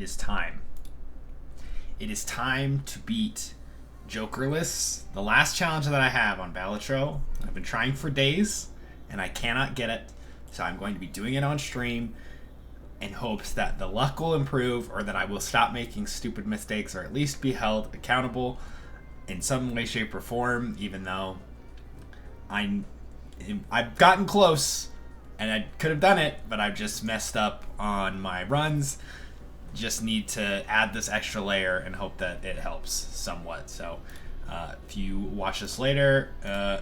is time. It is time to beat Jokerless, the last challenge that I have on Balatro. I've been trying for days, and I cannot get it. So I'm going to be doing it on stream in hopes that the luck will improve or that I will stop making stupid mistakes or at least be held accountable in some way, shape, or form, even though I've gotten close and I could have done it, but I've just messed up on my runs. Just need to add this extra layer and hope that it helps somewhat. So if you watch this later,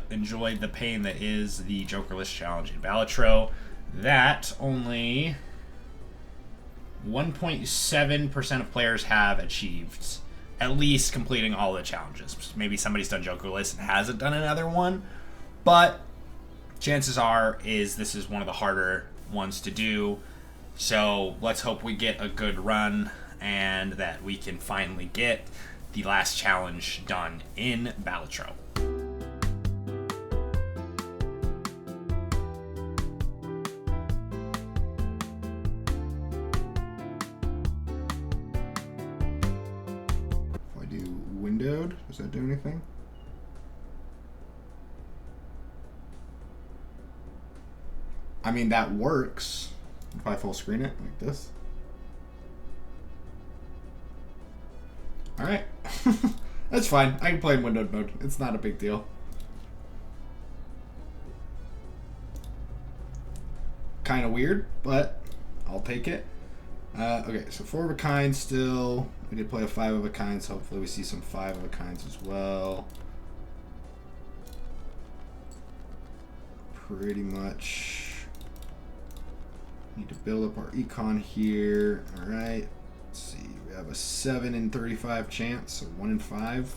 enjoy the pain that is the Jokerless challenge in Balatro. That only 1.7% of players have achieved at least completing all the challenges. Maybe somebody's done Jokerless and hasn't done another one, but chances are this is one of the harder ones to do. So let's hope we get a good run and that we can finally get the last challenge done in Balatro. If I do windowed, does that do anything? I mean, that works. If I full screen it like this. Alright. That's fine. I can play in windowed mode. It's not a big deal. Kind of weird, but I'll take it. Okay, so 4 of a kind still. We did play a 5 of a kind, so hopefully we see some 5 of a kinds as well. Pretty much. Need to build up our econ here. Alright. Let's see. We have a 7 in 35 chance. So 1 in 5.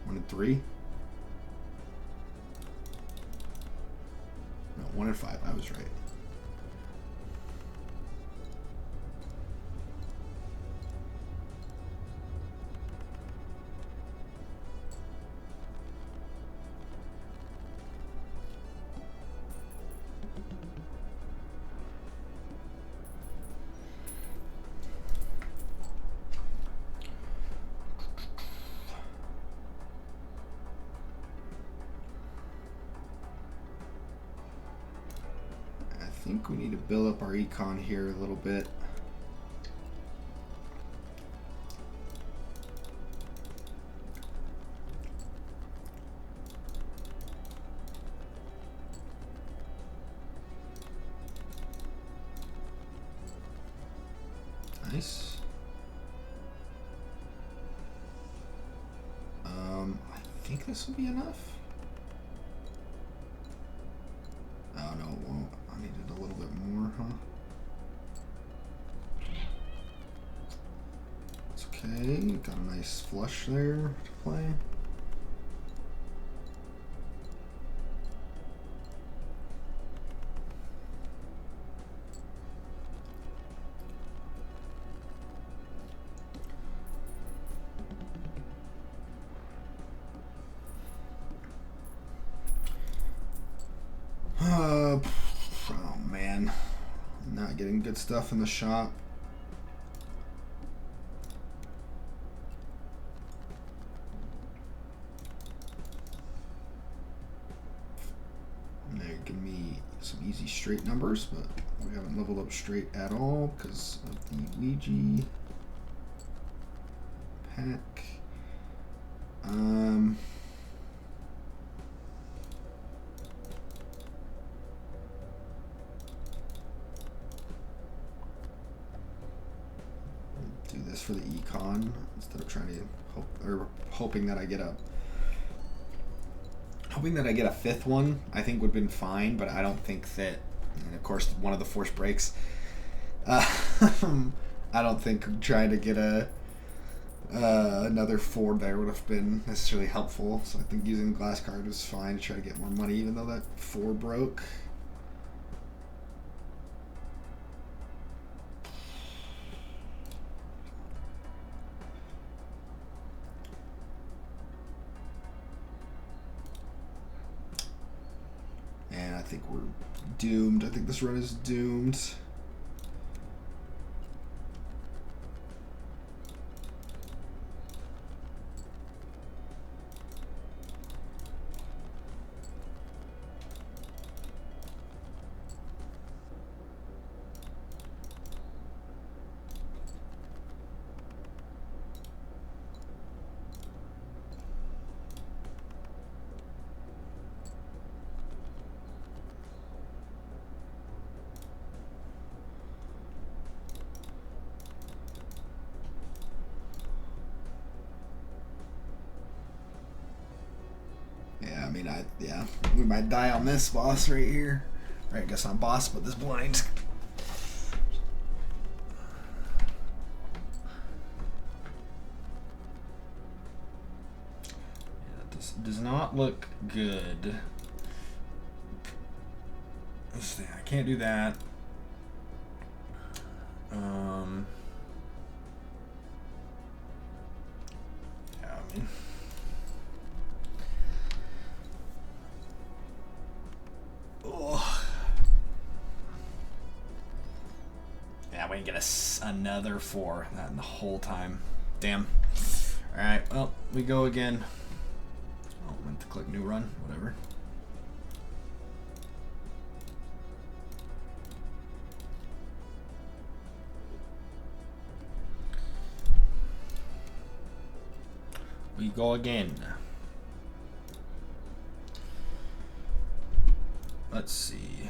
1 in 3. No, 1 in 5. I was right. I think we need to build up our econ here a little bit. Nice. I think this will be enough. Oh no, it won't. I needed a little bit more, huh? It's okay. Got a nice flush there to play. Oh man, not getting good stuff in the shop. And they're giving me some easy straight numbers, but we haven't leveled up straight at all because of the Ouija pack. Do this for the econ instead of trying to hoping that I get a 5th one. I think would have been fine, but I don't think that. And of course, one of the force breaks. I don't think trying to get another 4 there would have been necessarily helpful. So I think using the glass card was fine to try to get more money, even though that 4 broke. And I think we're doomed. I think this run is doomed. mean, yeah, we might die on this boss right here. Right, I guess on boss, but this blind. Yeah, this does not look good. Let's see, I can't do that. Yeah, I mean. Yeah, we can get another 4 that in the whole time. Damn. Alright, well, we go again. Oh, I meant to click new run, whatever. We go again. Let's see.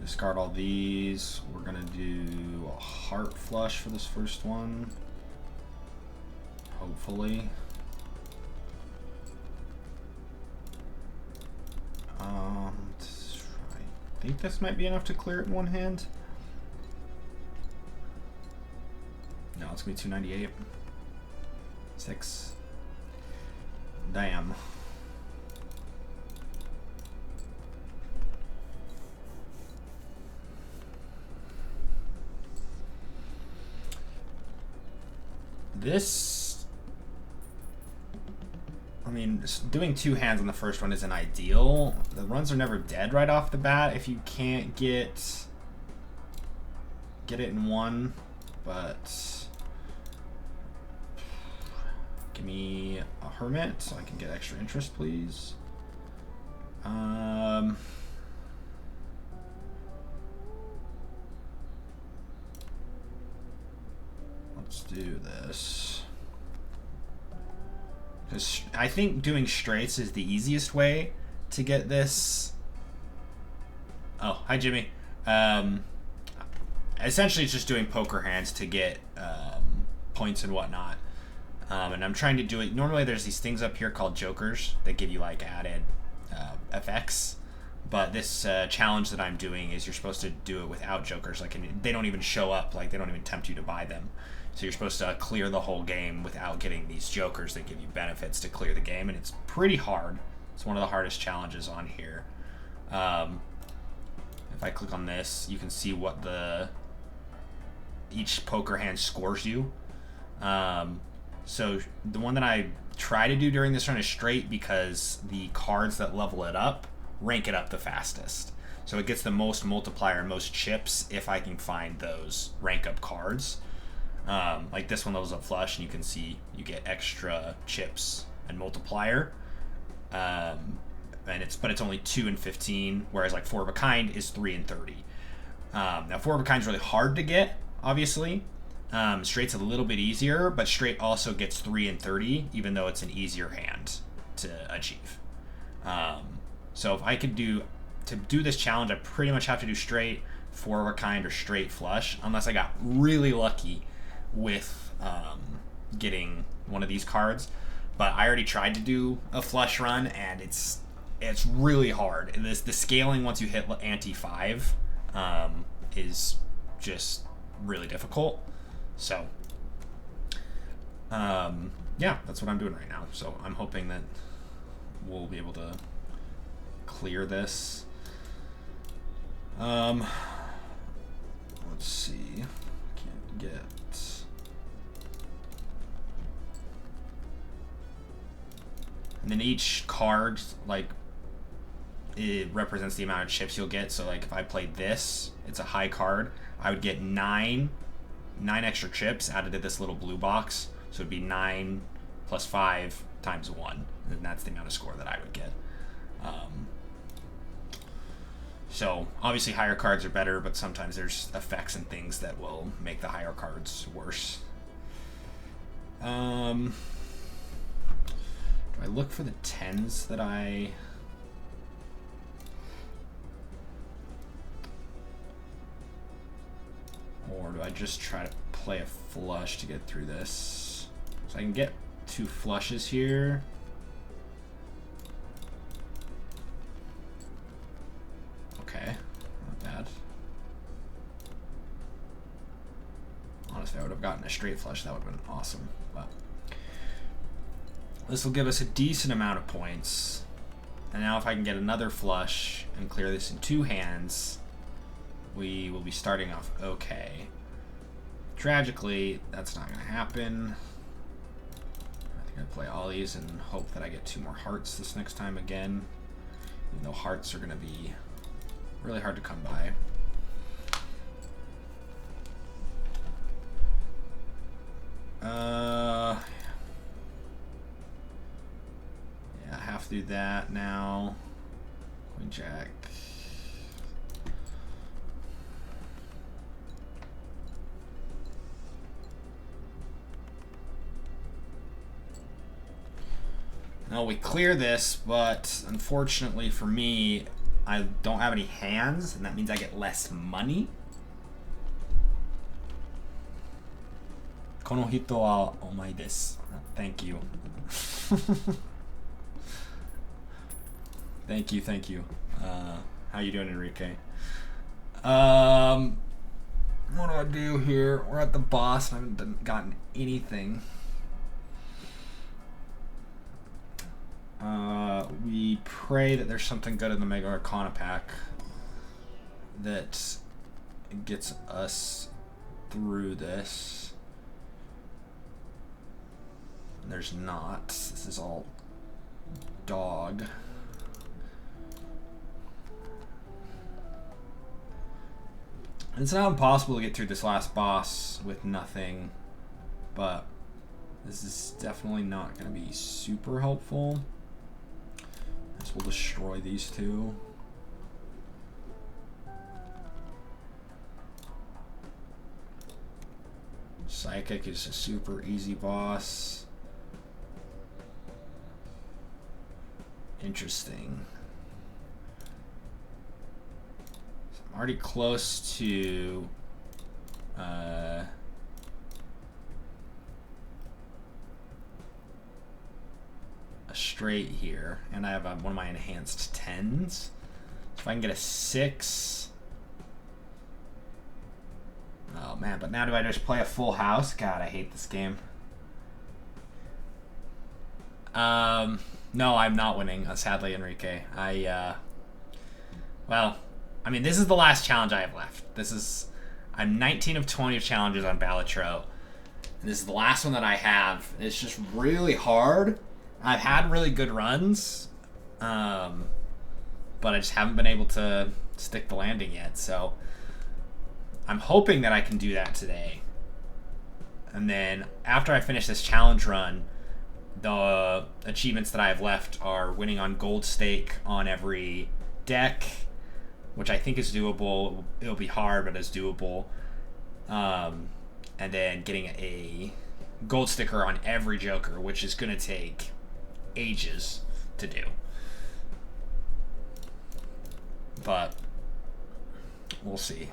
Discard all these. We're gonna do a heart flush for this first one. Hopefully. I think this might be enough to clear it in one hand. No, it's gonna be 298. 6. Damn. This, I mean, doing 2 hands on the first one isn't ideal. The runs are never dead right off the bat if you can't get it in one, but give me a hermit so I can get extra interest, please. Let's do this. Because I think doing straights is the easiest way to get this. Oh, hi Jimmy. Essentially it's just doing poker hands to get points and whatnot. And I'm trying to do it. Normally there's these things up here called jokers that give you like added effects. But this challenge that I'm doing is you're supposed to do it without jokers. Like, they don't even show up. Like, they don't even tempt you to buy them. So you're supposed to clear the whole game without getting these jokers that give you benefits to clear the game. And it's pretty hard. It's one of the hardest challenges on here. If I click on this, you can see what each poker hand scores you. So the one that I try to do during this run is straight because the cards that level it up rank it up the fastest. So it gets the most multiplier and most chips if I can find those rank up cards. Like this one levels up flush, and you can see you get extra chips and multiplier. And it's only 2 and 15, whereas like 4 of a kind is 3 and 30. Now 4 of a kind is really hard to get, obviously. Straight's a little bit easier, but straight also gets 3 and 30, even though it's an easier hand to achieve. So if I could do this challenge, I pretty much have to do straight, 4 of a kind, or straight flush, unless I got really lucky with getting one of these cards. But I already tried to do a flush run, and it's really hard. The scaling once you hit ante 5 is just really difficult. So yeah, that's what I'm doing right now. So I'm hoping that we'll be able to clear this. Let's see. Can't get. And then each card, like, it represents the amount of chips you'll get. So like if I played this, it's a high card, I would get 9 extra chips added to this little blue box. So it'd be 9 plus 5 times 1, and that's the amount of score that I would get. So obviously higher cards are better, but sometimes there's effects and things that will make the higher cards worse. Do I look for the 10s that or do I just try to play a flush to get through this. So I can get 2 flushes here. Okay, not bad. Honestly, I would have gotten a straight flush. That would have been awesome. But this will give us a decent amount of points. And now if I can get another flush and clear this in 2 hands, we will be starting off okay. Tragically, that's not going to happen. I think I play ollies and hope that I get 2 more hearts this next time again. Even though hearts are going to be really hard to come by. Yeah, I have to do that now. Queen Jack. Now we clear this, but unfortunately for me, I don't have any hands, and that means I get less money. Kono hito wa omai desu. Thank you. Thank you. How you doing, Enrique? What do I do here? We're at the boss, and I haven't gotten anything. We pray that there's something good in the Mega Arcana pack that gets us through this. There's not. This is all dog. It's not impossible to get through this last boss with nothing, but this is definitely not going to be super helpful. This will destroy these 2. Psychic is a super easy boss. Interesting. So I'm already close to a straight here, and I have one of my enhanced 10s. So if I can get a 6. Oh man, but now do I just play a full house? God, I hate this game. No, I'm not winning, sadly, Enrique. Well, I mean, this is the last challenge I have left. I'm 19 of 20 challenges on Balatro, and this is the last one that I have. It's just really hard. I've had really good runs, but I just haven't been able to stick the landing yet, so I'm hoping that I can do that today. And then after I finish this challenge run, the achievements that I have left are winning on gold stake on every deck, which I think is doable. It'll be hard, but it's doable. And then getting a gold sticker on every Joker, which is going to take ages to do. But we'll see.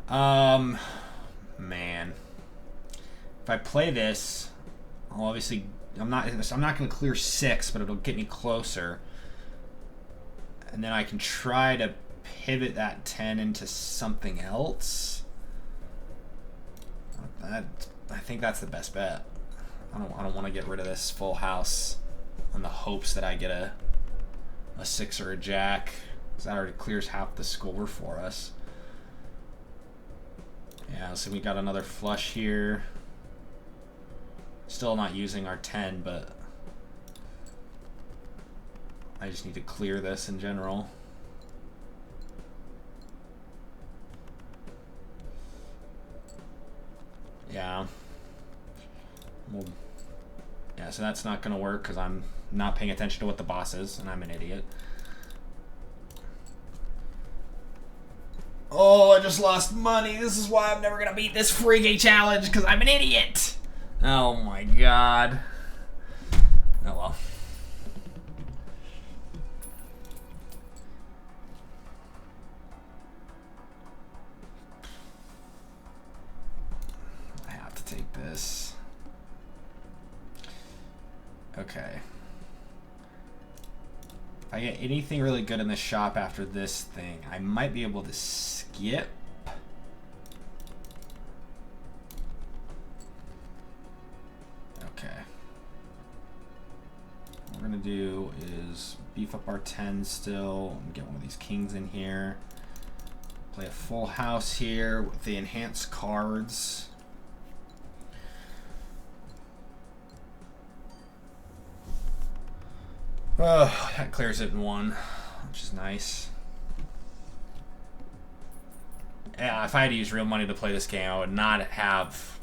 Man. If I play this, I'll obviously I'm not going to clear 6, but it'll get me closer. And then I can try to pivot that 10 into something else. I think that's the best bet. I don't want to get rid of this full house on the hopes that I get a 6 or a jack, because that already clears half the score for us. Yeah, so we got another flush here. Still not using our 10, but I just need to clear this in general. Yeah. Well, yeah, so that's not going to work because I'm not paying attention to what the boss is, and I'm an idiot. Oh, I just lost money. This is why I'm never going to beat this freaking challenge, because I'm an idiot. Oh my god. Oh well. take this. Okay. If I get anything really good in the shop after this thing, I might be able to skip. Okay. What we're gonna do is beef up our 10 still, and get one of these kings in here. Play a full house here with the enhanced cards. Oh, that clears it in one, which is nice. Yeah, if I had to use real money to play this game, I would not have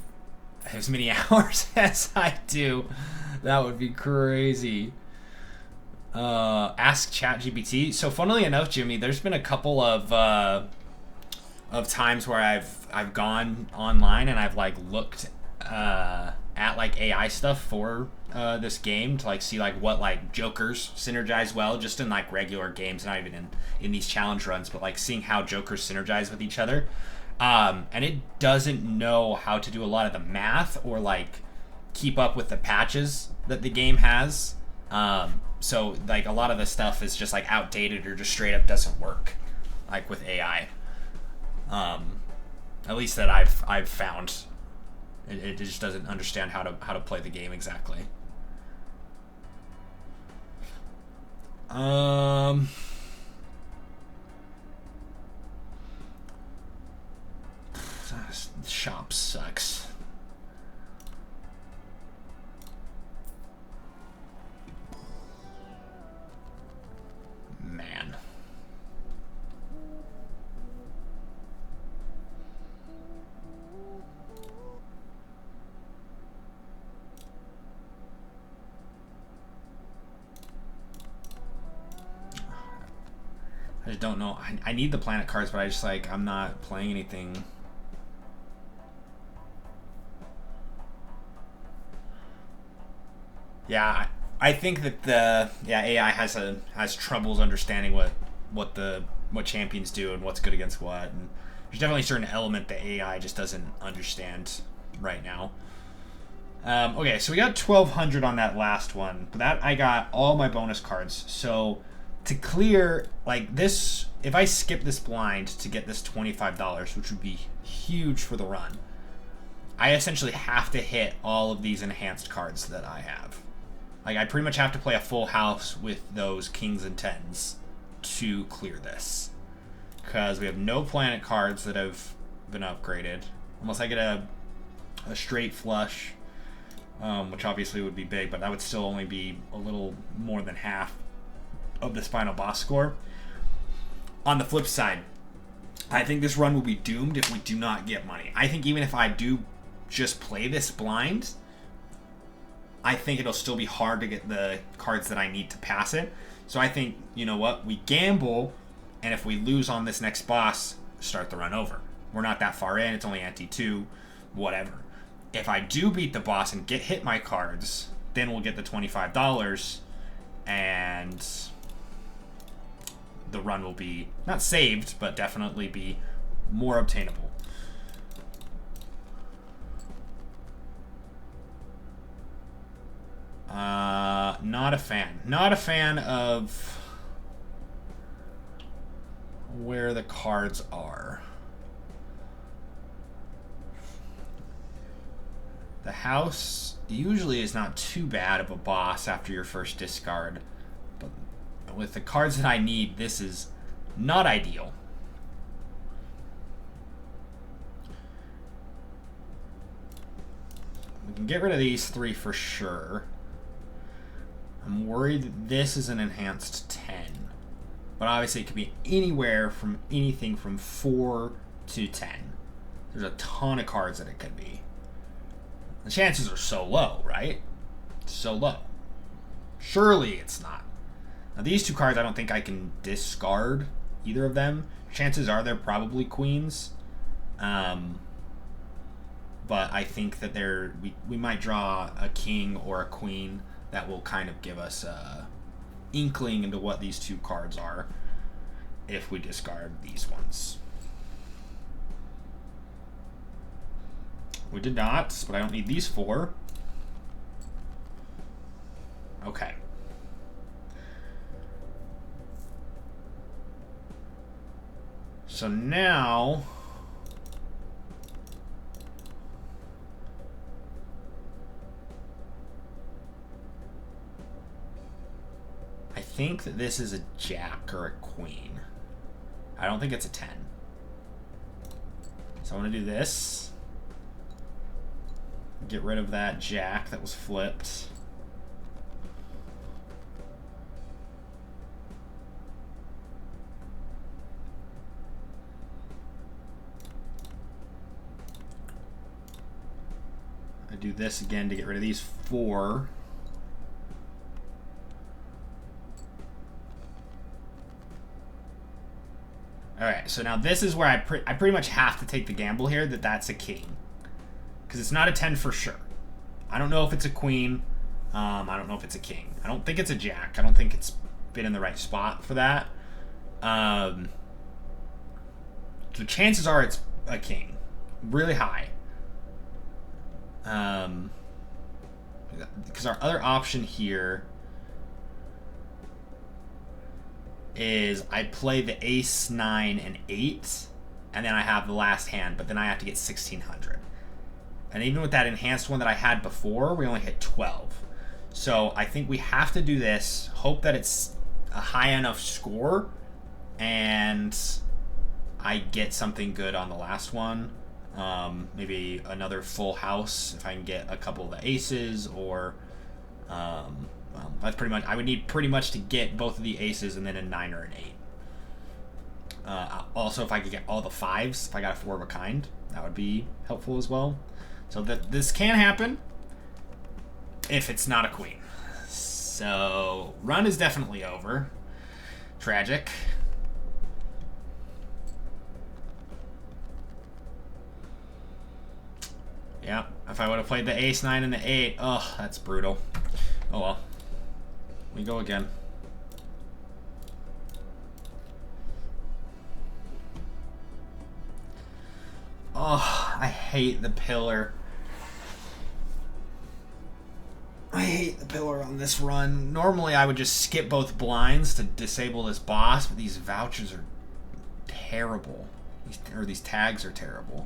as many hours as I do. That would be crazy. Ask ChatGPT. So funnily enough, Jimmy, there's been a couple of times where I've gone online and I've like looked at like AI stuff for this game to like see like what like jokers synergize well, just in like regular games, not even in these challenge runs, but like seeing how jokers synergize with each other. And it doesn't know how to do a lot of the math or like keep up with the patches that the game has. So like a lot of the stuff is just like outdated or just straight up doesn't work, like with AI. At least that I've found. It just doesn't understand how to play the game exactly. Shop sucks. Man. I just don't know. I need the planet cards, but I just like, I'm not playing anything. Yeah, I think that the AI has troubles understanding what champions do and what's good against what, and there's definitely a certain element that AI just doesn't understand right now. Okay, so we got 1,200 on that last one, but that I got all my bonus cards. So to clear like this, if I skip this blind to get this $25, which would be huge for the run, I essentially have to hit all of these enhanced cards that I have. Like, I pretty much have to play a full house with those kings and tens to clear this. Because we have no planet cards that have been upgraded. Unless I get a straight flush, which obviously would be big, but that would still only be a little more than half of this final boss score. On the flip side, I think this run will be doomed if we do not get money. I think even if I do just play this blind, I think it'll still be hard to get the cards that I need to pass it. So I think, you know what, we gamble, and if we lose on this next boss, start the run over. We're not that far in, it's only ante 2, whatever. If I do beat the boss and hit my cards, then we'll get the $25, and the run will be, not saved, but definitely be more obtainable. Not a fan. Not a fan of where the cards are. The house usually is not too bad of a boss after your first discard, but with the cards that I need, this is not ideal. We can get rid of these 3 for sure. I'm worried that this is an enhanced 10. But obviously it could be anywhere from anything from 4 to 10. There's a ton of cards that it could be. The chances are so low, right? So low. Surely it's not. Now these 2 cards I don't think I can discard either of them. Chances are they're probably queens. But I think that we might draw a king or a queen that will kind of give us a inkling into what these 2 cards are if we discard these ones. We did not, but I don't need these 4. Okay. So now... I think that this is a jack or a queen. I don't think it's a 10. So I'm going to do this. Get rid of that jack that was flipped. I do this again to get rid of these 4. Alright, so now this is where I pretty much have to take the gamble here that that's a king. Because it's not a 10 for sure. I don't know if it's a queen. I don't know if it's a king. I don't think it's a jack. I don't think it's been in the right spot for that. The chances are it's a king. Really high. Because our other option here is I play the ace, 9, and 8, and then I have the last hand, but then I have to get 1,600. And even with that enhanced one that I had before, we only hit 12. So I think we have to do this, hope that it's a high enough score, and I get something good on the last one. Maybe another full house if I can get a couple of the aces, or well, that's pretty much. I would need pretty much to get both of the aces and then a 9 or an 8. Also, if I could get all the 5s, if I got a 4 of a kind, that would be helpful as well. So this can happen if it's not a queen. So run is definitely over. Tragic. Yeah, if I would have played the ace, 9, and the 8, oh, that's brutal. Oh well. We go again. Oh, I hate the pillar. I hate the pillar on this run. Normally I would just skip both blinds to disable this boss, but these vouchers are terrible. These tags are terrible.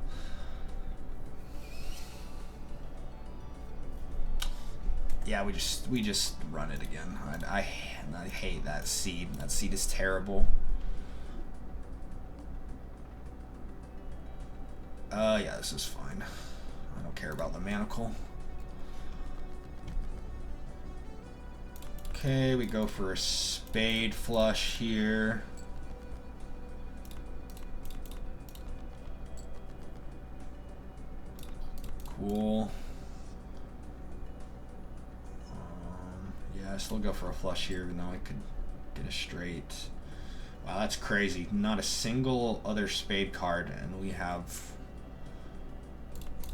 Yeah, we just run it again. I hate that seed. That seed is terrible. Yeah, this is fine. I don't care about the manacle. Okay, we go for a spade flush here. Cool. Yeah, I still go for a flush here, even though I could get a straight. Wow, that's crazy. Not a single other spade card, and we have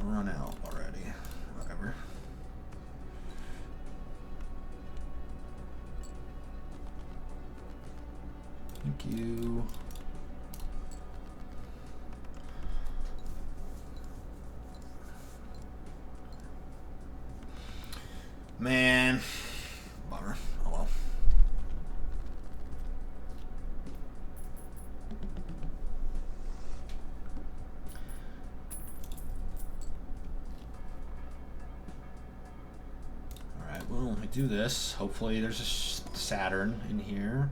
run out already. Whatever. Thank you. Man. Bummer. Oh well. Alright, well, let me do this. Hopefully there's a Saturn in here.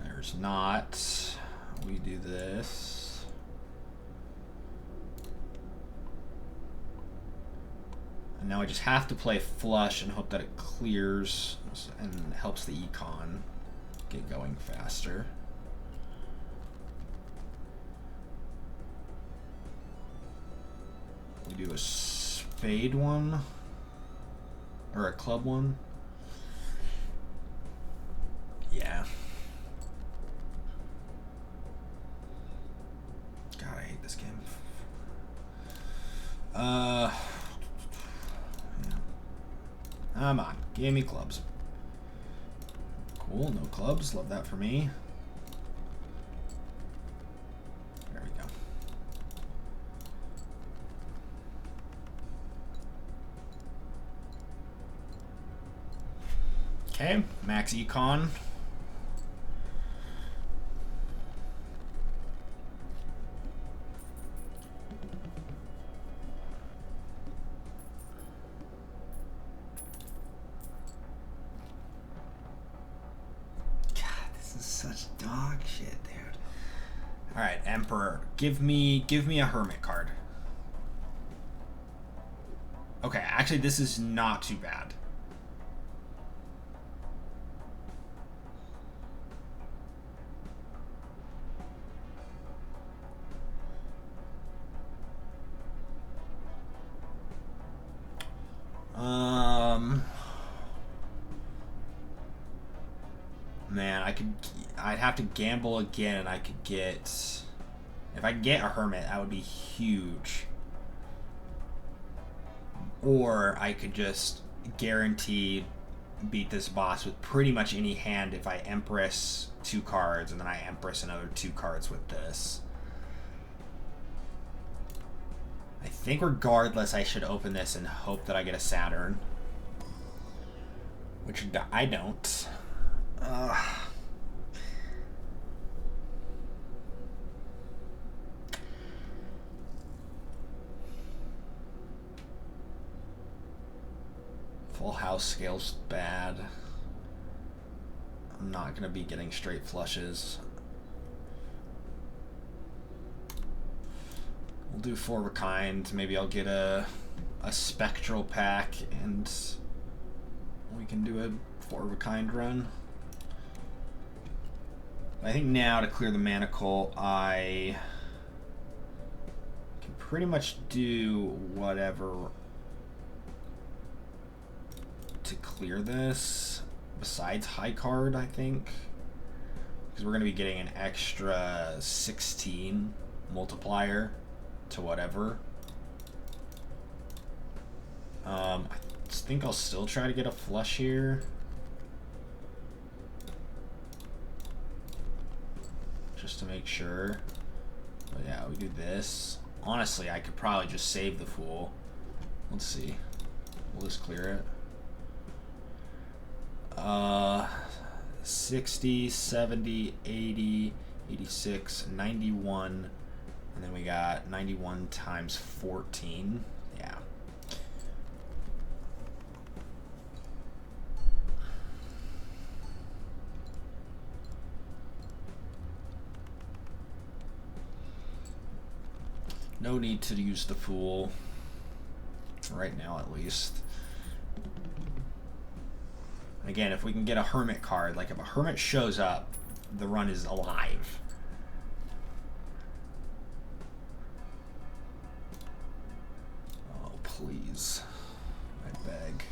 There's not. We do this. And now I just have to play flush and hope that it clears and helps the econ get going faster. We do a spade one or a club one. Yeah. God, I hate this game. Yeah. Come on, give me clubs. Cool, no clubs. Love that for me. There we go. Okay, max econ. God, this is such dog shit, dude. All right, Emperor, give me a hermit card. Okay, actually, this is not too bad. Man, I'd have to gamble again, and I could get, if I get a hermit, that would be huge. Or I could just guarantee beat this boss with pretty much any hand if I Empress 2 cards, and then I Empress another 2 cards with this. I think regardless, I should open this and hope that I get a Saturn. Which I don't. Full house scale's bad. I'm not going to be getting straight flushes. We'll do 4 of a kind. Maybe I'll get a spectral pack and we can do a 4 of a kind run. I think now to clear the Manacle, I can pretty much do whatever to clear this, besides high card, I think, because we're going to be getting an extra 16 multiplier to whatever. I think I'll still try to get a flush here. Just to make sure. But yeah, we do this. Honestly, I could probably just save the Fool. Let's see. We'll just clear it. 60, 70, 80, 86, 91, and then we got 91 times 14. Yeah. No need to use the Fool. Right now, at least. Again, if we can get a Hermit card, like if a Hermit shows up, the run is alive. Oh, please. I beg.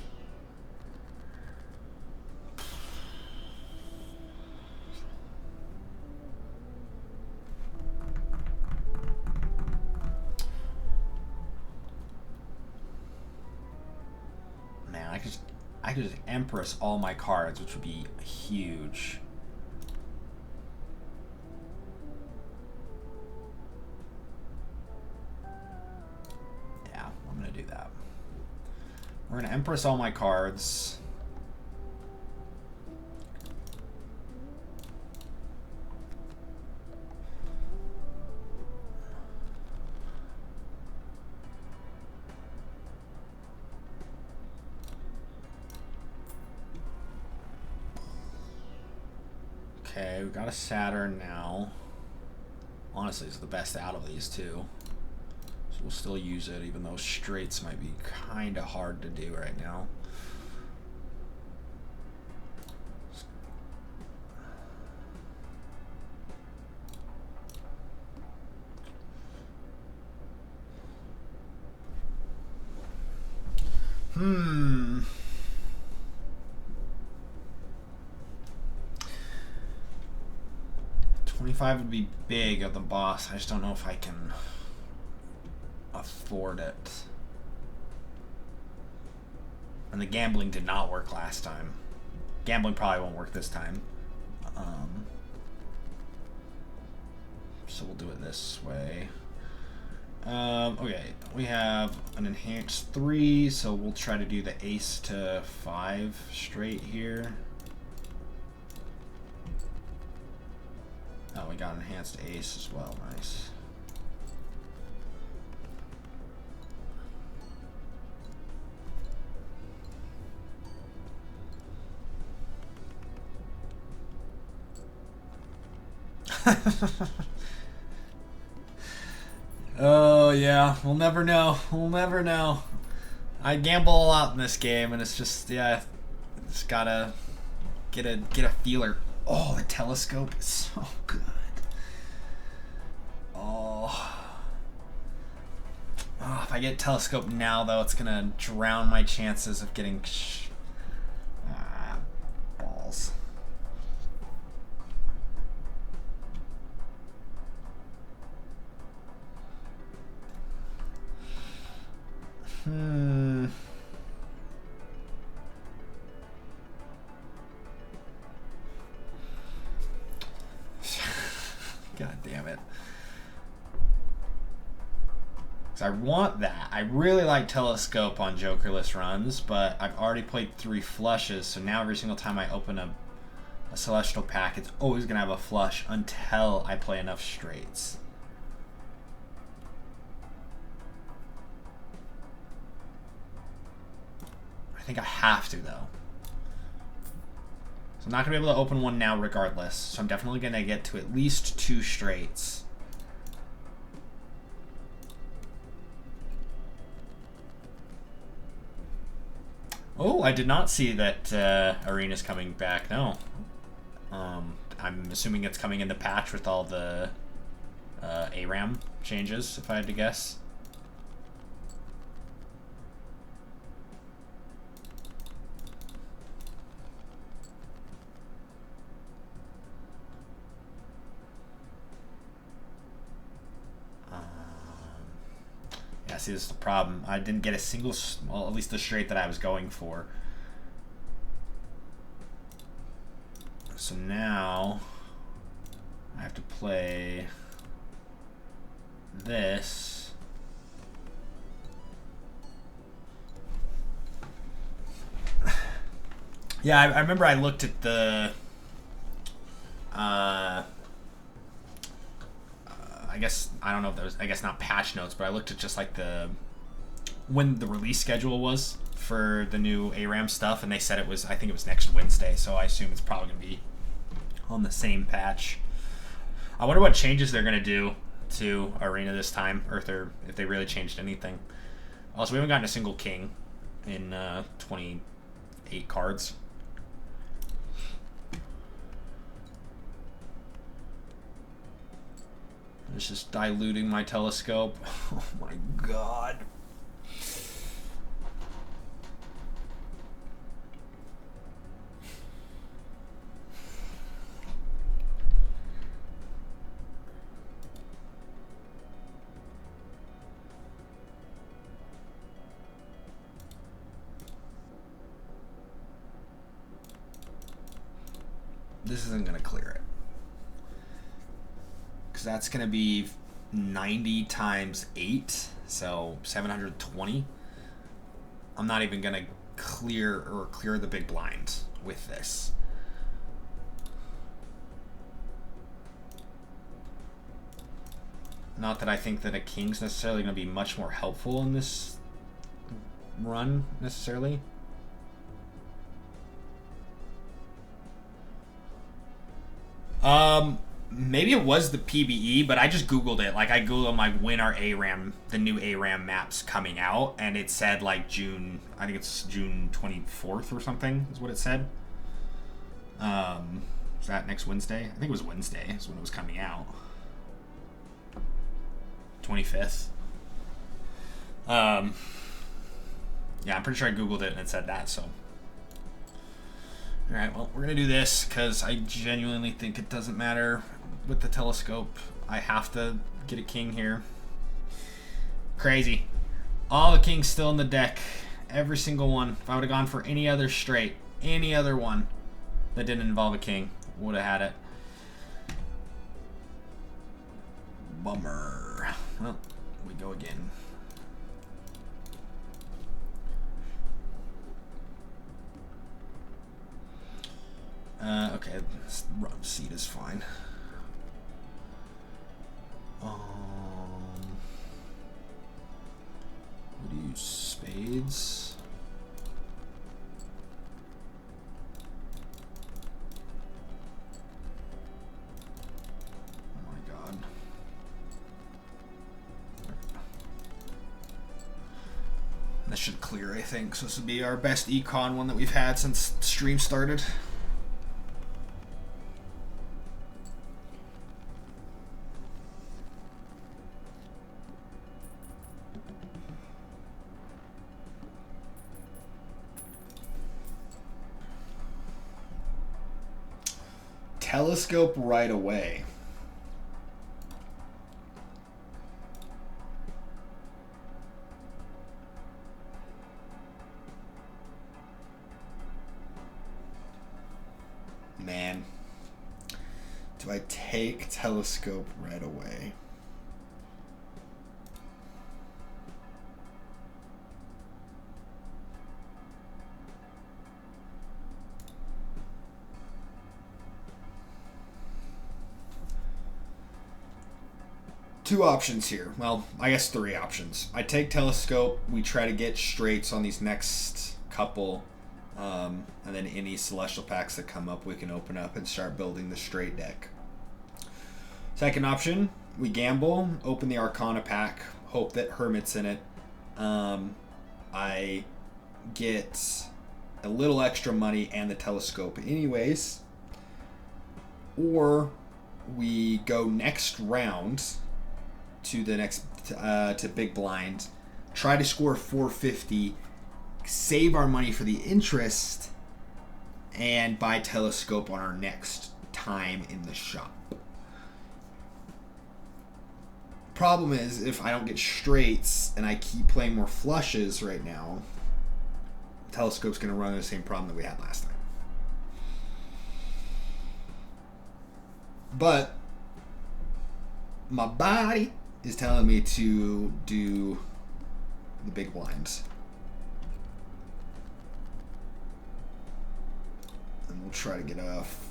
Man, I could just Empress all my cards, which would be huge. Yeah, I'm gonna do that. We're gonna Empress all my cards. Okay, we got a Saturn now. Honestly, it's the best out of these two. So we'll still use it, even though straights might be kind of hard to do right now. Hmm. 25 would be big of the boss. I just don't know if I can afford it. And the gambling did not work last time. Gambling probably won't work this time. So we'll do it this way. Okay, we have an enhanced 3, so we'll try to do the ace to 5 straight here. Oh, we got enhanced ace as well. Nice. Oh yeah, we'll never know. We'll never know. I gamble a lot in this game, and it's just just gotta get a feeler. Oh, the telescope is so good. Oh, if I get telescope now, though, it's gonna drown my chances of getting balls. God damn it. So I want that. I really like telescope on Jokerless runs, but I've already played 3 flushes, so now every single time I open a celestial pack, it's always going to have a flush until I play enough straights. I think I have to, though. So I'm not going to be able to open one now regardless, so I'm definitely going to get to at least 2 straights. Oh, I did not see that Arena's coming back. No. I'm assuming it's coming in the patch with all the ARAM changes, if I had to guess. Yeah, see, this is the problem. I didn't get a single, well, at least the straight that I was going for. So now I have to play this. Yeah, I remember I looked at the I guess, I don't know if there was, I guess not patch notes, but I looked at just like when the release schedule was for the new ARAM stuff, and they said it was, I think it was next Wednesday, so I assume it's probably going to be on the same patch. I wonder what changes they're going to do to Arena this time, or if they really changed anything. Also, we haven't gotten a single king in 28 cards. It's just diluting my telescope. Oh my god. This isn't going to clear it. Because that's going to be 90 times 8, so 720. I'm not even going to clear the big blind with this. Not that I think that a king's necessarily going to be much more helpful in this run, necessarily. Maybe it was the PBE, but I just Googled it. Like, I Googled, like, when are ARAM, the new ARAM maps coming out, and it said, like, June, I think it's June 24th or something, is what it said. Is that next Wednesday? I think it was Wednesday is when it was coming out. 25th. Yeah, I'm pretty sure I Googled it and it said that, so. Alright, well, we're going to do this because I genuinely think it doesn't matter with the telescope. I have to get a king here. Crazy. All the kings still in the deck. Every single one. If I would have gone for any other straight, any other one that didn't involve a king, would have had it. Bummer. Well, we go again. Okay, this run seat is fine. should clear, I think. So this would be our best econ one that we've had since the stream started. Telescope right away. Man, do I take telescope right away? Two options here. Well, I guess three options. I take telescope. We try to get straights on these next couple. And then any celestial packs that come up, we can open up and start building the straight deck. Second option, we gamble, open the Arcana pack, hope that Hermit's in it. I get a little extra money and the telescope anyways. Or we go next round to the next to big blind, try to score 450, save our money for the interest, and buy telescope on our next time in the shop. Problem is, if I don't get straights and I keep playing more flushes right now, telescope's going to run into the same problem that we had last time. But my body is telling me to do the big blinds. And we'll try to get off.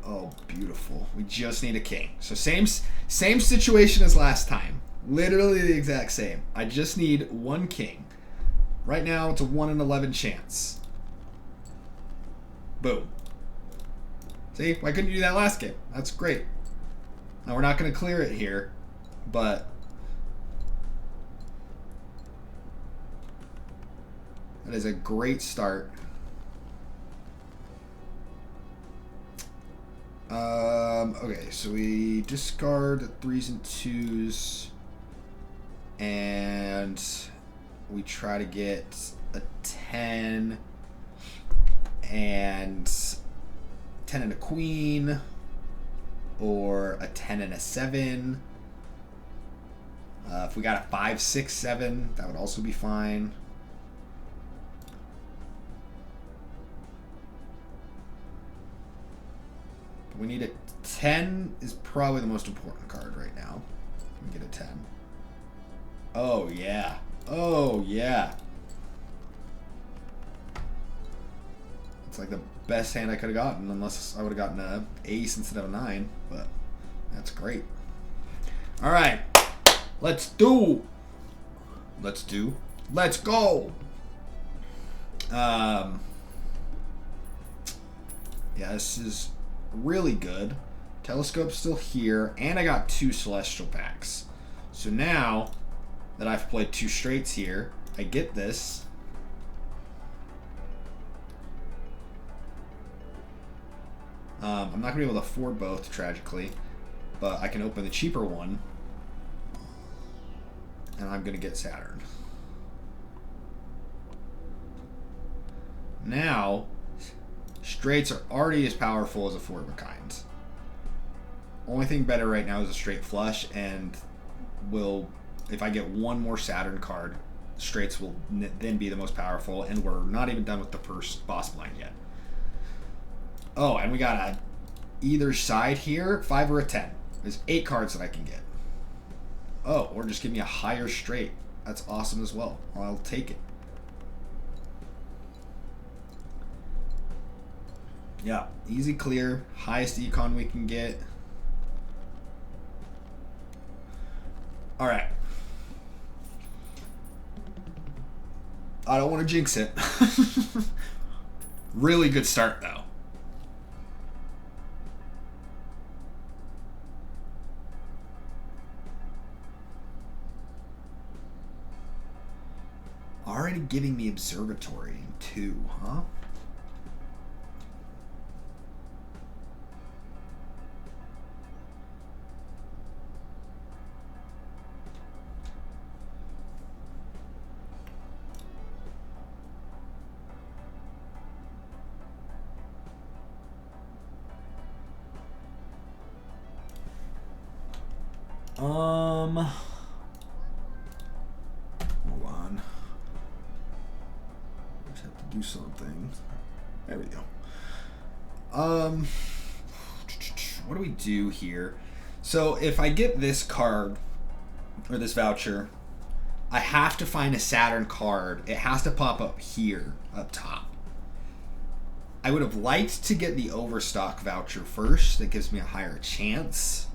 Oh, beautiful. We just need a king. So same situation as last time. Literally the exact same. I just need one king. Right now it's a 1 in 11 chance. Boom. See? Why couldn't you do that last game? That's great. Now we're not going to clear it here, but that is a great start. Okay, so we discard 3s and 2s, and we try to get a 10 and 10 and a queen, or a 10 and a 7. If we got a 5, 6, 7, that would also be fine. We need a 10 is probably the most important card right now. We get a 10. Oh, yeah. Oh, yeah. It's like the best hand I could have gotten, unless I would have gotten a ace instead of a 9, but that's great. All right. Let's go. Let's go. Yeah, this is really good. Telescope's still here, and I got 2 celestial packs. So now that I've played 2 straights here, I get this. I'm not going to be able to afford both, tragically, but I can open the cheaper one, and I'm going to get Saturn. Now, straights are already as powerful as a 4 of a kind. Only thing better right now is a straight flush, and if I get one more Saturn card, straights will then be the most powerful, and we're not even done with the first boss blind yet. Oh, and we got either side here, 5 or a 10. There's 8 cards that I can get. Oh, or just give me a higher straight. That's awesome as well. I'll take it. Yeah, easy clear, highest econ we can get. All right. I don't want to jinx it. Really good start, though. Already giving me observatory in 2, huh? Hold on. I just have to do something. There we go. What do we do here? So if I get this card or this voucher, I have to find a Saturn card. It has to pop up here, up top. I would have liked to get the Overstock voucher first. That gives me a higher chance.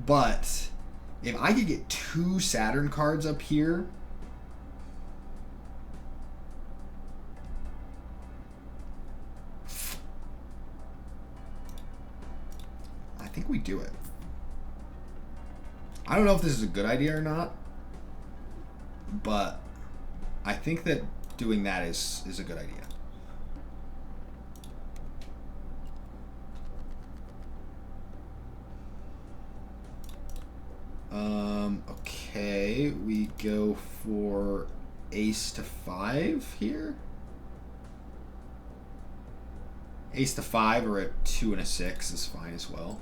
But if I could get 2 Saturn cards up here, I think we do it. I don't know if this is a good idea or not, but I think that doing that is a good idea. Okay, we go for ace to 5 here. Ace to 5 or a 2 and a 6 is fine as well.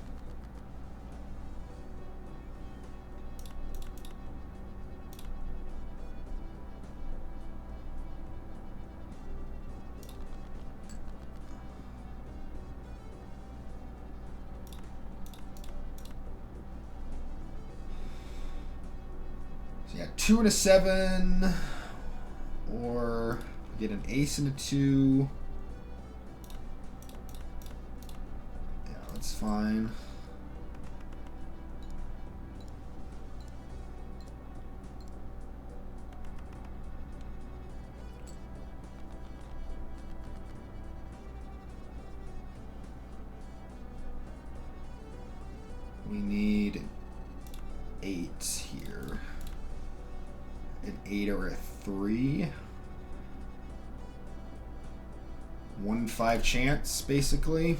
So yeah, 2 and a 7, or get an ace and a 2. Yeah, that's fine. We need 8 here. An 8 or a 3. 1 in 5 chance, basically.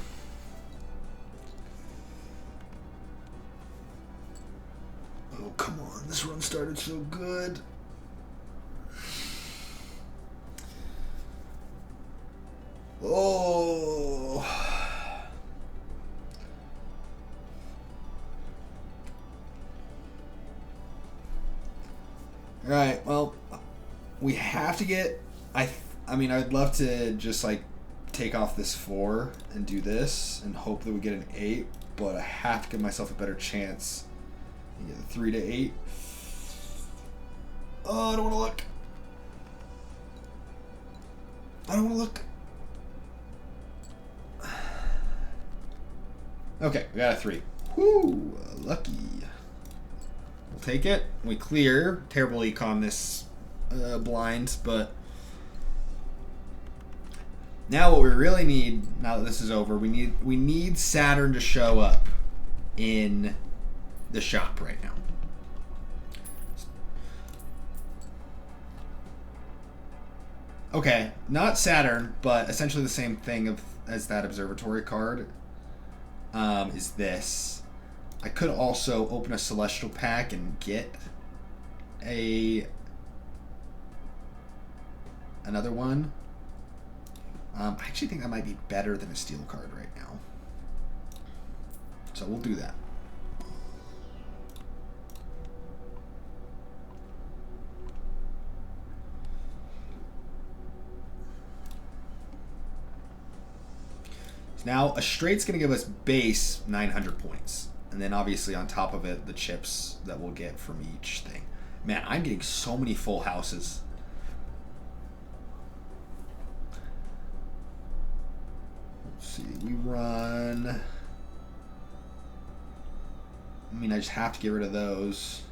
Oh, come on. This run started so good. Oh. All right, well, we have to get, I mean, I'd love to just like take off this 4 and do this and hope that we get an 8, but I have to give myself a better chance. You get a 3 to 8. Oh, I don't want to look. I don't want to look. Okay, we got a 3. Whoo, lucky. We'll take it. We clear. Terrible econ this blind, but now what we really need, now that this is over, we need Saturn to show up in the shop right now. Okay, not Saturn, but essentially the same thing as that observatory card. Is this. I could also open a Celestial pack and get another one. I actually think that might be better than a steel card right now. So we'll do that. Now, a straight's going to give us base 900 points. And then obviously on top of it, the chips that we'll get from each thing. Man, I'm getting so many full houses. Let's see, we run... I mean, I just have to get rid of those.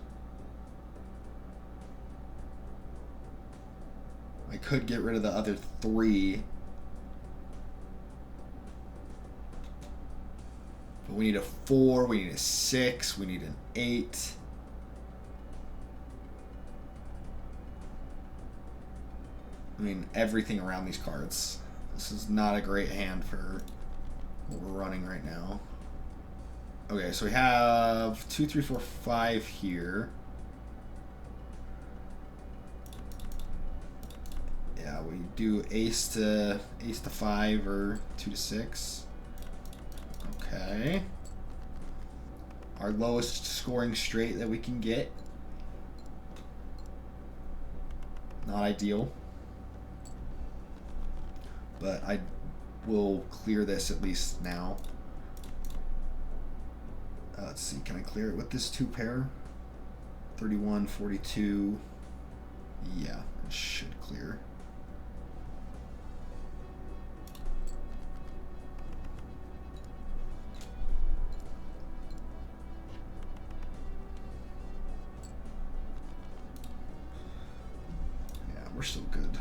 I could get rid of the other 3. But we need a 4, we need a 6, we need an 8. I mean, everything around these cards. This is not a great hand for what we're running right now. Okay, so we have 2, 3, 4, 5 here. Yeah, we do ace to 5 or 2 to 6. Okay. Our lowest scoring straight that we can get. Not ideal. But I will clear this at least now. Let's see, can I clear it with this 2 pair? 31, 42. Yeah, it should clear. We're still good.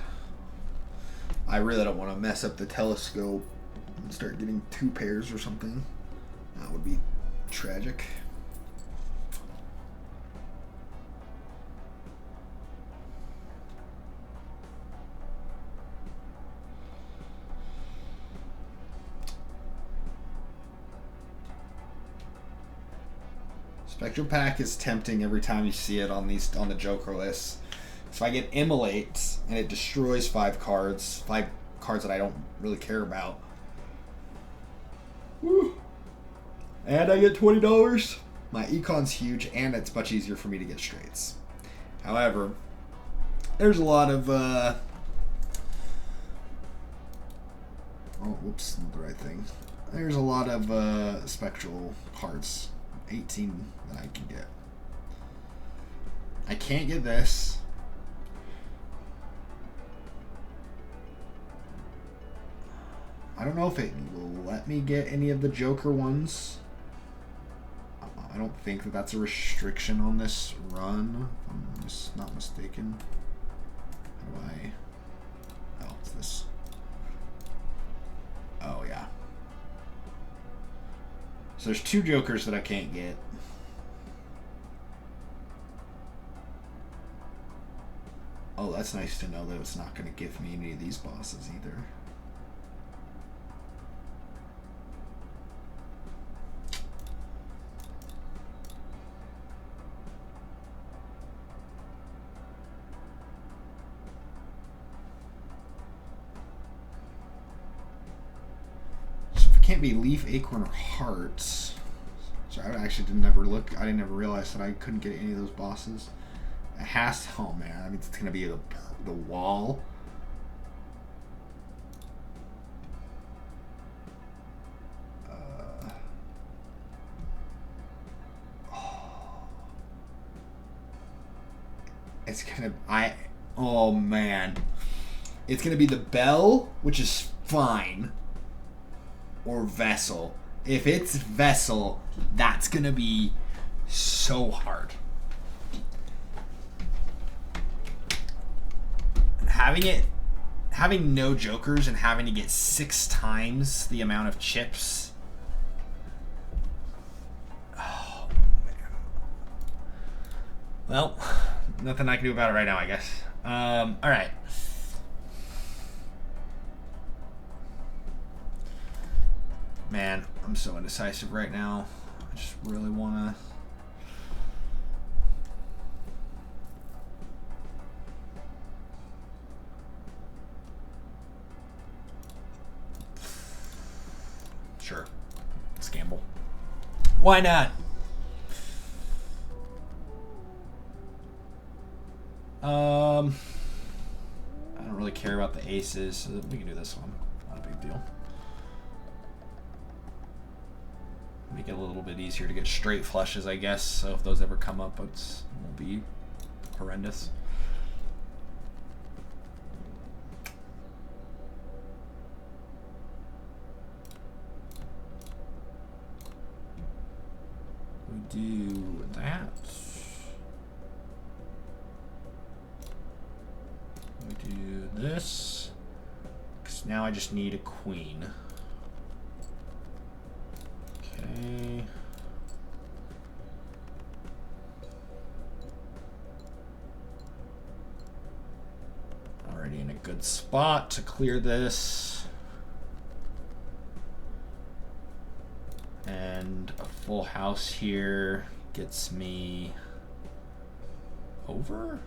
I really don't want to mess up the telescope and start getting 2 pairs or something. That would be tragic. Spectrum Pack is tempting every time you see it on the Jokerless. If I get Immolate and it destroys 5 cards that I don't really care about. Woo. And I get $20. My econ's huge and it's much easier for me to get straights. However, there's a lot of oh, whoops, not the right thing. There's a lot of spectral cards. 18 that I can get. I can't get this. I don't know if it will let me get any of the Joker ones. I don't think that that's a restriction on this run, if I'm just not mistaken. How do I... Oh, it's this. Oh, yeah. So there's 2 Jokers that I can't get. Oh, that's nice to know that it's not going to give me any of these bosses either. Can't be Leaf, Acorn, or Hearts. So I actually didn't ever look. I didn't ever realize that I couldn't get any of those bosses. It has to. Oh man, I mean it's gonna be the wall. It's gonna. Oh man, it's gonna be the Bell, which is fine. Or Vessel. If it's Vessel, that's gonna be so hard. Having no Jokers and having to get 6 times the amount of chips. Oh man. Well, nothing I can do about it right now, I guess. All right. Man, I'm so indecisive right now. I just really want to... Sure. Let's gamble. Why not? I don't really care about the aces, so we can do this one. Not a big deal. Make it a little bit easier to get straight flushes, I guess. So if those ever come up, it won't be horrendous. We do that. We do this. Because now I just need a queen. Okay. All Already in a good spot to clear this. And a full house here gets me over,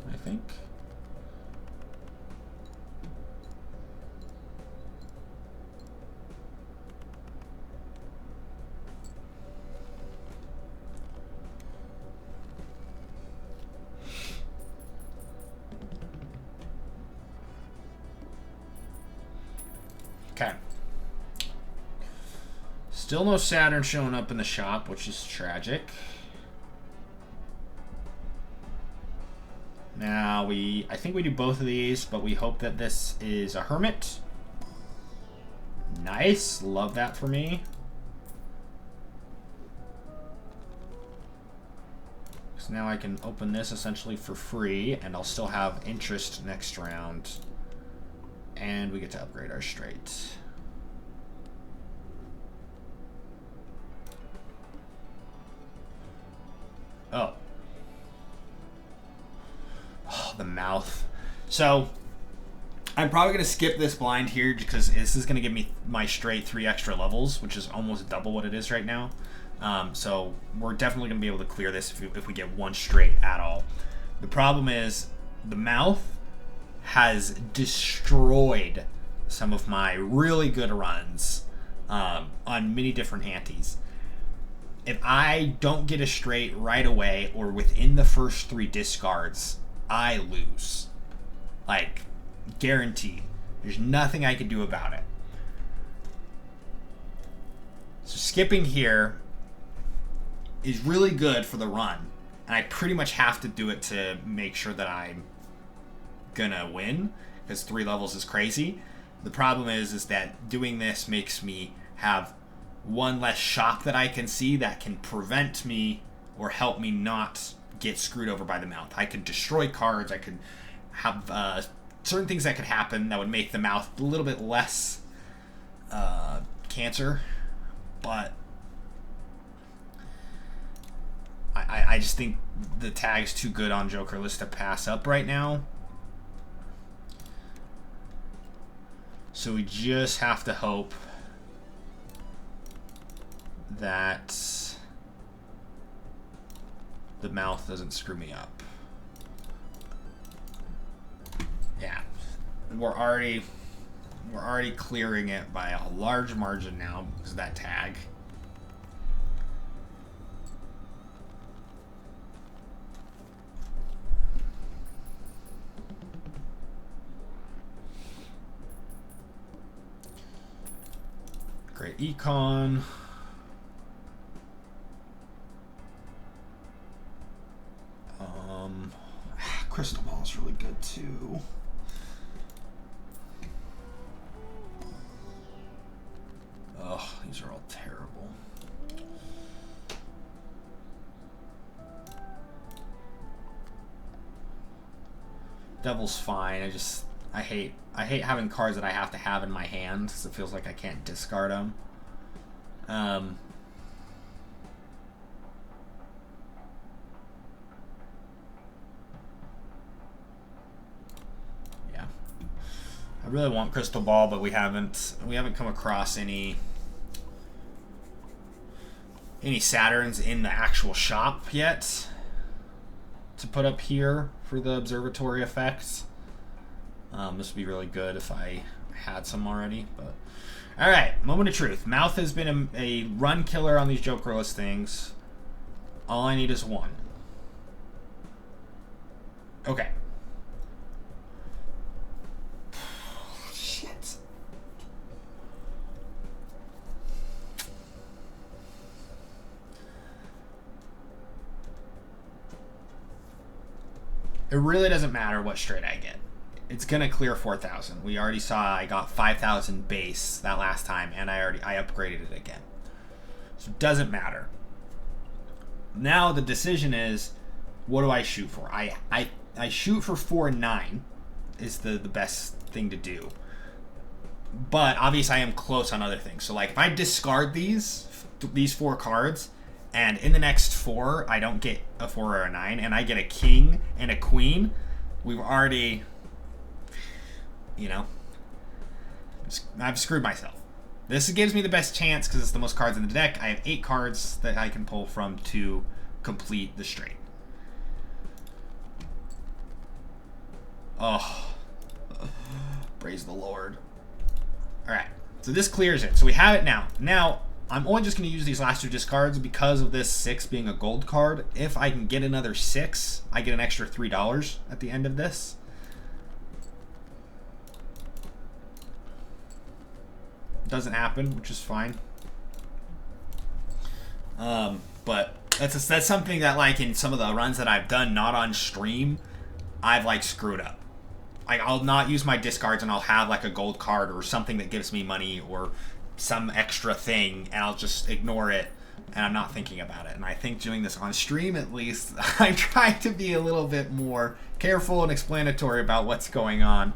I think. Okay. Still no Saturn showing up in the shop, which is tragic. Now I think we do both of these, but we hope that this is a Hermit. Nice, love that for me. So now I can open this essentially for free, and I'll still have interest next round. And we get to upgrade our straight. Oh. Oh, the mouth. So, I'm probably going to skip this blind here because this is going to give me my straight 3 extra levels, which is almost double what it is right now. So, we're definitely going to be able to clear this if we get 1 straight at all. The problem is, the mouth has destroyed some of my really good runs on many different antes. If I don't get a straight right away or within the first 3 discards, I lose. Like, guaranteed. There's nothing I can do about it. So skipping here is really good for the run. And I pretty much have to do it to make sure that I'm gonna win, because 3 levels is crazy. The problem is that doing this makes me have 1 less shop that I can see that can prevent me or help me not get screwed over by the mouth. I could destroy cards. I could have certain things that could happen that would make the mouth a little bit less cancer, but I just think the tag's too good on Jokerless to pass up right now. So we just have to hope that the mouth doesn't screw me up. Yeah, we're already clearing it by a large margin now because of that tag. Great econ. Crystal Ball is really good too. Oh, these are all terrible. Devil's fine. I hate having cards that I have to have in my hand because it feels like I can't discard them. Yeah, I really want Crystal Ball, but we haven't come across any Saturns in the actual shop yet to put up here for the observatory effects. This would be really good if I had some already, but all right, moment of truth. Mouth has been a run killer on these Jokerless things. All I need is 1. Okay. Shit. It really doesn't matter what straight I get. It's gonna clear 4,000. We already saw I got 5,000 base that last time, and I upgraded it again. So it doesn't matter. Now the decision is, what do I shoot for? I shoot for 4 and 9 is the best thing to do. But obviously I am close on other things. So like if I discard these 4 cards, and in the next 4 I don't get a 4 or a 9, and I get a king and a queen, we've already, you know, I've screwed myself. This gives me the best chance because it's the most cards in the deck. I have 8 cards that I can pull from to complete the straight. Oh, praise the Lord. All right, so this clears it. So we have it now. Now, I'm only just going to use these last 2 discards because of this 6 being a gold card. If I can get another 6, I get an extra $3 at the end of this. Doesn't happen, which is fine. But that's something that, like, in some of the runs that I've done, not on stream, I've, like, screwed up. Like, I'll not use my discards and I'll have, like, a gold card or something that gives me money or some extra thing, and I'll just ignore it, and I'm not thinking about it. And I think doing this on stream, at least, I try to be a little bit more careful and explanatory about what's going on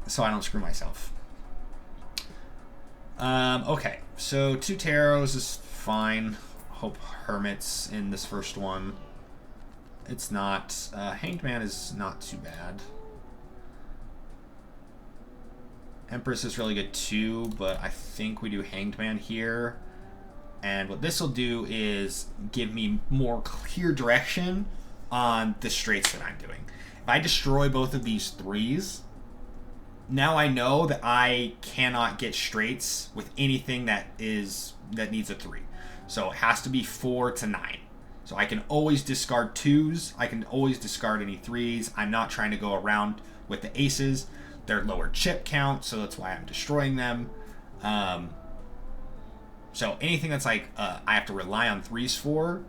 so I don't screw myself. Okay, so 2 tarots is fine. Hope Hermit's in this first one. It's not. Hanged Man is not too bad. Empress is really good too, but I think we do Hanged Man here. And what this will do is give me more clear direction on the straights that I'm doing. If I destroy both of these 3s, now I know that I cannot get straights with anything that needs a 3. So it has to be 4 to 9. So I can always discard 2s. I can always discard any 3s. I'm not trying to go around with the aces. They're lower chip count, so that's why I'm destroying them. So anything that's like I have to rely on 3s for,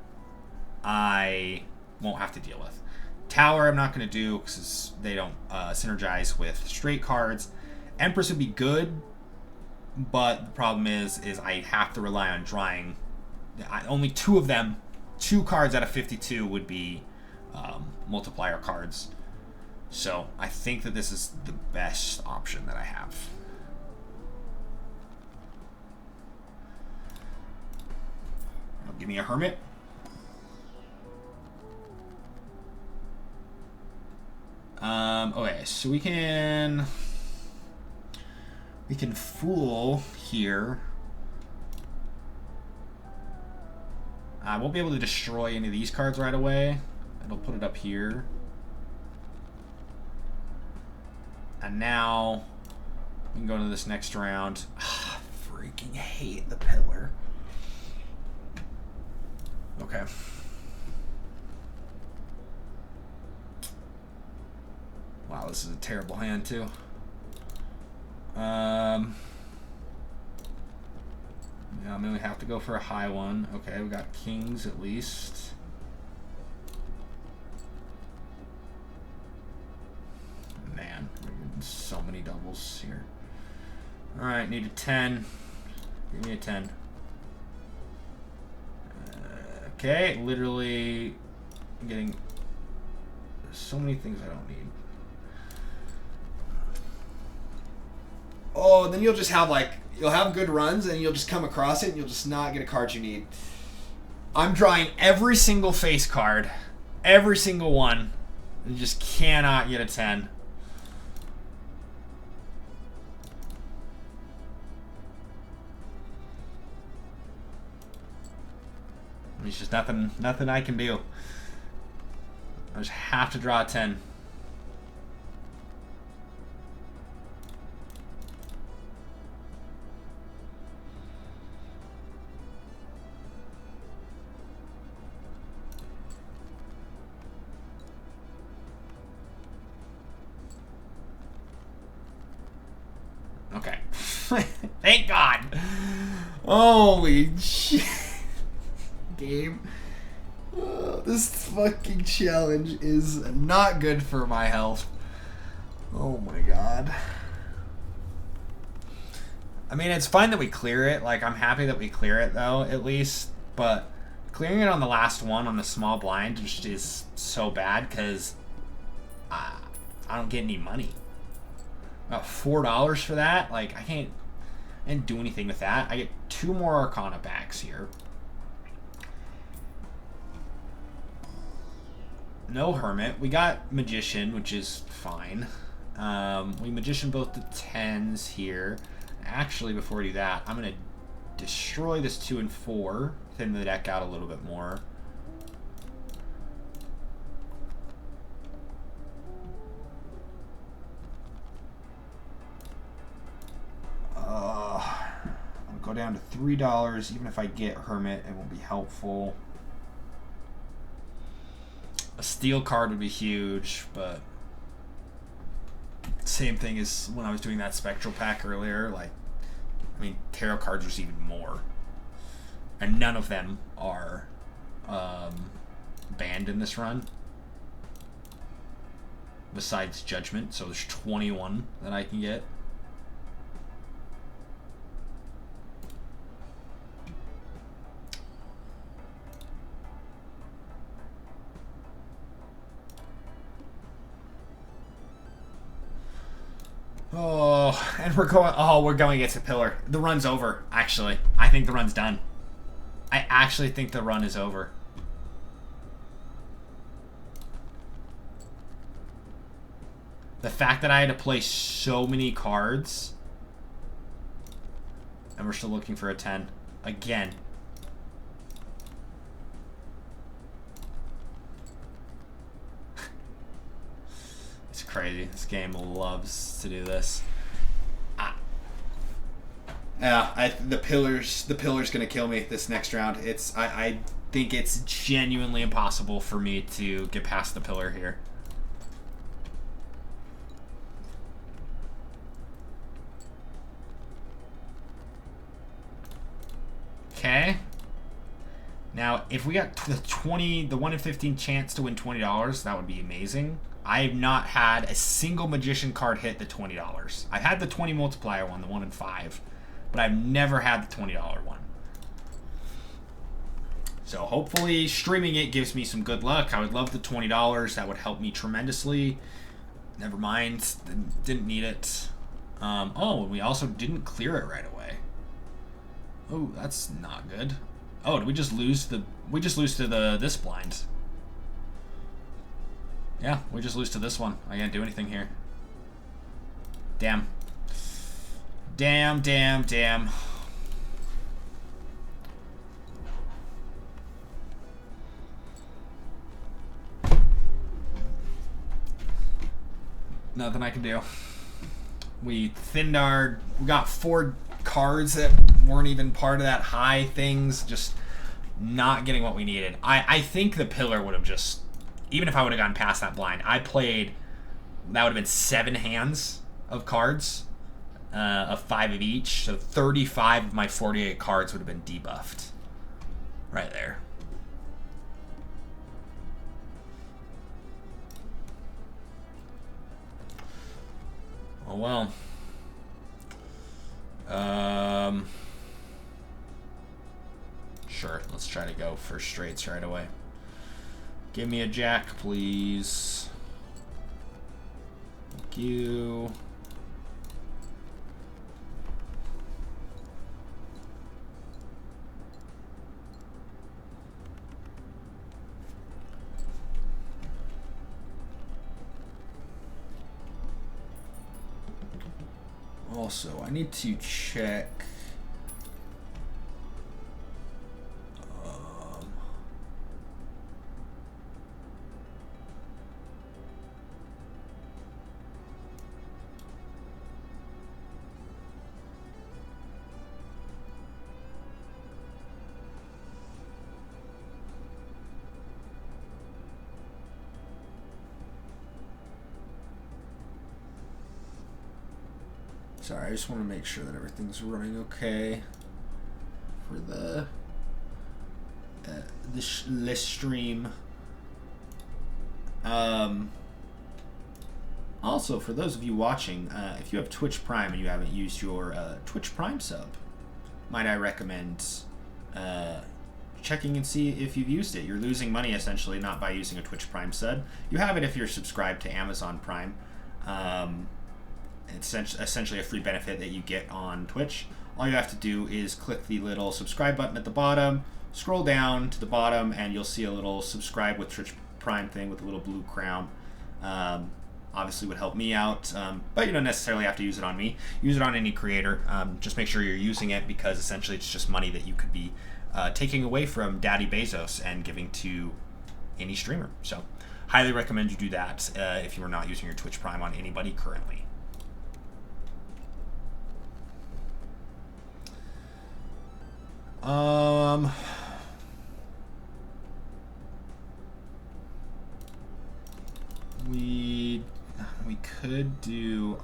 I won't have to deal with. Tower I'm not going to do because they don't synergize with straight cards. Empress would be good, but the problem is I have to rely on drawing. Only 2 of them, 2 cards out of 52 would be multiplier cards. So I think that this is the best option that I have. Give me a Hermit. Okay, so we can Fool here. I won't be able to destroy any of these cards right away. It'll put it up here. And now we can go into this next round. I freaking hate the pillar. Okay. Wow, this is a terrible hand too. Yeah, I mean, we have to go for a high one. Okay, we got kings at least. Man, we're getting so many doubles here. All right, need a 10. Give me a 10. Okay, literally getting so many things I don't need. Oh, and then you'll just have you'll have good runs and you'll just come across it and you'll just not get a card you need. I'm drawing every single face card, every single one, and just cannot get a 10. There's just nothing I can do. I just have to draw a 10. Okay. Thank God. Holy shit. Game. Oh, this fucking challenge is not good for my health. Oh my God. I mean, it's fine that we clear it. Like, I'm happy that we clear it, though, at least. But clearing it on the last one on the small blind just is so bad because I don't get any money. About $4 for that? Like, I can't do anything with that. I get 2 more Arcana backs here. no Hermit. We got Magician, which is fine. We Magician both the 10s here. Actually, before we do that, I'm going to destroy this 2 and 4. Thin the deck out a little bit more. I'll go down to $3. Even if I get Hermit, it won't be helpful. A steel card would be huge, but same thing as when I was doing that spectral pack earlier. Like, I mean, tarot cards was even more, and none of them are banned in this run. Besides Judgment, so there's 21 that I can get. Oh, and we're going against a pillar. The run's over, actually. I think the run's done. I actually think the run is over. The fact that I had to play so many cards, and we're still looking for a 10. Again. It's crazy. This game loves to do this. Yeah, the pillar's gonna kill me this next round. I think it's genuinely impossible for me to get past the pillar here. Okay. Now, if we got the 1 in 15 chance to win $20, that would be amazing. I have not had a single Magician card hit the $20. I've had the 20 multiplier one, the 1 in 5, but I've never had the $20 one. So hopefully streaming it gives me some good luck. I would love the $20. That would help me tremendously. Never mind. Didn't need it. Oh, we also didn't clear it right away. Oh, that's not good. Oh, did we just lose to this blind? Yeah, we just lose to this one. I can't do anything here. Damn. Damn, damn, damn. Nothing I can do. We got 4 cards that weren't even part of that high things, just not getting what we needed. I think the pillar would have just, even if I would have gotten past that blind, that would have been 7 hands of cards, of 5 of each, so 35 of my 48 cards would have been debuffed. Right there. Oh well. Sure, let's try to go for straights right away. Give me a jack, please. Thank you. Also, I need to check. Sorry, I just want to make sure that everything's running okay for the stream. Also, for those of you watching, if you have Twitch Prime and you haven't used your Twitch Prime sub, might I recommend checking and see if you've used it. You're losing money essentially not by using a Twitch Prime sub. You have it if you're subscribed to Amazon Prime. It's essentially a free benefit that you get on Twitch. All you have to do is click the little subscribe button at the bottom, scroll down to the bottom, and you'll see a little subscribe with Prime thing with a little blue crown. Obviously would help me out, but you don't necessarily have to use it on me. Use it on any creator. Just make sure you're using it, because essentially it's just money that you could be taking away from Daddy Bezos and giving to any streamer. So highly recommend you do that if you are not using your Twitch Prime on anybody currently. We could do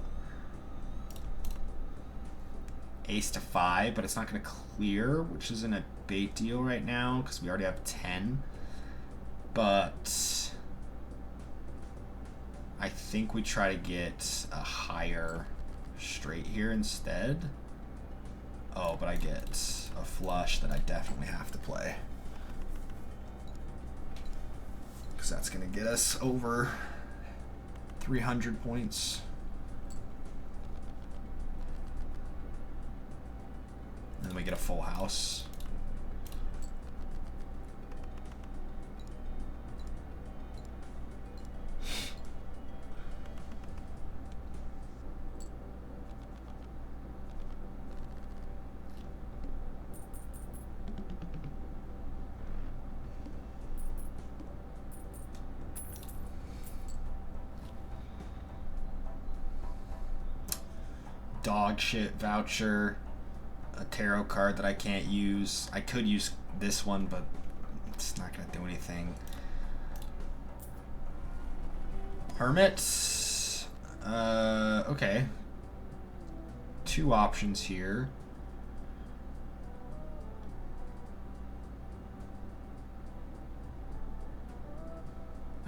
ace to 5, but it's not going to clear, which isn't a big deal right now because we already have 10. But I think we try to get a higher straight here instead. Oh, but I get a flush that I definitely have to play, because that's going to get us over 300 points. And then we get a full house. Dog shit voucher, a tarot card that I can't use. I could use this one, but it's not gonna do anything. Hermit. Okay. 2 options here.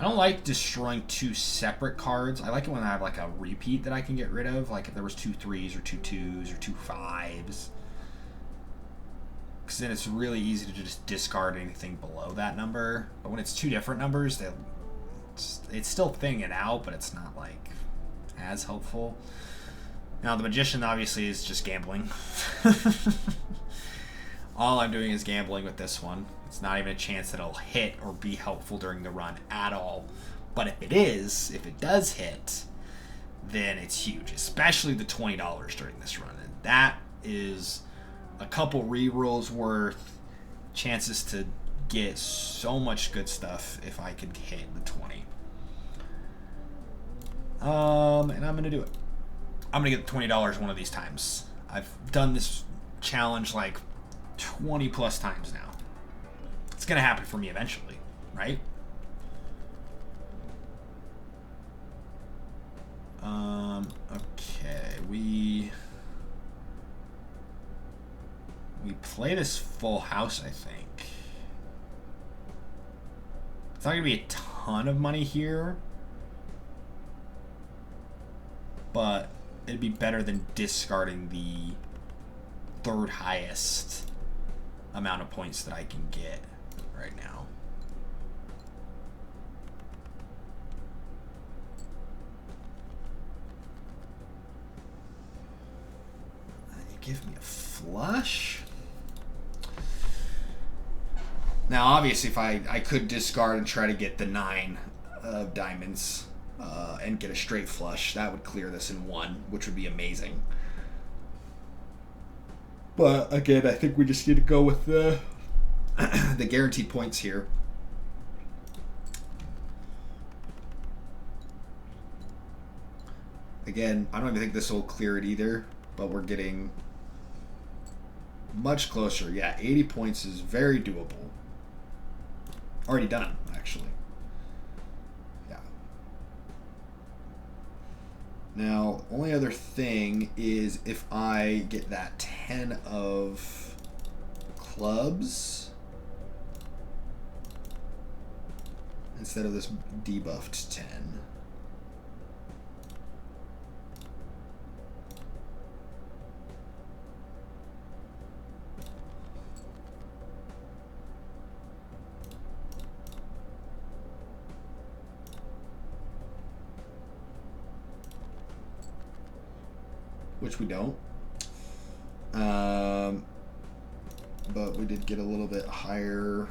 I don't like destroying 2 separate cards. I like it when I have like a repeat that I can get rid of, like if there was 2 3s or 2 2s or 2 5s. Because then it's really easy to just discard anything below that number. But when it's 2 different numbers, it's still thinning it out, but it's not like as helpful. Now the Magician obviously is just gambling. All I'm doing is gambling with this one. It's not even a chance that it'll hit or be helpful during the run at all. But if it does hit, then it's huge, especially the $20 during this run. And that is a couple rerolls worth, chances to get so much good stuff if I could hit the 20. And I'm gonna do it. I'm gonna get the $20 one of these times. I've done this challenge like 20 plus times now. It's gonna happen for me eventually, right? Okay, we play this full house, I think. It's not gonna be a ton of money here, but it'd be better than discarding the 3rd highest amount of points that I can get right now. You give me a flush? Now obviously if I could discard and try to get the 9 of diamonds and get a straight flush, that would clear this in 1, which would be amazing. But again, I think we just need to go with the the guaranteed points here. Again, I don't even think this will clear it either, but we're getting much closer. Yeah, 80 points is very doable. Already done, actually. Yeah. Now, only other thing is if I get that 10 of clubs instead of this debuffed 10. Which we don't. But we did get a little bit higher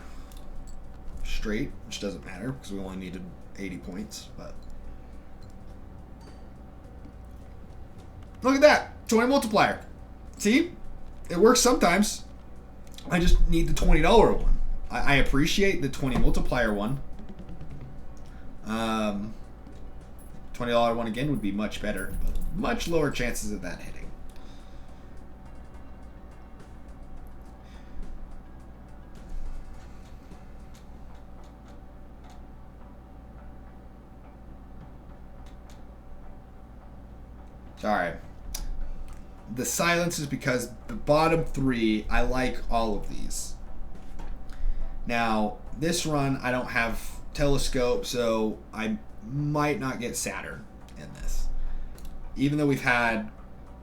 straight, which doesn't matter because we only needed 80 points. But look at that, 20 multiplier. See, it works sometimes. I just need the $20 one. I appreciate the 20 multiplier one. $20 one again would be much better, but much lower chances of that hitting. Alright. The silence is because the bottom three, I like all of these. Now, this run, I don't have telescope, so I might not get Saturn in this. Even though we've had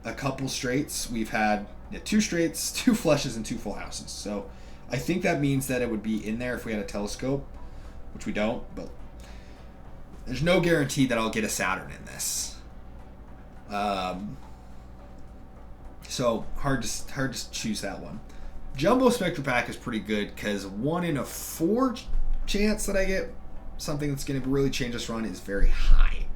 a couple straights, we've had 2 straights, 2 flushes, and 2 full houses. So I think that means that it would be in there if we had a telescope, which we don't, but there's no guarantee that I'll get a Saturn in this. So hard to choose that one. Jumbo Spectra Pack is pretty good because 1 in a 4 chance that I get something that's going to really change this run is very high.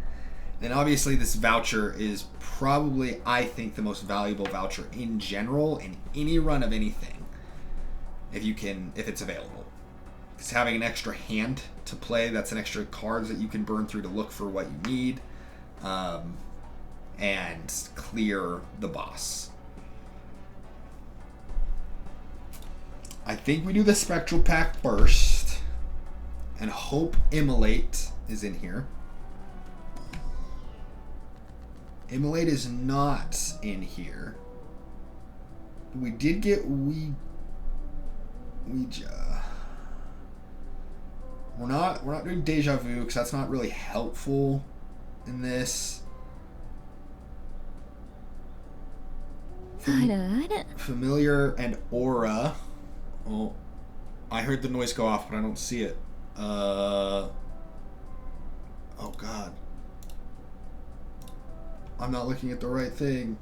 And obviously this voucher is probably, I think, the most valuable voucher in general in any run of anything. If it's available. Because having an extra hand to play, that's an extra cards that you can burn through to look for what you need. And clear the boss. I think we do the Spectral Pack first. And hope Immolate is in here. Immolate is not in here. We did get Ouija. We're not doing Deja Vu because that's not really helpful in this. Familiar and Aura. Oh, I heard the noise go off, but I don't see it. Oh God. I'm not looking at the right thing.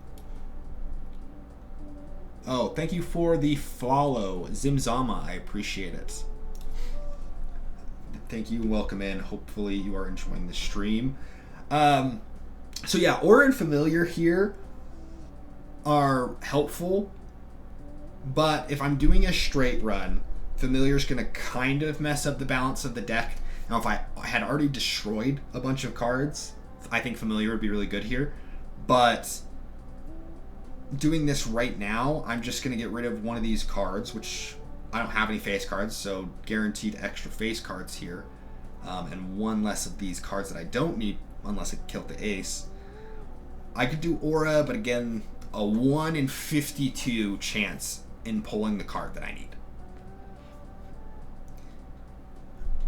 Oh, thank you for the follow, Zimzama. I appreciate it. Thank you and welcome in. Hopefully you are enjoying the stream. So yeah, Aura and Familiar here are helpful, but if I'm doing a straight run, Familiar's going to kind of mess up the balance of the deck. Now, if I had already destroyed a bunch of cards, I think Familiar would be really good here. But doing this right now, I'm just going to get rid of one of these cards, which I don't have any face cards, so guaranteed extra face cards here. And one less of these cards that I don't need unless I kill the ace. I could do Aura, but again, a 1 in 52 chance in pulling the card that I need.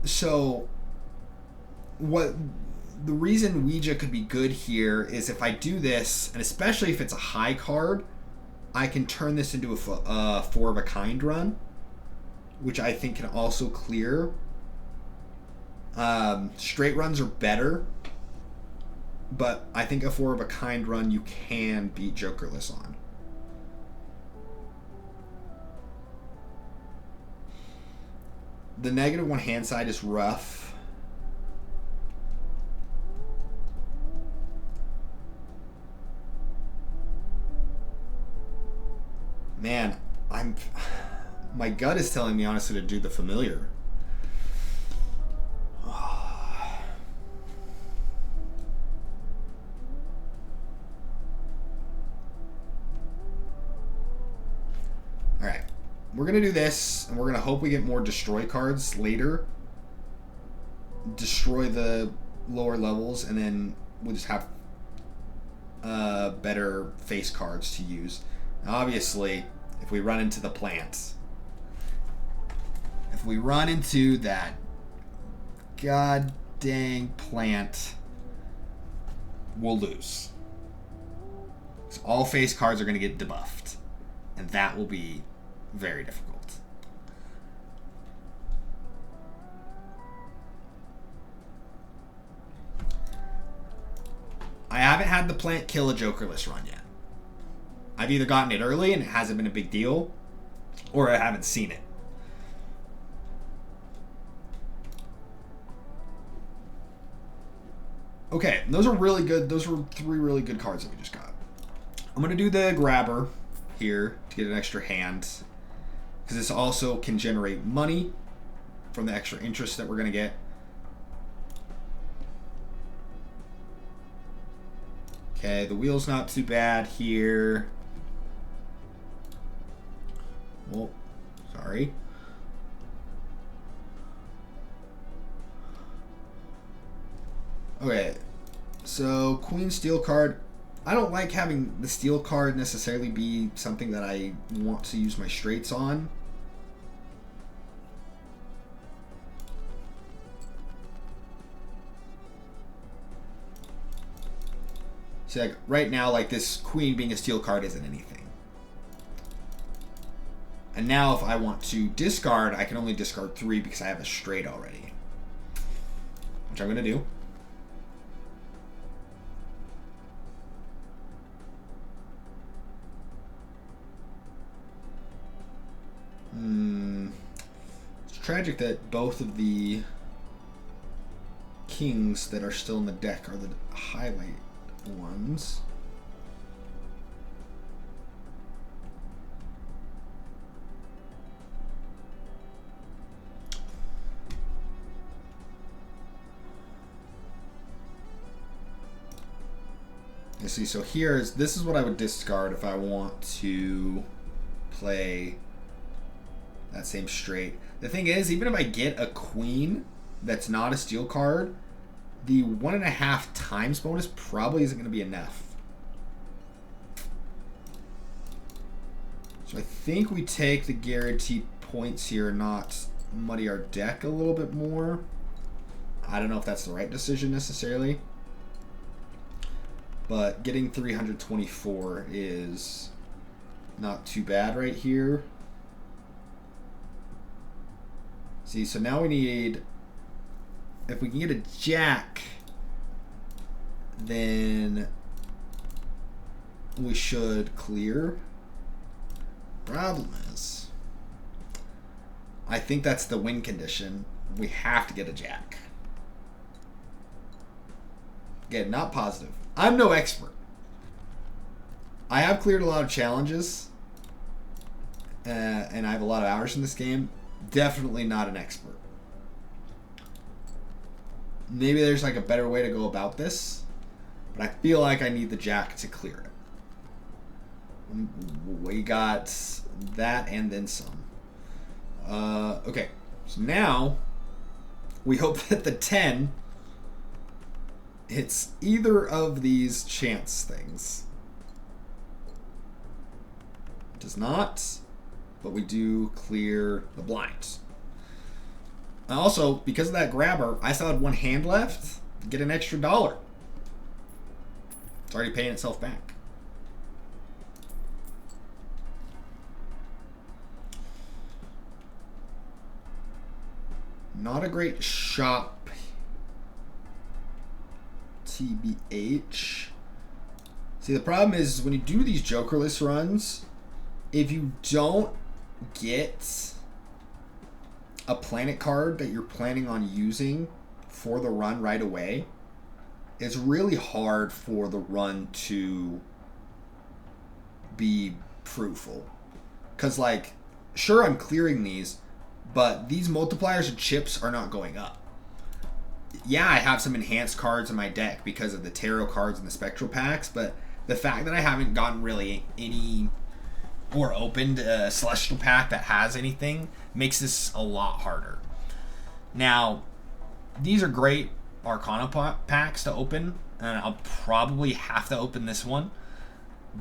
So, the reason Ouija could be good here is if I do this, and especially if it's a high card, I can turn this into a 4 of a kind run, which I think can also clear. Straight runs are better, but I think a 4 of a kind run you can beat Jokerless on. The -1 hand side is rough. Man, my gut is telling me honestly to do the Familiar. Alright, we're going to do this, and we're going to hope we get more destroy cards later. Destroy the lower levels, and then we'll just have better face cards to use. Now, obviously, if we run into the plant, if we run into that god dang plant, we'll lose. So all face cards are going to get debuffed, and that will be very difficult. I haven't had the plant kill a Jokerless run yet. I've either gotten it early and it hasn't been a big deal, or I haven't seen it. Okay, those are really good. Those were 3 really good cards that we just got. I'm going to do the grabber here to get an extra hand, because this also can generate money from the extra interest that we're going to get. Okay, the wheel's not too bad here. Well, sorry. Okay, so Queen Steel card. I don't like having the Steel card necessarily be something that I want to use my straights on. See, like right now, like this Queen being a Steel card isn't anything. And now if I want to discard, I can only discard 3 because I have a straight already. Which I'm going to do. It's tragic that both of the kings that are still in the deck are the highlight ones. You see, so this is what I would discard if I want to play that same straight. The thing is, even if I get a queen that's not a Steel card, the 1.5 times bonus probably isn't going to be enough. So I think we take the guaranteed points here, not muddy our deck a little bit more. I don't know if that's the right decision necessarily. But getting 324 is not too bad right here. See, so now we need, if we can get a jack, then we should clear. Problem is, I think that's the win condition. We have to get a jack. Again, not positive. I'm no expert. I have cleared a lot of challenges, and I have a lot of hours in this game. Definitely not an expert. Maybe there's like a better way to go about this, but I feel like I need the jack to clear it. We got that and then some. Okay, so now we hope that the 10 hits either of these chance things. It does not, but we do clear the blinds. Also, because of that grabber, I still had 1 hand left to get an extra $1. It's already paying itself back. Not a great shop. TBH. See, the problem is when you do these Jokerless runs, if you don't get a planet card that you're planning on using for the run right away, it's really hard for the run to be fruitful. Because, like, sure, I'm clearing these, but these multipliers and chips are not going up. Yeah, I have some enhanced cards in my deck because of the tarot cards and the spectral packs, but the fact that I haven't gotten really any or opened a celestial pack that has anything makes this a lot harder. Now, these are great Arcana packs to open, and I'll probably have to open this one.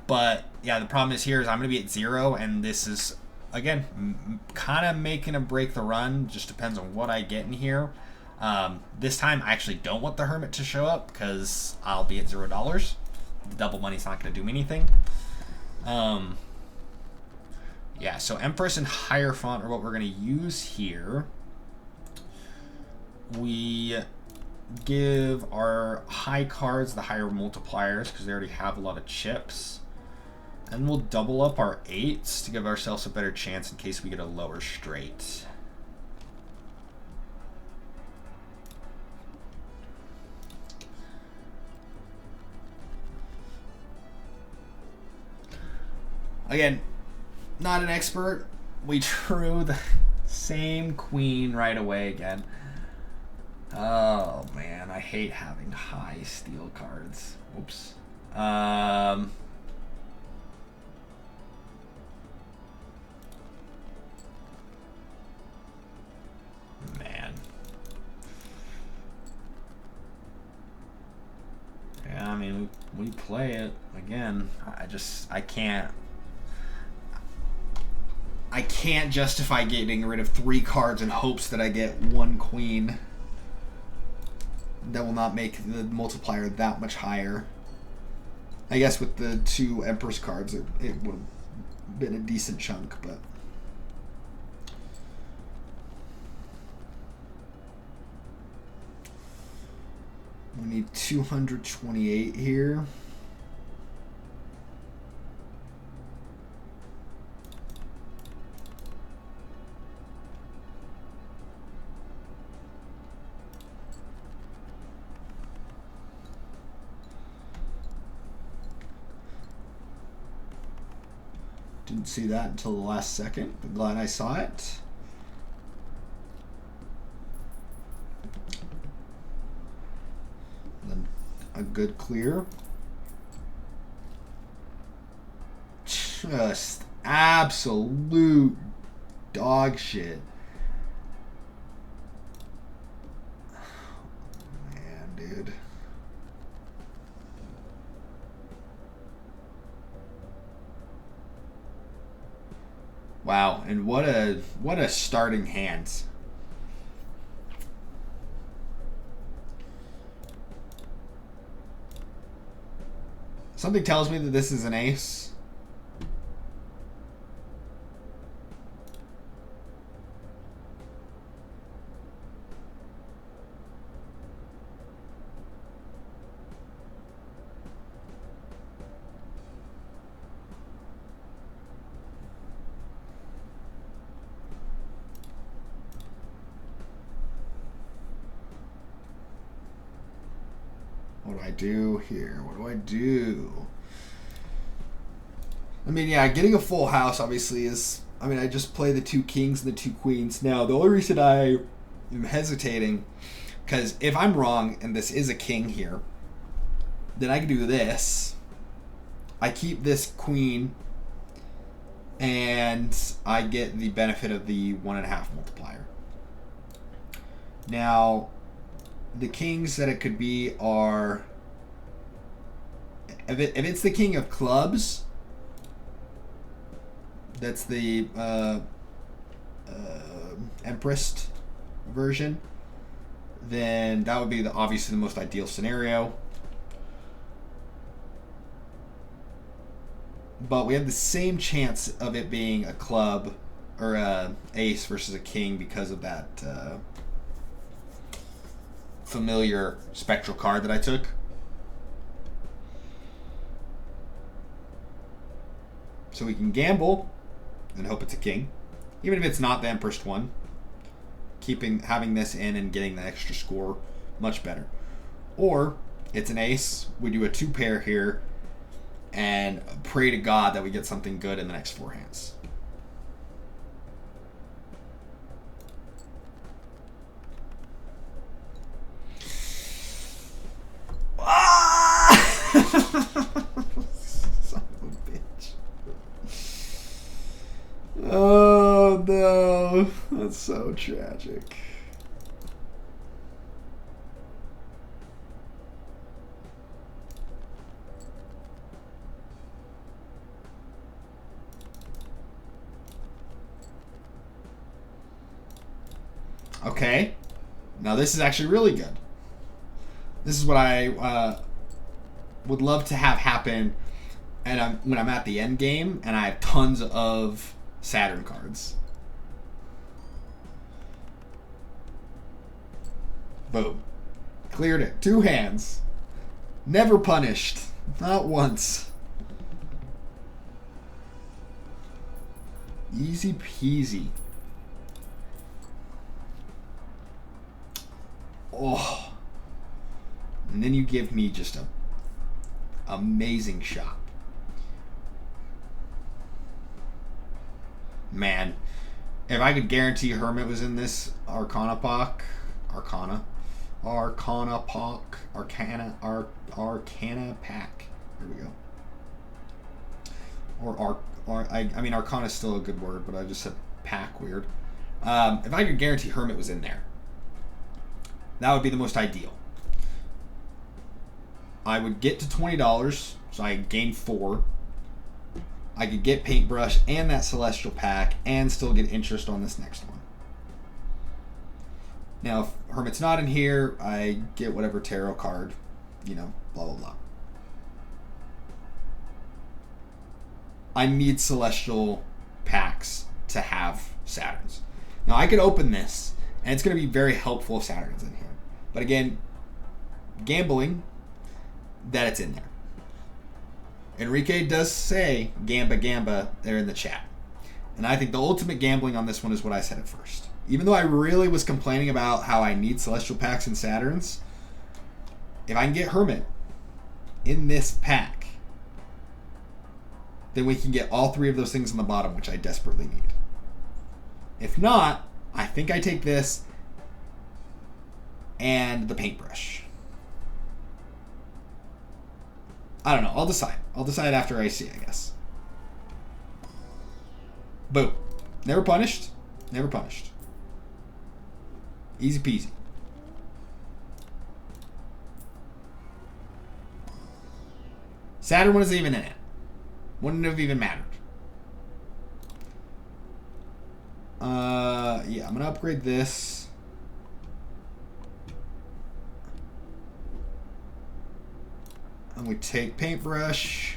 But yeah, the problem is here is I'm going to be at 0, and this is, again, kind of making a break the run. Just depends on what I get in here. This time I actually don't want the Hermit to show up because I'll be at $0. The double money's not going to do me anything. Yeah, so Empress and Hierophant are what we're going to use here. We give our high cards the higher multipliers because they already have a lot of chips. And we'll double up our 8s to give ourselves a better chance in case we get a lower straight. Again, not an expert. We drew the same queen right away again. Oh man, I hate having high steel cards. Oops. Man. Yeah, I mean, we play it again. I can't justify getting rid of 3 cards in hopes that I get 1 queen. That will not make the multiplier that much higher. I guess with the 2 Empress cards, it would have been a decent chunk, but... We need 228 here. Didn't see that until the last second, but glad I saw it. Then a good clear. Just absolute dog shit. Man, dude. Wow, and what a starting hand. Something tells me that this is an ace. What do I do here? What do I do? I mean, yeah, getting a full house obviously is... I mean, I just play the 2 kings and the 2 queens. Now, the only reason I am hesitating, because if I'm wrong and this is a king here, then I can do this. I keep this queen, and I get the benefit of the 1.5 multiplier. Now... the kings that it could be are... If it's the king of clubs, that's the Empress version, then that would be obviously the most ideal scenario. But we have the same chance of it being a club or a ace versus a king because of that... familiar spectral card that I took. So we can gamble and hope it's a king. Even if it's not the Empress one. Having this in and getting the extra score, much better. Or it's an ace, we do a 2 pair here and pray to God that we get something good in the next 4 hands. Son of a bitch. Oh no, that's so tragic. Okay, now this is actually really good. This is what I would love to have happen, and when I'm at the end game and I have tons of Saturn cards. Boom. Cleared it. 2 hands. Never punished. Not once. Easy peasy. Oh. And then you give me just a amazing shot. Man, if I could guarantee Hermit was in this Arcana pack. There we go. I mean, Arcana is still a good word, but I just said pack weird. If I could guarantee Hermit was in there, that would be the most ideal. I would get to $20, so I gain 4. I could get Paintbrush and that Celestial pack and still get interest on this next one. Now, if Hermit's not in here, I get whatever tarot card, blah, blah, blah. I need Celestial packs to have Saturns. Now, I could open this, and it's going to be very helpful if Saturn's in here. But again, gambling that it's in there. Enrique does say Gamba there in the chat. And I think the ultimate gambling on this one is what I said at first. Even though I really was complaining about how I need Celestial packs and Saturns, if I can get Hermit in this pack, then we can get all 3 of those things on the bottom, which I desperately need. If not, I think I take this and the Paintbrush. I don't know. I'll decide. I'll decide after I see, I guess. Boom. Never punished. Never punished. Easy peasy. Saturn wasn't even in it. Wouldn't have even mattered. Yeah, I'm going to upgrade this. And we take Paintbrush.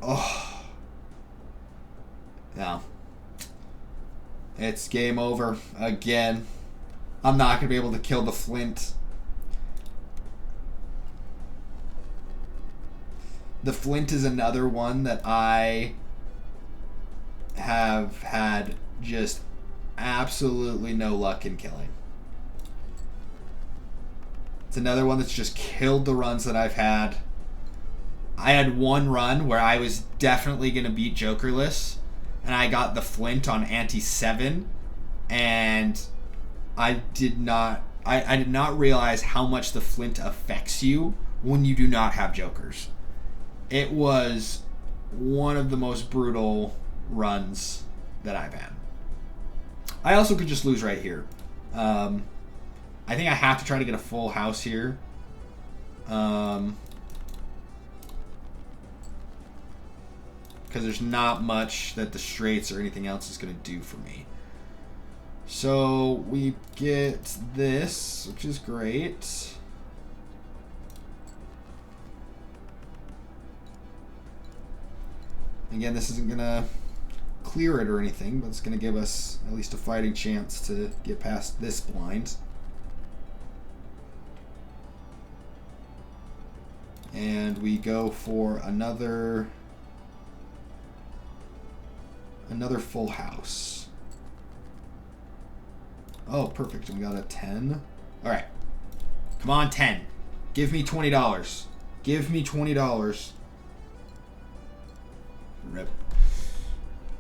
Oh. No. It's game over again. I'm not going to be able to kill the Flint. The Flint is another one that I have had just absolutely no luck in killing. It's another one that's just killed the runs that I've had. I had one run where I was definitely going to beat Jokerless, and I got the Flint on ante 7, and I did not realize how much the Flint affects you when you do not have Jokers. It was one of the most brutal runs that I've had. I also could just lose right here. I think I have to try to get a full house here. Because there's not much that the straights or anything else is going to do for me. So we get this, which is great. Again, this isn't going to clear it or anything, but it's going to give us at least a fighting chance to get past this blind. And we go for another full house. Oh, perfect. We got a 10. All right. Come on, 10. Give me $20. Give me $20. Rip.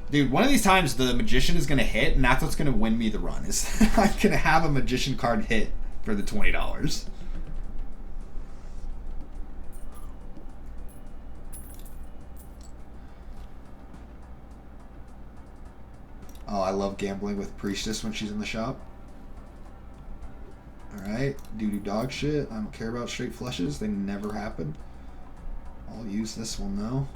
Dude, one of these times the Magician is going to hit, and that's what's going to win me the run. Is I'm going to have a Magician card hit for the $20. Oh, I love gambling with Priestess when she's in the shop. Alright, doo-doo dog shit. I don't care about straight flushes. They never happen. I'll use this one though.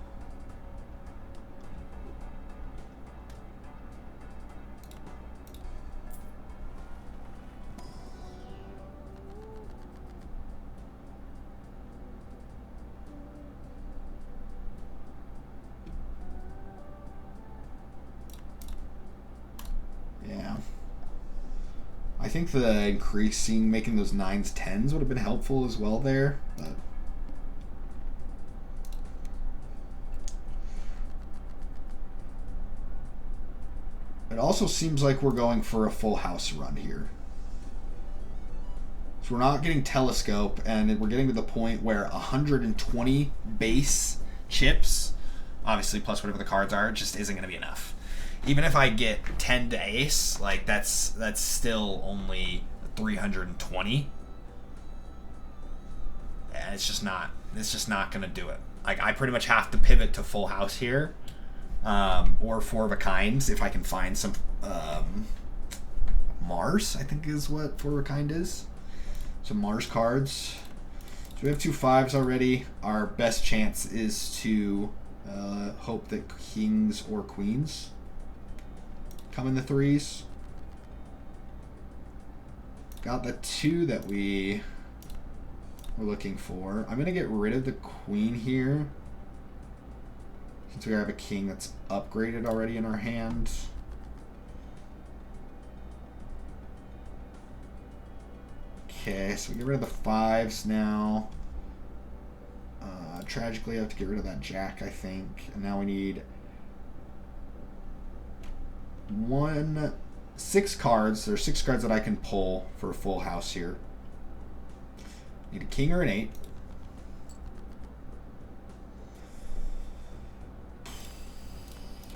Yeah. I think the increasing, making those 9s 10s would have been helpful as well there, but it also seems like we're going for a full house run here. So we're not getting telescope, and we're getting to the point where 120 base chips, obviously plus whatever the cards are, just isn't going to be enough. Even if I get 10 to ace, like that's still only 320. And it's just not going to do it. Like, I pretty much have to pivot to full house here, or four of a kind if I can find some Mars, I think is what four of a kind is. Some Mars cards. So we have 2 5s already. Our best chance is to hope that kings or queens come in the 3s. Got the 2 that we were looking for. I'm going to get rid of the queen here, since we have a king that's upgraded already in our hand. Okay, so we get rid of the 5s now. Tragically, I have to get rid of that jack, I think. And now we need 6 cards. There's 6 cards that I can pull for a full house here. Need a king or an 8.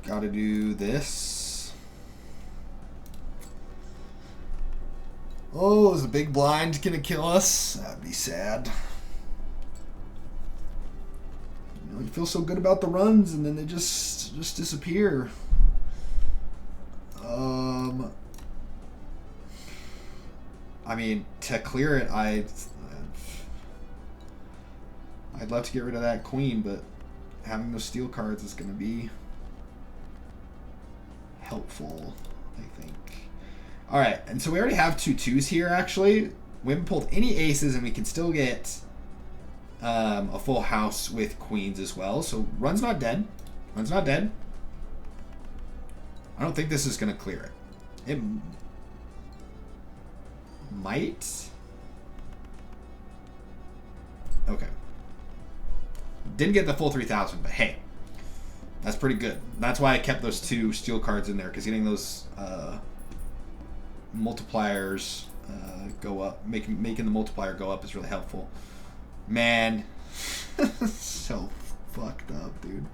Gotta do this. Oh, is the big blind gonna kill us? That'd be sad. You know, you feel so good about the runs, and then they just disappear. I mean, to clear it, I'd love to get rid of that queen, but having those steel cards is going to be helpful, I think. All right, and so we already have 2 2s here, actually. We haven't pulled any aces, and we can still get a full house with queens as well. So run's not dead. Run's not dead. I don't think this is going to clear it. It might. Okay. Didn't get the full 3,000, but hey, that's pretty good. That's why I kept those 2 steel cards in there, because getting those multipliers go up, making the multiplier go up is really helpful. Man, so fucked up, dude.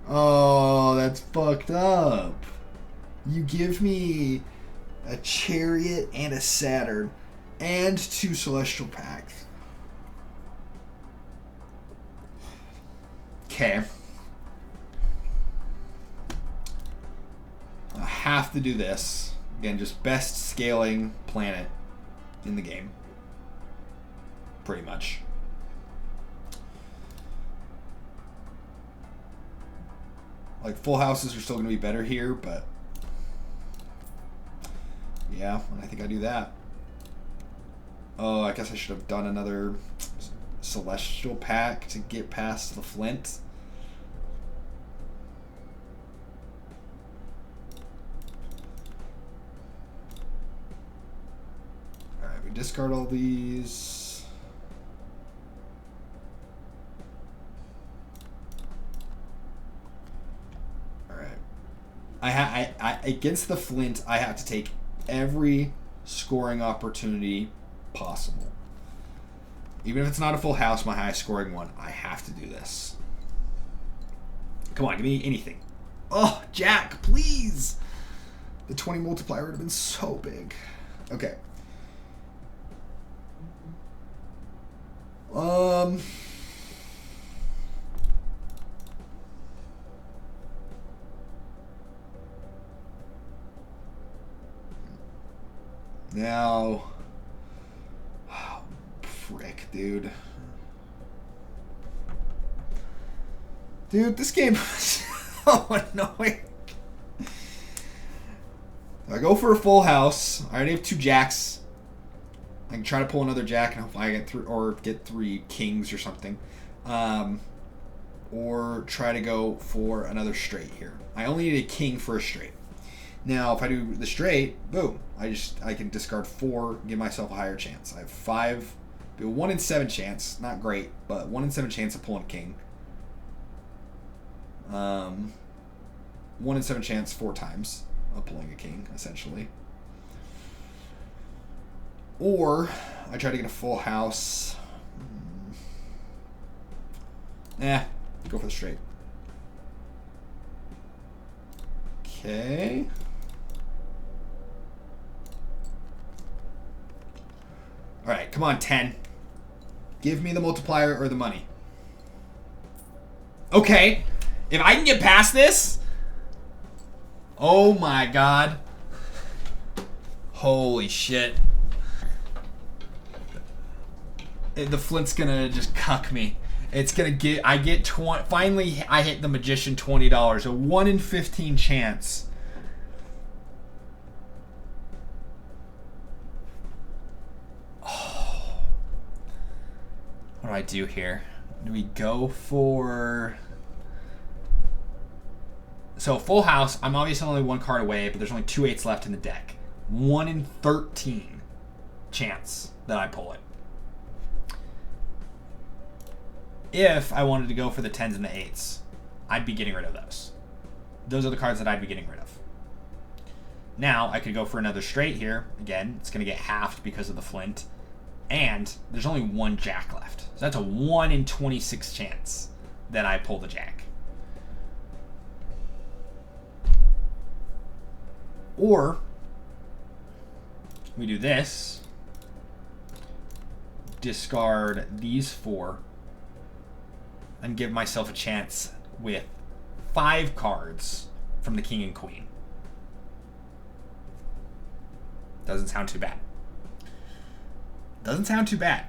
Oh, that's fucked up. You give me a Chariot and a Saturn and 2 Celestial Packs. Okay. I have to do this. Again, just best scaling planet in the game. Pretty much. Like, full houses are still going to be better here, but yeah, I think I do that. Oh, I guess I should have done another Celestial Pack to get past the Flint. Alright, we discard all these. I against the Flint, I have to take every scoring opportunity possible. Even if it's not a full house, my highest scoring one, I have to do this. Come on, give me anything. Oh, Jack, please! The 20 multiplier would have been so big. Okay. Now, oh, frick, dude. Dude, this game is so annoying. I go for a full house. I already have 2 jacks. I can try to pull another jack and hopefully I get 3 kings or something. Or try to go for another straight here. I only need a king for a straight. Now, if I do the straight, boom. I can discard 4, give myself a higher chance. I have 5, 1 in 7 chance. Not great, but 1 in 7 chance of pulling a king. 1 in 7 chance 4 times of pulling a king, essentially. Or I try to get a full house. Go for the straight. Okay. All right, come on, 10. Give me the multiplier or the money. Okay. If I can get past this... Oh my god. Holy shit. The flint's gonna just cuck me. It's gonna get... I get 20... Finally, I hit the magician $20. A 1 in 15 chance. Oh. What do I do here? Do we go for... So, full house, I'm obviously only 1 card away, but there's only 2 8s left in the deck. 1 in 13 chance that I pull it. If I wanted to go for the 10s and the 8s, I'd be getting rid of those. Those are the cards that I'd be getting rid of. Now, I could go for another straight here. Again, it's going to get halved because of the flint. And there's only 1 jack left. So that's a 1 in 26 chance that I pull the jack. Or we do this, discard these 4, and give myself a chance with 5 cards from the king and queen. Doesn't sound too bad. Doesn't sound too bad.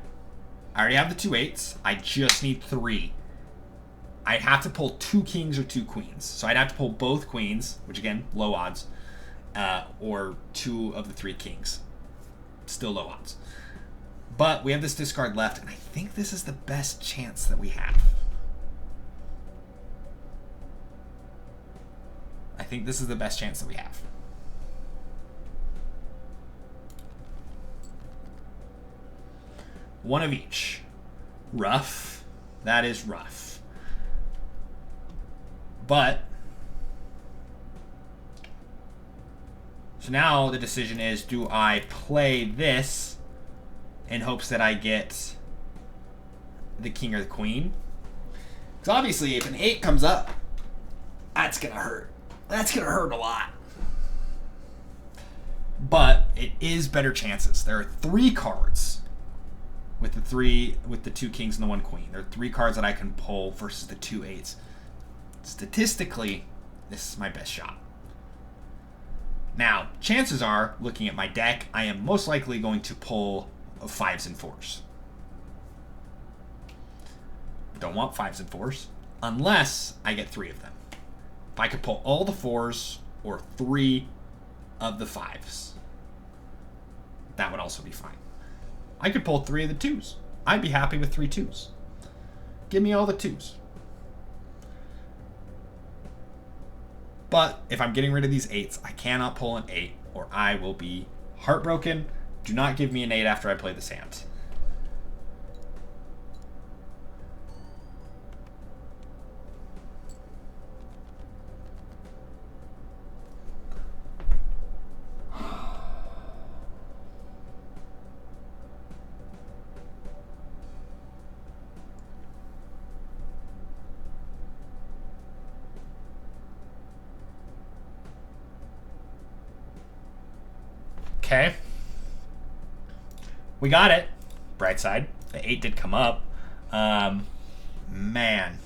I already have the 2 8s. I just need 3. I'd have to pull 2 kings or 2 queens. So I'd have to pull both queens, which again, low odds. Or 2 of the 3 kings. Still low odds. But we have this discard left, and I think this is the best chance that we have. I think this is the best chance that we have. One of each. Rough. That is rough. But... So now the decision is, do I play this in hopes that I get the king or the queen? Because obviously if an 8 comes up, that's going to hurt. That's going to hurt a lot. But it is better chances. There are 3 cards with the 2 kings and the 1 queen. There are 3 cards that I can pull versus the 2 8s. Statistically, this is my best shot. Now, chances are, looking at my deck, I am most likely going to pull 5s and 4s. Don't want 5s and 4s, unless I get 3 of them. If I could pull all the 4s or 3 of the 5s, that would also be fine. I could pull 3 of the 2s. I'd be happy with 3 2s. Give me all the 2s. But if I'm getting rid of these 8s, I cannot pull an 8 or I will be heartbroken. Do not give me an 8 after I play this hand. Okay. We got it. Bright side. The 8 did come up. Man.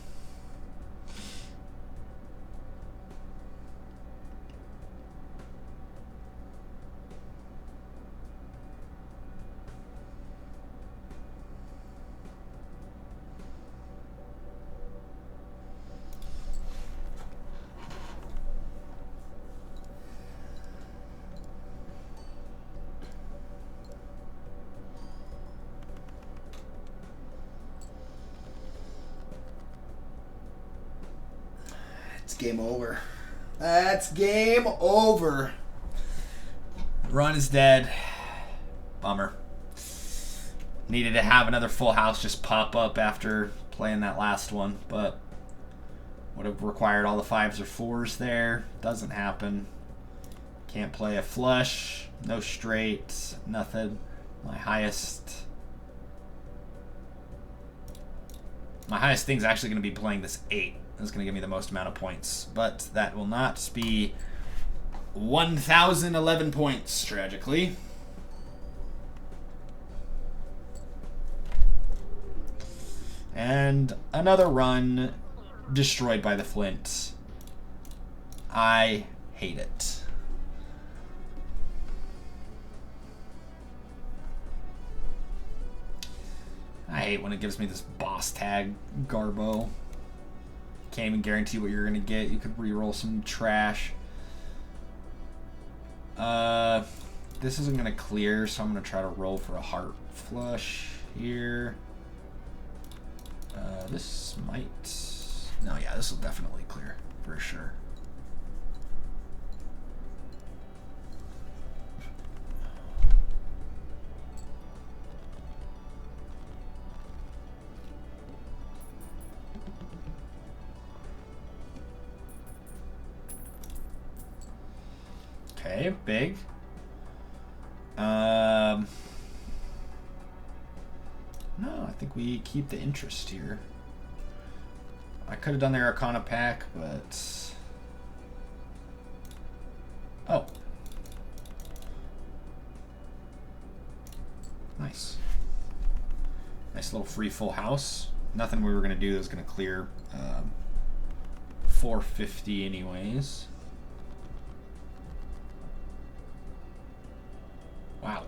Game over. That's game over. Run is dead. Bummer. Needed to have another full house just pop up after playing that last one, but would have required all the 5s or 4s there. Doesn't happen. Can't play a flush. No straight. Nothing. My highest thing is actually going to be playing this 8. That's going to give me the most amount of points. But that will not be 1,011 points, tragically. And another run destroyed by the flint. I hate it. I hate when it gives me this boss tag garbo. Can't even guarantee what you're gonna get. You could reroll some trash. This isn't gonna clear, so I'm gonna try to roll for a heart flush here. This might... No, yeah, this will definitely clear, for sure. Okay, big. No, I think we keep the interest here. I could have done the Arcana pack, but... Oh. Nice. Nice little free full house. Nothing we were going to do that was going to clear 450 anyways. Wow.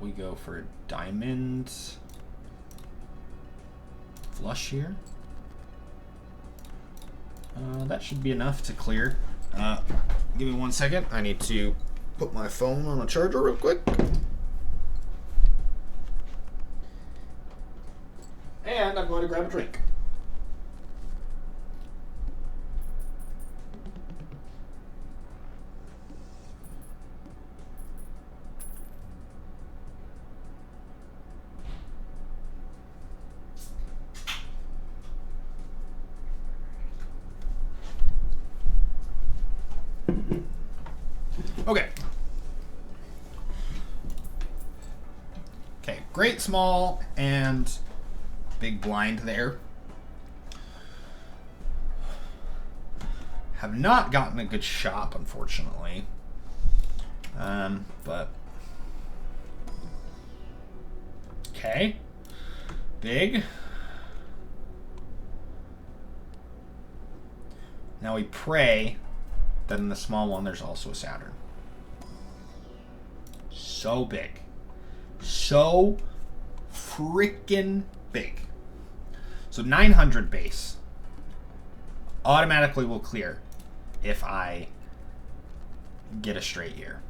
We go for a diamond flush here. That should be enough to clear. Give me 1 second. I need to put my phone on a charger real quick. And I'm going to grab a drink. Okay. Okay, great, small, and big blind there. Have not gotten a good shop, unfortunately. But... Okay. Big. Now we pray that in the small one there's also a Saturn. So big. So freaking big. So 900 base automatically will clear if I get a straight here.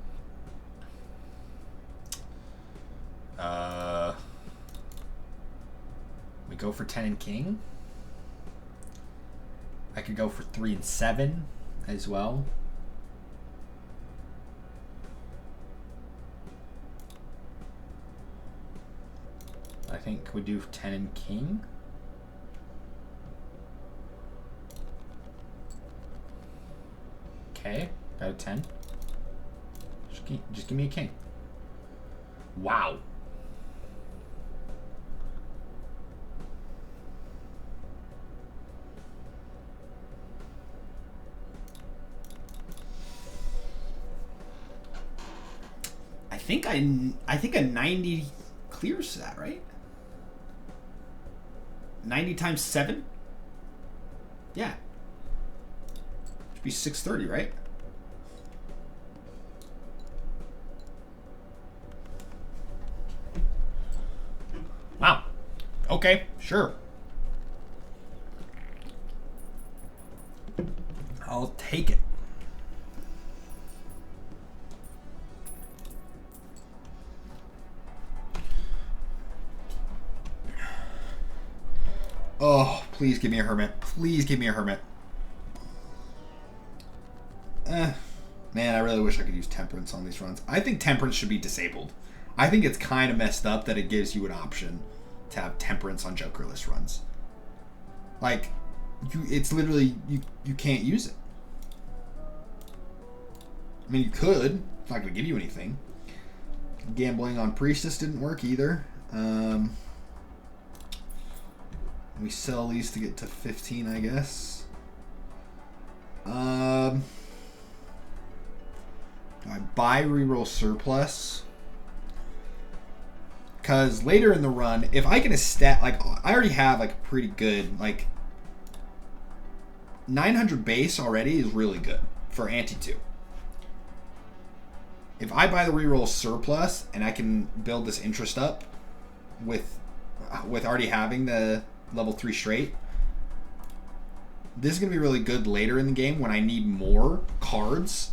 We go for 10 and king. I could go for 3 and 7 as well. I think we do 10 and king. Okay, got a 10. Just give me a king. Wow. I think a 90 clears that, right? 90 times 7? Yeah. Should be 630, right? Wow. Okay, sure. I'll take it. Oh, please give me a hermit. Please give me a hermit. Man, I really wish I could use temperance on these runs. I think temperance should be disabled. I think it's kind of messed up that it gives you an option to have temperance on Jokerless runs. Like, it's literally, you can't use it. I mean, you could. It's not going to give you anything. Gambling on Priestess didn't work either. We sell these to get to 15, I guess. Do I buy reroll surplus? Because later in the run, if I can like, I already have like a pretty good, like 900 base already is really good for ante 2. If I buy the reroll surplus and I can build this interest up with already having the level 3 straight, this is going to be really good later in the game when I need more cards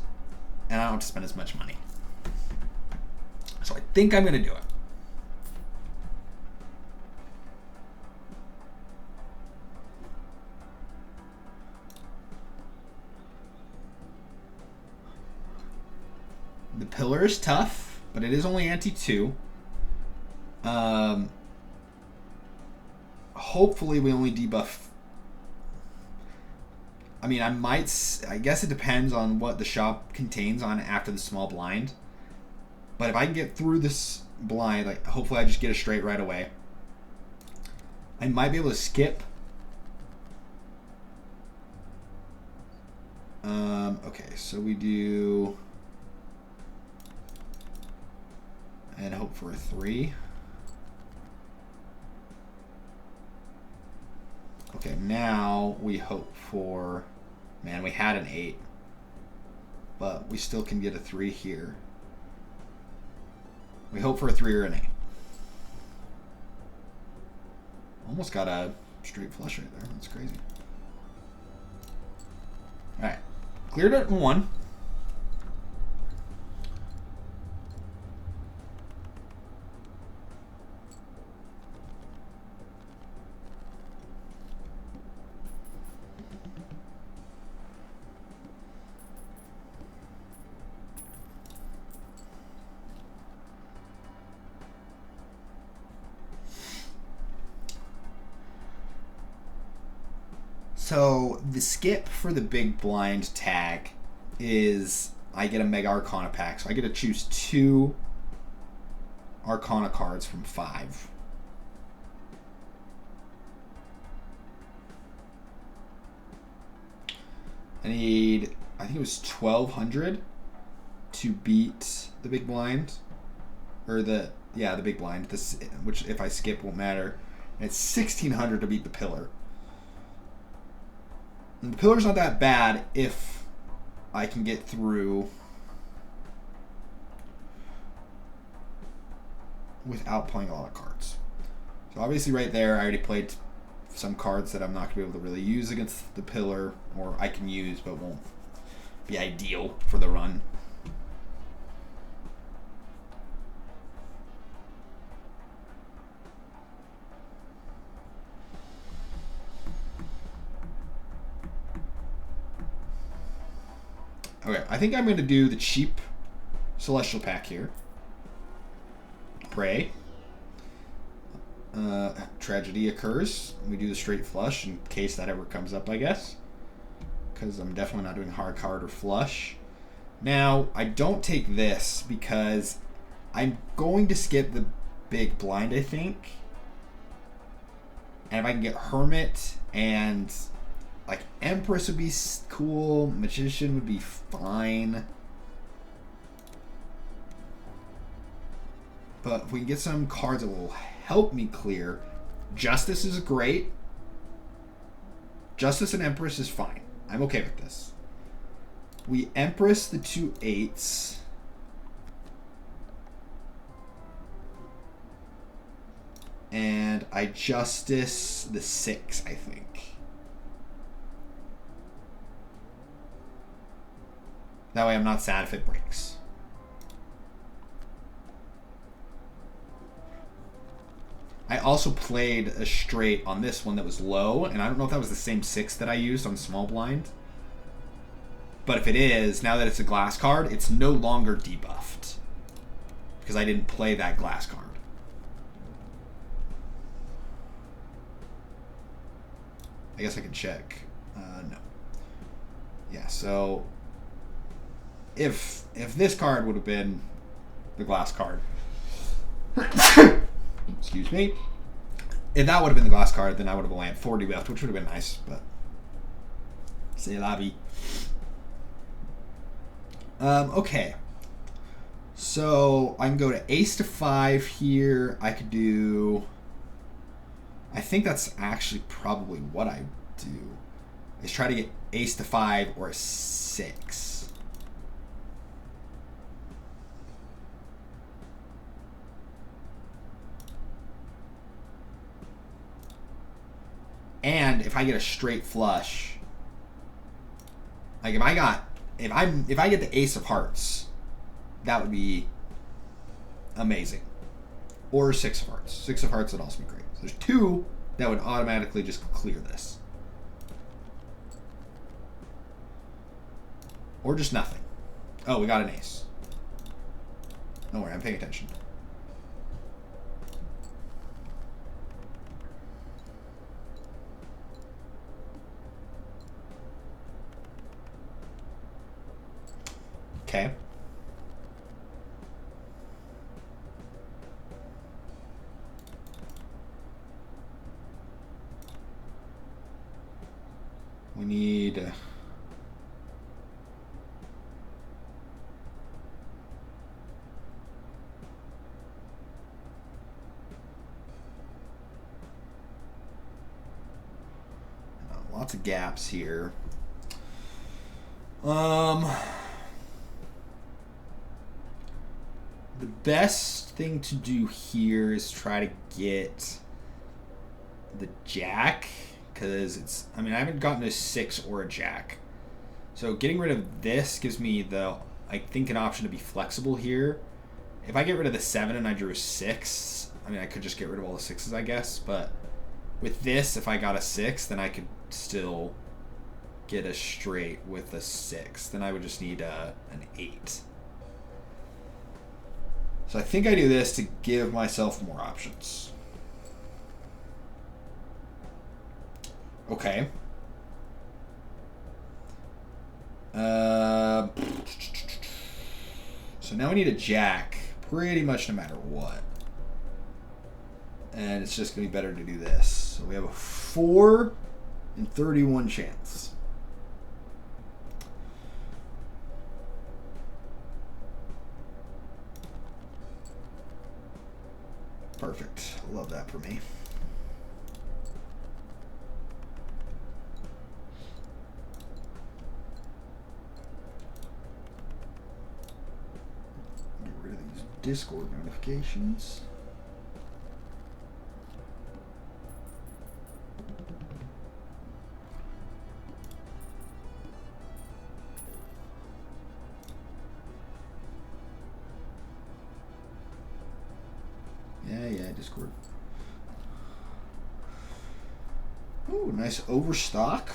and I don't have to spend as much money. So I think I'm going to do it. The pillar is tough, but it is only ante 2. Hopefully we only debuff. I mean, I guess it depends on what the shop contains on after the small blind. But if I can get through this blind, like hopefully I just get a straight right away. I might be able to skip. Okay, so we do... and hope for a 3. Okay, now we hope for... Man, we had an 8. But we still can get a 3 here. We hope for a 3 or an 8. Almost got a straight flush right there. That's crazy. Alright. Cleared it in 1. So the skip for the big blind tag is I get a Mega Arcana pack. So I get to choose 2 Arcana cards from 5. I think it was 1,200 to beat the big blind. Or the big blind. This, which if I skip won't matter. And it's 1,600 to beat the pillar. And the pillar's not that bad if I can get through without playing a lot of cards. So obviously right there I already played some cards that I'm not going to be able to really use against the pillar, or I can use but won't be ideal for the run. Okay, I think I'm going to do the cheap Celestial pack here. Pray. Tragedy occurs. We do the straight flush in case that ever comes up, I guess. Because I'm definitely not doing hard card or flush. Now, I don't take this because I'm going to skip the big blind, I think. And if I can get Hermit and... like, Empress would be cool. Magician would be fine. But if we can get some cards that will help me clear. Justice is great. Justice and Empress is fine. I'm okay with this. We Empress the 2 8s. And I Justice the 6, I think. That way I'm not sad if it breaks. I also played a straight on this one that was low, and I don't know if that was the same 6 that I used on small blind. But if it is, now that it's a glass card, it's no longer debuffed. Because I didn't play that glass card. I guess I can check. No. Yeah, so... If this card would have been the glass card. Excuse me. If that would have been the glass card, then I would have landed 40 left, which would have been nice, but c'est la vie. Okay. So I can go to ace to 5 here. I could do... I think that's actually probably what I do. Is try to get ace to 5 or a 6. And if I get a straight flush, like if I get the ace of hearts, that would be amazing. Or 6 of hearts. 6 of hearts would also be great. So there's 2 that would automatically just clear this. Or just nothing. Oh, we got an ace. Don't worry, I'm paying attention. Okay. We need... lots of gaps here. The best thing to do here is try to get the jack, because it's, I mean, I haven't gotten a 6 or a jack. So getting rid of this gives me the, I think, an option to be flexible here. If I get rid of the 7 and I drew a 6, I mean, I could just get rid of all the 6s, I guess. But with this, if I got a 6, then I could still get a straight with a 6. Then I would just need an 8. So I think I do this to give myself more options. Okay. So now we need a jack pretty much no matter what. And it's just going to be better to do this. So we have a 4 in 31 chance. Perfect. Love that for me. Get rid of these Discord notifications. Yeah, Discord. Ooh, nice overstock.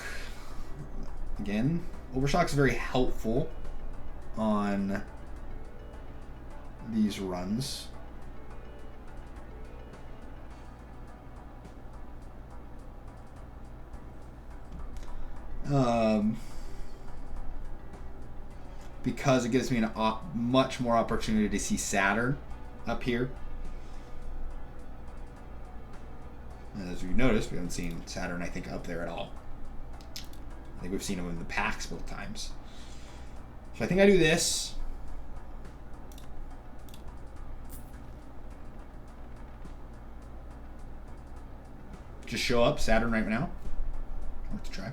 Again, overstock is very helpful on these runs. Because it gives me a much more opportunity to see Saturn up here. As you've noticed, we haven't seen Saturn, I think, up there at all. I think we've seen him in the packs both times. So I think I do this. Just show up Saturn right now. Let's try.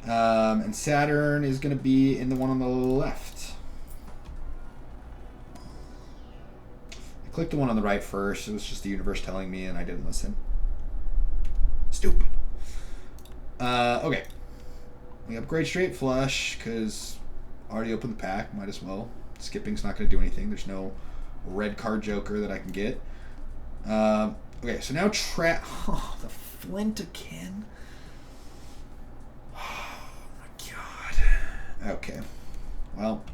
And Saturn is going to be in the one on the left. I clicked the one on the right first. It was just the universe telling me, and I didn't listen. Stupid. Okay. We upgrade straight flush because already opened the pack. Might as well. Skipping's not going to do anything. There's no red card Joker that I can get. Okay, so now oh, the Flint again. Oh my god. Okay. Well.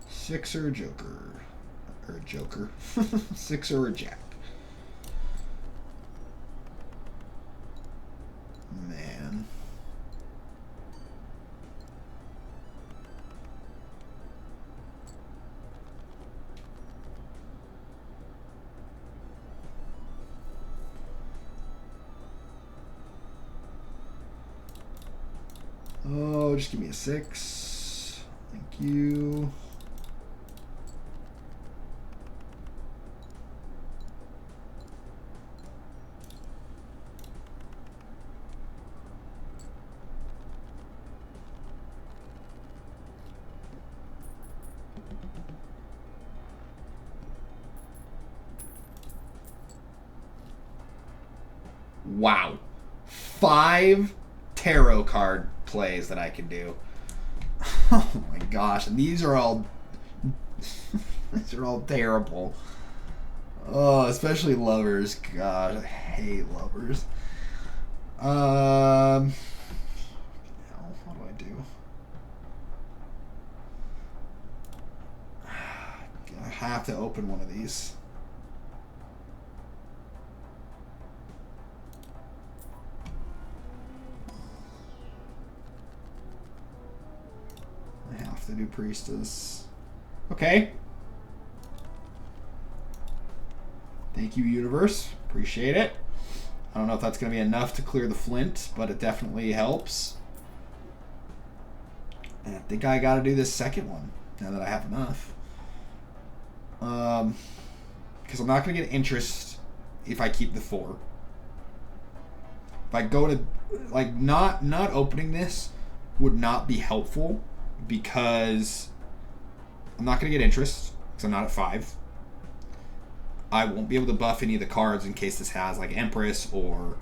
Six or a Joker. Or a Joker. 6 or a Jack. Man. Oh, just give me a 6. Thank you. Wow. 5 tarot card plays that I can do. Oh my gosh. And these are all these are all terrible. Oh, especially lovers. God, I hate lovers. What do I do? I have to open one of these. I have to do priestess. Okay. Thank you, universe. Appreciate it. I don't know if that's going to be enough to clear the flint, but it definitely helps. And I think I got to do this second one now that I have enough. Because I'm not going to get interest if I keep the 4. If I go to, like, not opening this would not be helpful because I'm not going to get interest because I'm not at 5. I won't be able to buff any of the cards in case this has like Empress or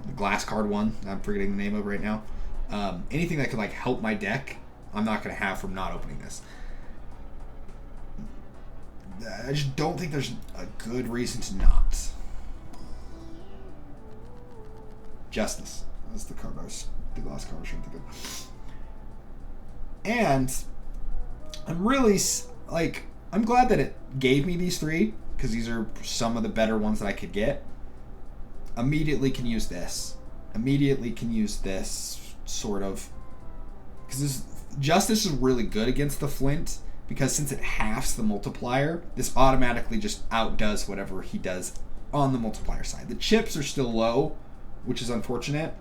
the glass card one. I'm forgetting the name of it right now. Anything that could like help my deck, I'm not going to have from not opening this. I just don't think there's a good reason to not. Justice. That's the card the glass card I was trying to think of. And I'm really like, I'm glad that it gave me these 3 because these are some of the better ones that I could get. Immediately can use this. Immediately can use this sort of, because Justice is really good against the Flint because since it halves the multiplier, this automatically just outdoes whatever he does on the multiplier side. The chips are still low, which is unfortunate,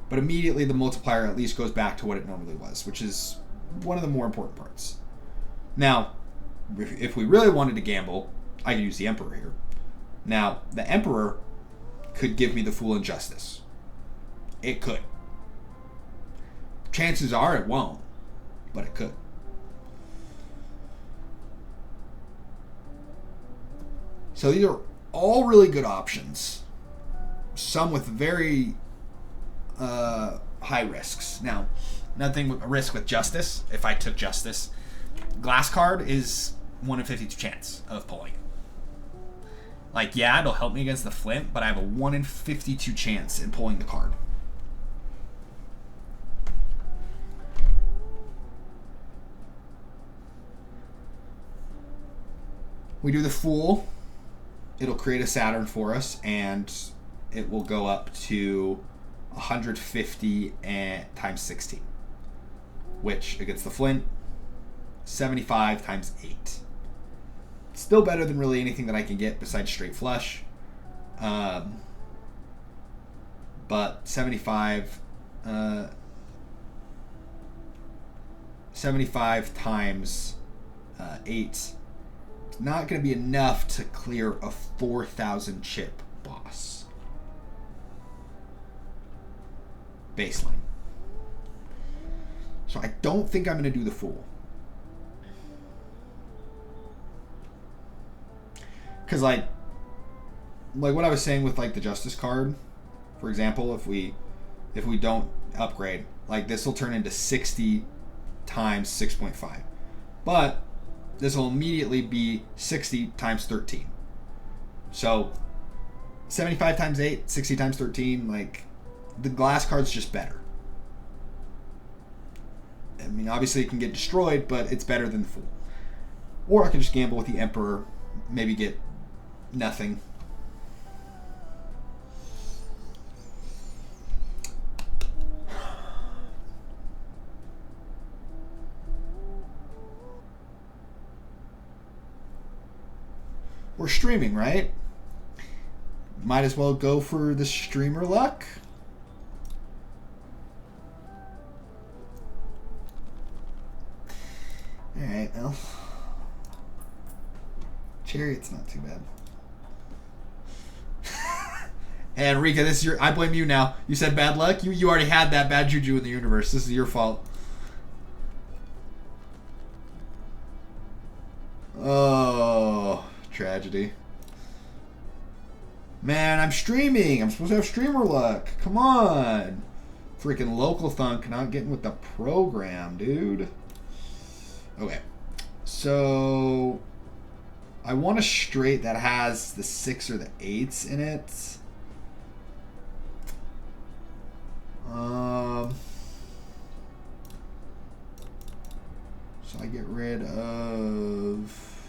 but immediately the multiplier at least goes back to what it normally was, which is one of the more important parts. Now, if we really wanted to gamble, I could use the Emperor here. Now, the Emperor could give me the Fool and Justice. It could. Chances are it won't, but it could. So these are all really good options. Some with very high risks. Now, another thing with a risk with Justice, if I took Justice, glass card is 1 in 52 chance of pulling. Like, yeah, it'll help me against the Flint, but I have a 1 in 52 chance in pulling the card. We do the Fool. It'll create a Saturn for us, and it will go up to 150 times 16, which against the Flint, 75 times 8. Still better than really anything that I can get besides straight flush. But 75 times 8 is not going to be enough to clear a 4,000 chip boss. Baseline. So I don't think I'm going to do the Fool. Because like what I was saying with like the Justice card, for example, if we don't upgrade, like this will turn into 60 times 6.5. But this will immediately be 60 times 13. So 75 times 8, 60 times 13, like the glass card's just better. I mean, obviously it can get destroyed, but it's better than the Fool. Or I can just gamble with the Emperor, maybe get nothing. We're streaming, right? Might as well go for the streamer luck. Alright, well. Chariot's not too bad. And Rika, this is your. I blame you now. You said bad luck. You already had that bad juju in the universe. This is your fault. Oh, tragedy. Man, I'm streaming. I'm supposed to have streamer luck. Come on. Freaking local thunk not getting with the program, dude. Okay. So I want a straight that has the 6 or the 8s in it. So I get rid of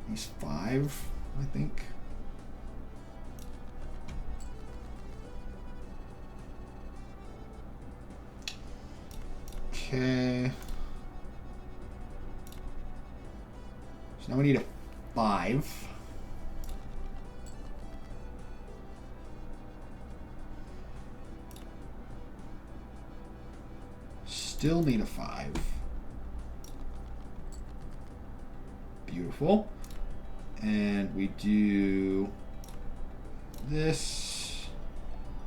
these 5, I think. Okay. So now we need a 5. Still need a 5. Beautiful. And we do this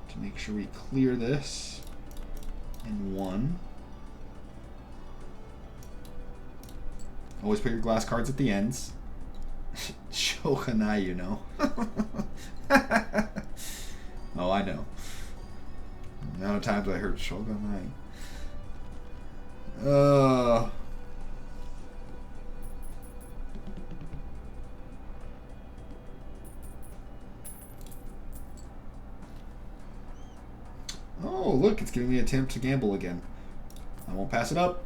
to make sure we clear this in 1. Always put your glass cards at the ends. Shogunai, you know. Oh, I know. The amount of times I heard Shogunai. Oh, look, it's giving me an attempt to gamble again. I won't pass it up.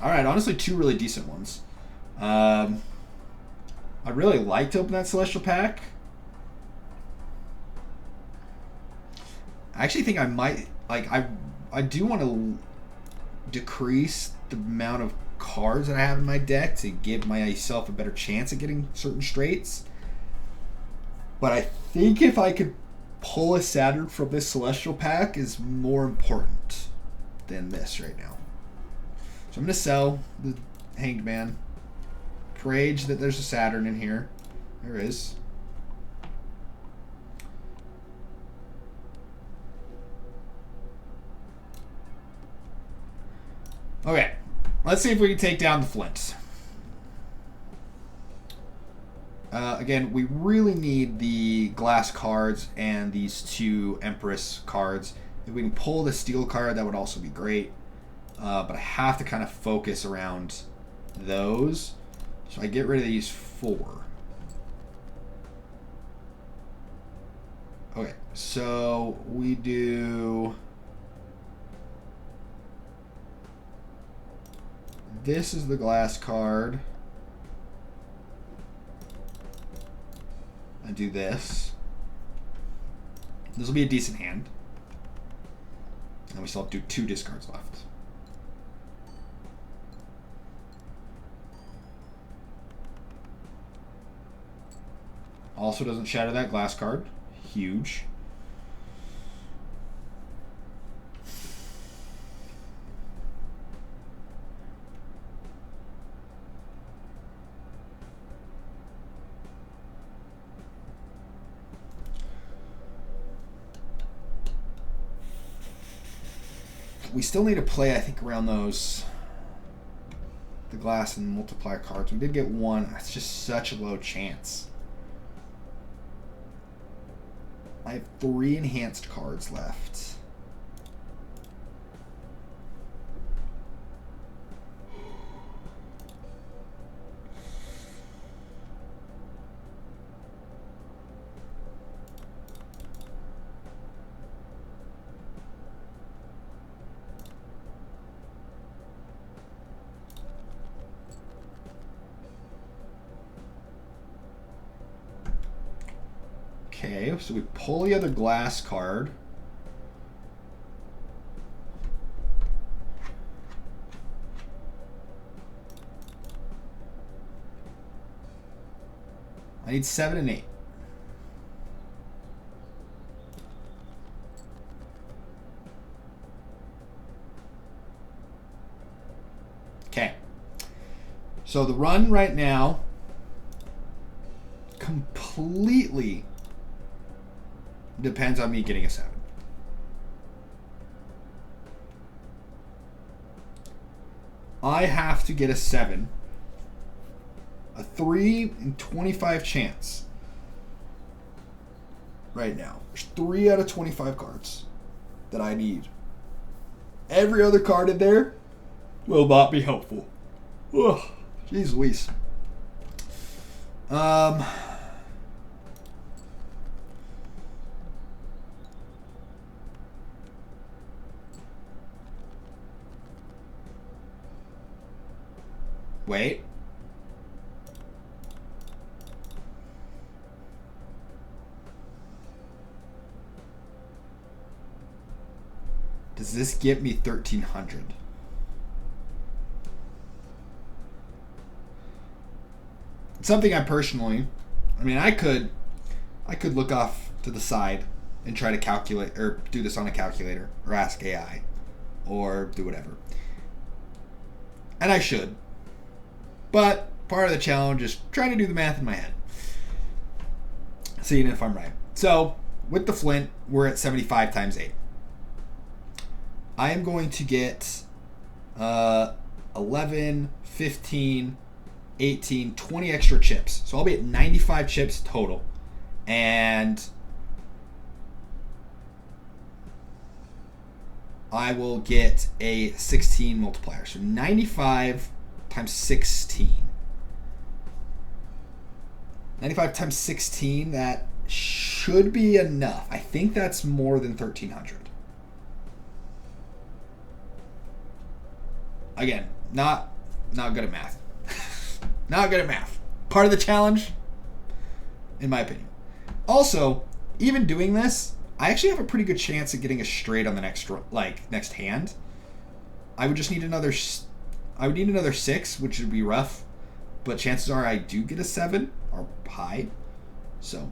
Alright, honestly, 2 really decent ones. I'd really like to open that Celestial Pack. I actually think I might, like, I do want to decrease the amount of cards that I have in my deck to give myself a better chance at getting certain straights. But I think if I could pull a Saturn from this Celestial Pack is more important than this right now. So I'm going to sell the Hanged Man. Rage that there's a Saturn in here. There is. Okay. Let's see if we can take down the Flint. Again, we really need the glass cards and these 2 Empress cards. If we can pull the steel card, that would also be great. But I have to kind of focus around those. So I get rid of these 4. Okay, so we do... This is the glass card. I do this. This will be a decent hand. And we still have 2 discards left. Also doesn't shatter that glass card. Huge. We still need to play, I think, around those, the glass and multiplier cards. We did get 1. That's just such a low chance. I have 3 enhanced cards left. Okay, so we pull the other glass card. I need 7 and 8. Okay. So the run right now completely depends on me getting a 7. I have to get a 7. A 3 in 25 chance. Right now. There's 3 out of 25 cards that I need. Every other card in there will not be helpful. Ugh. Jeez Louise. Wait. Does this get me 1,300? Something I personally, I could look off to the side and try to calculate or do this on a calculator or ask AI or do whatever. And I should. But part of the challenge is trying to do the math in my head. Seeing if I'm right. So, with the flint, we're at 75 times 8. I am going to get 11, 15, 18, 20 extra chips. So I'll be at 95 chips total. And I will get a 16 multiplier. So 95 times 16. 95 times 16, that should be enough. I think that's more than 1,300. Again, not good at math. Not good at math. Part of the challenge, in my opinion. Also, even doing this, I actually have a pretty good chance of getting a straight on the next hand. I would just need another. I would need another 6, which would be rough, but chances are I do get a 7 or high. So,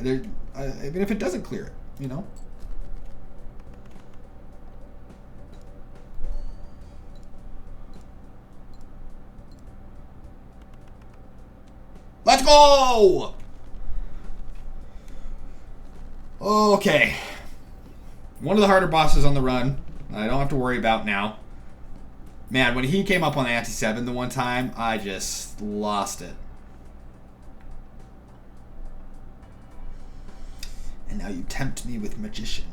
even if it doesn't clear it, you know. Let's go! Okay. One of the harder bosses on the run. I don't have to worry about now. Man, when he came up on Anti-7 the one time, I just lost it. And now you tempt me with Magician.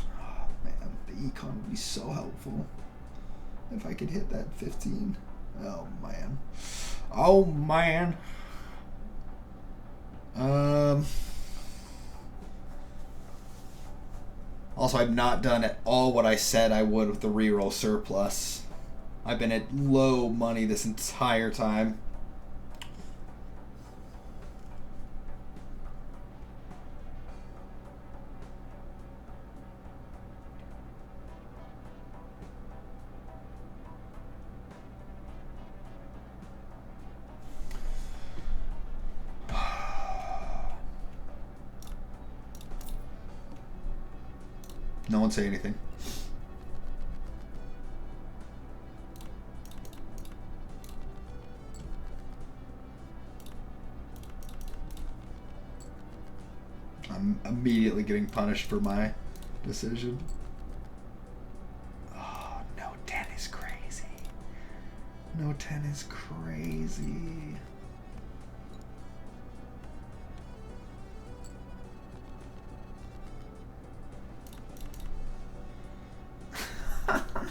Oh, man. The econ would be so helpful. If I could hit that 15. Oh, man. Oh, man. Also, I've not done at all what I said I would with the reroll surplus. I've been at low money this entire time. No one say anything. I'm immediately getting punished for my decision. Oh, no 10 is crazy. No 10 is crazy.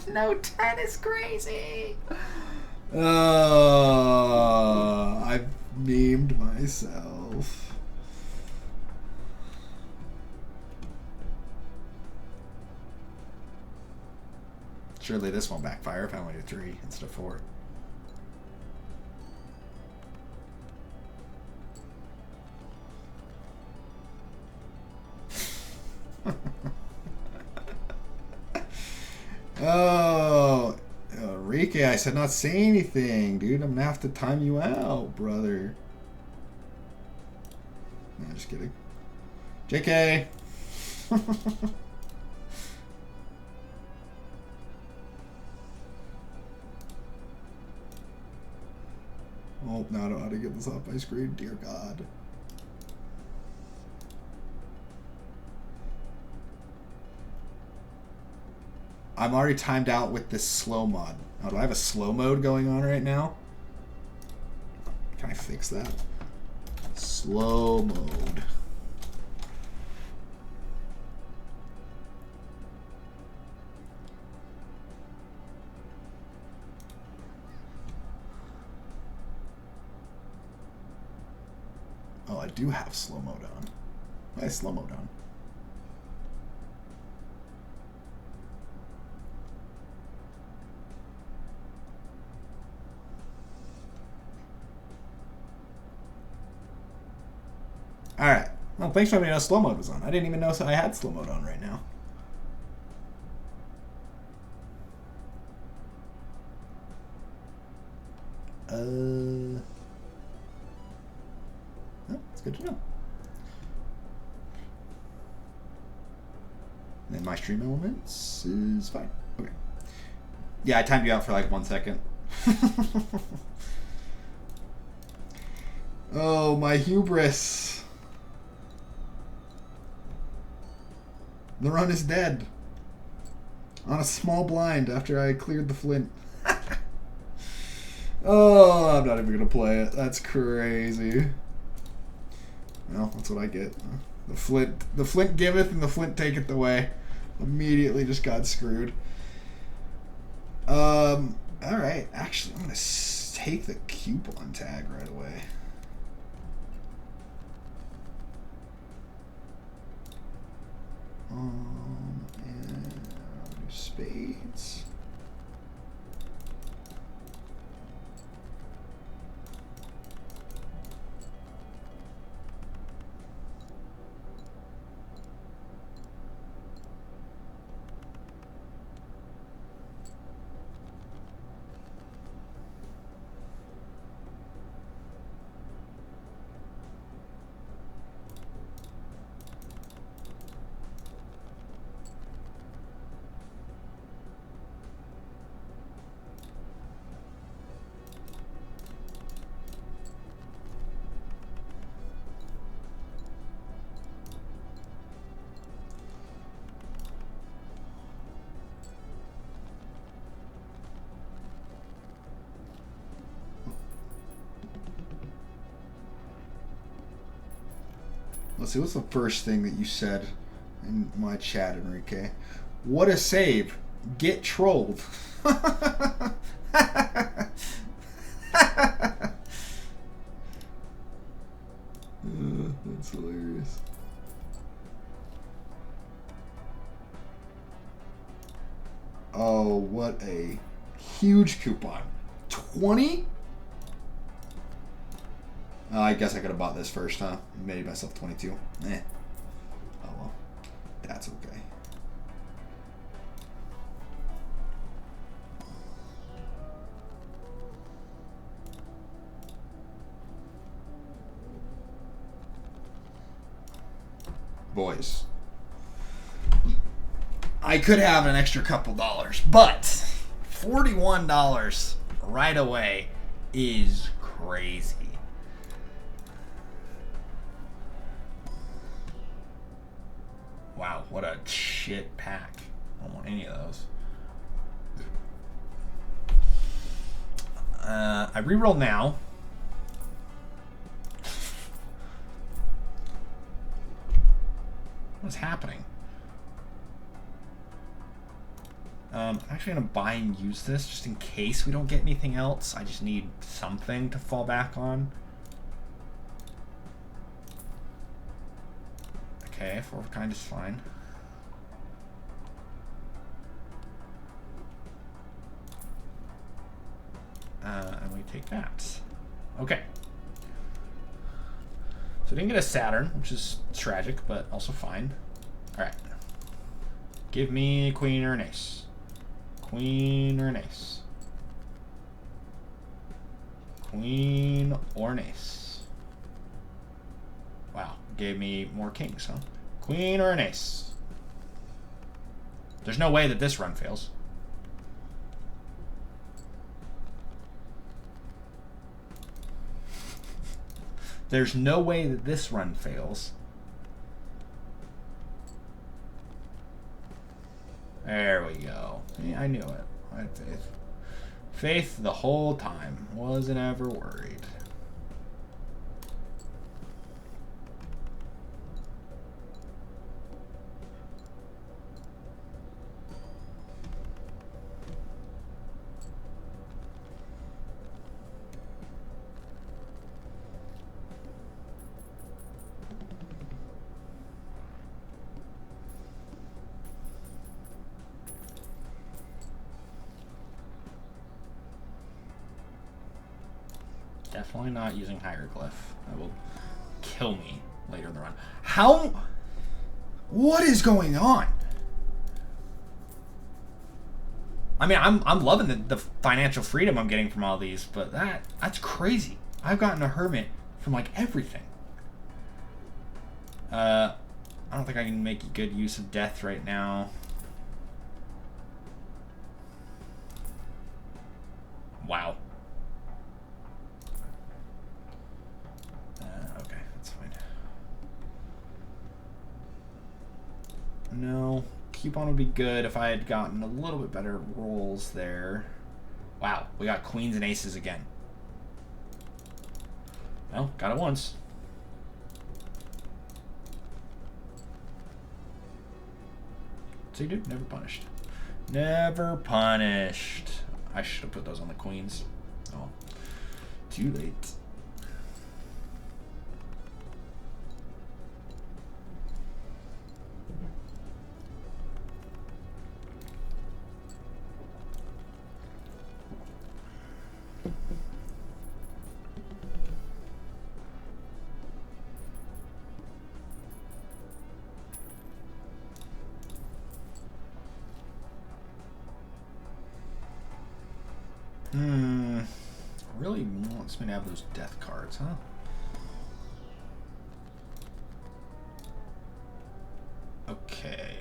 No 10 is crazy. I've memed myself. Surely this won't backfire if I only do 3 instead of 4. Oh, Enrique, I said not say anything, dude. I'm gonna have to time you out, brother. No, just kidding. JK. Oh, now I don't know how to get this off my screen. Dear God. I'm already timed out with this slow mod. Oh, do I have a slow mode going on right now? Can I fix that? Slow mode. Oh, I do have slow mode on. Why is slow mode on? Alright. Well, thanks for letting me know slow mode was on. I didn't even know I had slow mode on right now. Oh, that's good to know. And then my stream elements is fine. Okay. Yeah, I timed you out for like 1 second. Oh, my hubris. The run is dead. On a small blind after I cleared the flint. Oh, I'm not even going to play it. That's crazy. Well, that's what I get. The flint giveth and the flint taketh away. Immediately just got screwed. Alright. Actually, I'm going to take the coupon tag right away. And spades. Let's see, what's the first thing that you said in my chat, Enrique? What a save. Get trolled. That's hilarious. Oh, what a huge coupon. 20? I guess I could have bought this first, huh? Made myself 22. Eh. Oh well. That's okay. Boys. I could have an extra couple dollars, but $41 right away is crazy. Wow, what a shit pack. I don't want any of those. I reroll now. What's happening? I'm actually going to buy and use this just in case we don't get anything else. I just need something to fall back on. Okay, 4 of kind is fine. And we take that. Okay. So I didn't get a Saturn, which is tragic, but also fine. Alright. Give me queen or an ace. Queen or an ace. Queen or an ace. Wow, gave me more kings, huh? Queen or an ace. There's no way that this run fails. There's no way that this run fails. There we go. Yeah, I knew it. I had faith. Faith the whole time. Wasn't ever worried. Definitely not using hieroglyph. That will kill me later in the run. How? What is going on? I mean, I'm loving the financial freedom I'm getting from all these, but that's crazy. I've gotten a hermit from like everything. I don't think I can make good use of death right now. Wow. Okay, that's fine. No, coupon would be good if I had gotten a little bit better rolls there. Wow, we got queens and aces again. Well, got it once. See, dude, never punished. Never punished. I should have put those on the queens. Oh, too late. Really wants me to have those death cards, huh? Okay.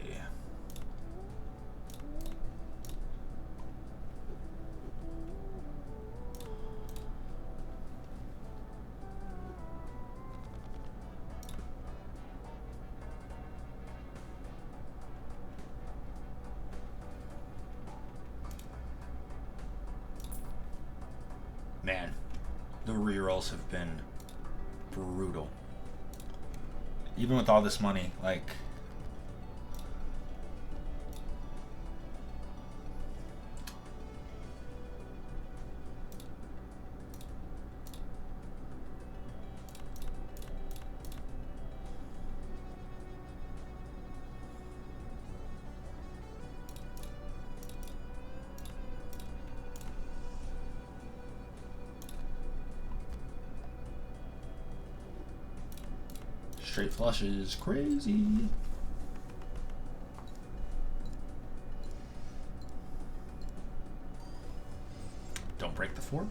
Man, the rerolls have been brutal. Even with all this money, like... Straight flush is crazy. Don't break the 4.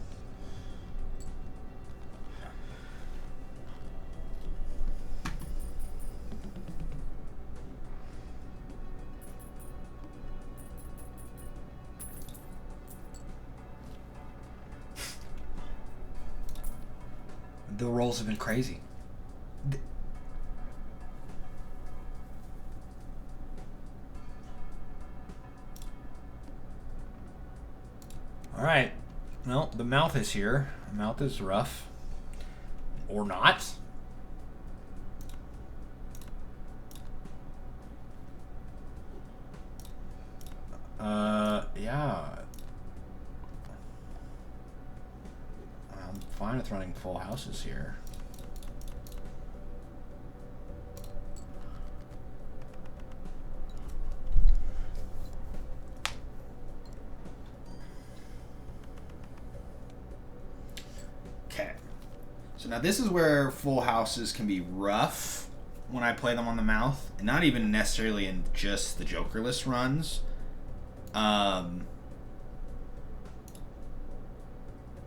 The rolls have been crazy. Alright, well, the mouth is here. The mouth is rough. Or not. Yeah. I'm fine with running full houses here. So now this is where full houses can be rough when I play them on the mouth, and not even necessarily in just the Jokerless runs.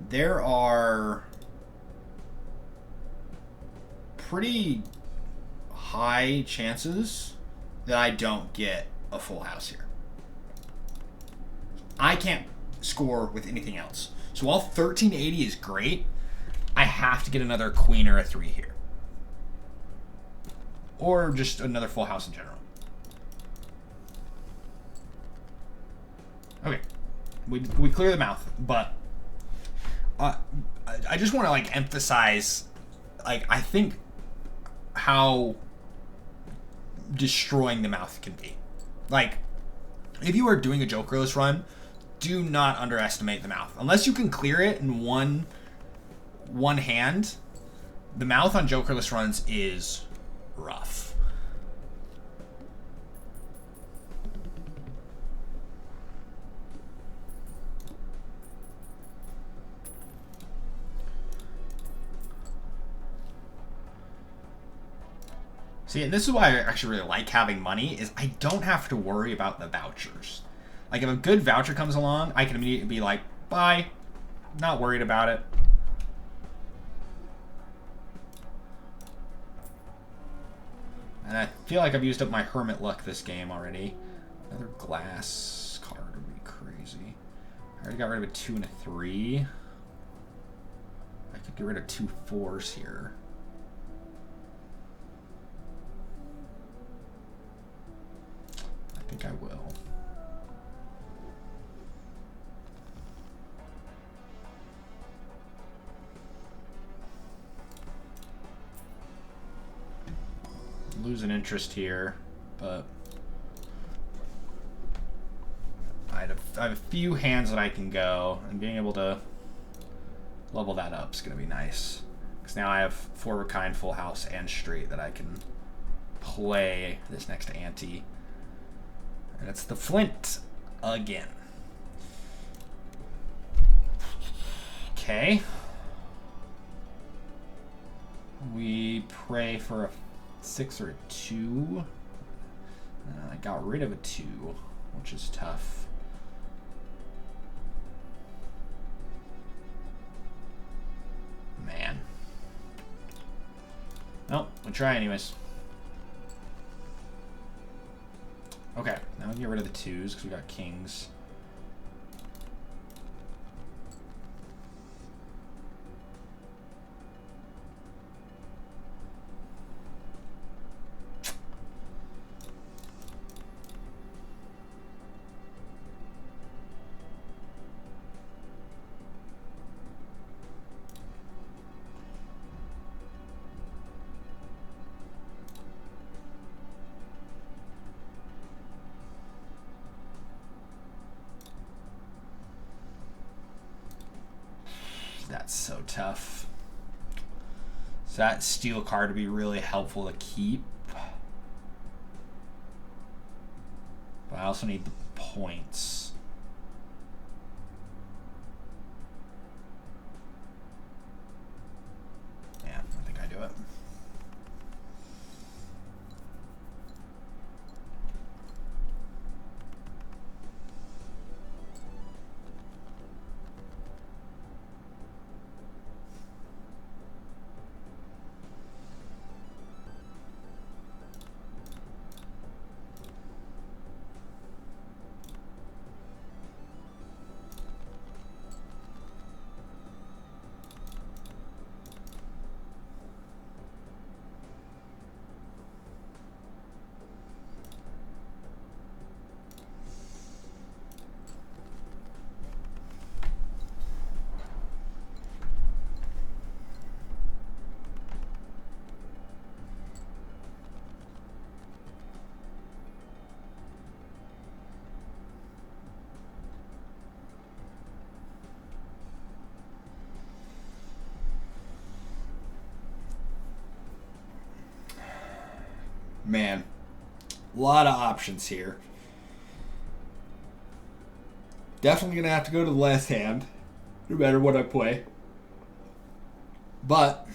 There are pretty high chances that I don't get a full house here. I can't score with anything else. So while 1380 is great, I have to get another queen or a 3 here. Or just another full house in general. Okay. We clear the mouth, but I just want to like emphasize, like, I think how destroying the mouth can be. Like, if you are doing a Jokerless run, do not underestimate the mouth. Unless you can clear it in one hand, the mouth on Jokerless runs is rough. See, and this is why I actually really like having money, is I don't have to worry about the vouchers. Like, if a good voucher comes along, I can immediately be like, bye. Not worried about it. And I feel like I've used up my hermit luck this game already. Another glass card would be crazy. I already got rid of a 2 and a 3. I could get rid of 2 4s here. I think I will. Lose an interest here, but I have a few hands that I can go, and being able to level that up is going to be nice. Because now I have 4 of a kind, full house, and straight that I can play this next ante. And it's the flint again. Okay. We pray for a 6 or a 2. I got rid of a 2, which is tough. Man. Oh, we'll try anyways. Okay, now we can get rid of the 2s because we got kings. That's so tough. So that steel card would be really helpful to keep. But I also need the points. Yeah, I think I do it. Man, a lot of options here. Definitely going to have to go to the left hand, no matter what I play. But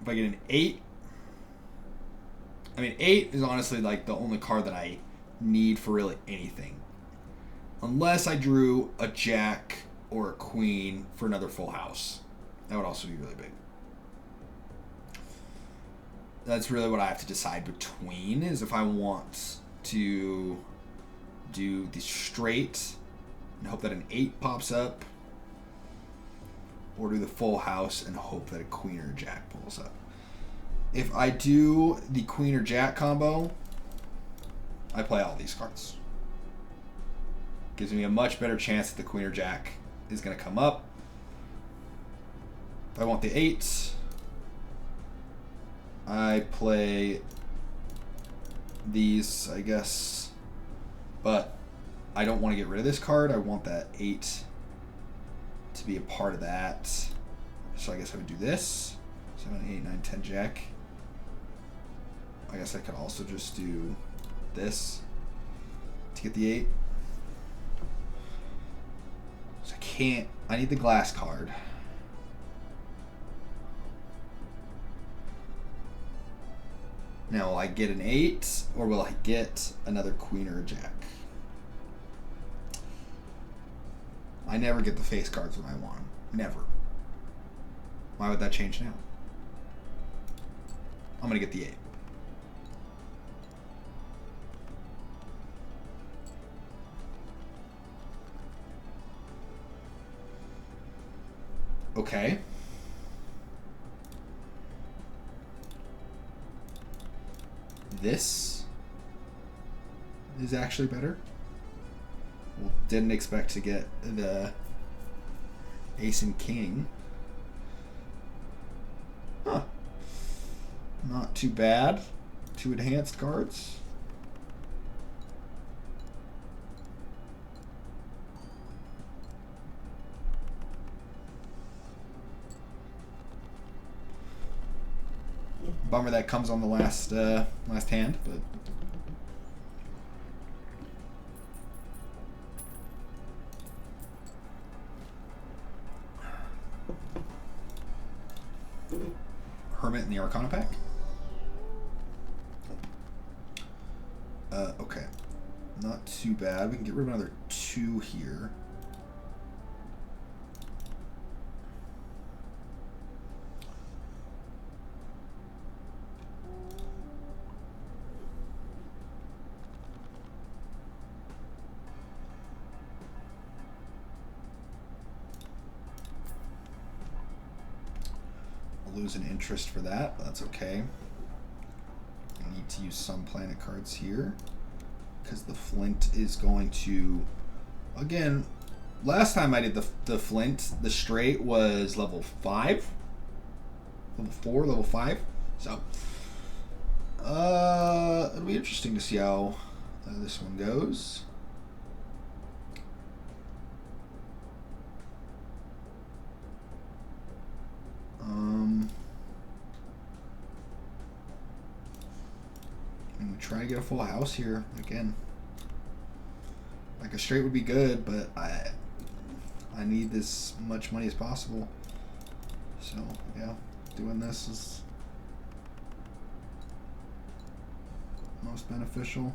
if I get an 8, I mean, 8 is honestly like the only card that I need for really anything. Unless I drew a jack or a queen for another full house. That would also be really big. That's really what I have to decide between, is if I want to do the straight and hope that an 8 pops up, or do the full house and hope that a queen or a jack pulls up. If I do the queen or jack combo, I play all these cards. Gives me a much better chance that the queen or jack is going to come up. If I want the 8, I play these, I guess. But I don't want to get rid of this card. I want that 8 to be a part of that. So I guess I would do this. 7, 8, 9, 10 jack. I guess I could also just do this to get the 8. So I can't. I need the glass card. Now, will I get an 8 or will I get another queen or a jack? I never get the face cards when I want them. Never. Why would that change now? I'm going to get the 8. Okay. This is actually better. Well, didn't expect to get the ace and king. Huh. Not too bad. 2 enhanced cards. Bummer that comes on the last hand, but Hermit in the Arcana pack. Okay, not too bad. We can get rid of another 2 here. Lose an interest for that, but that's okay. I need to use some planet cards here because the flint is going to, again, last time I did the flint, the straight was level 5, level 4, level 5. So it'll be interesting to see how this one goes. And we try to get a full house here again. Like a straight would be good, but I need as much money as possible. So yeah, doing this is most beneficial.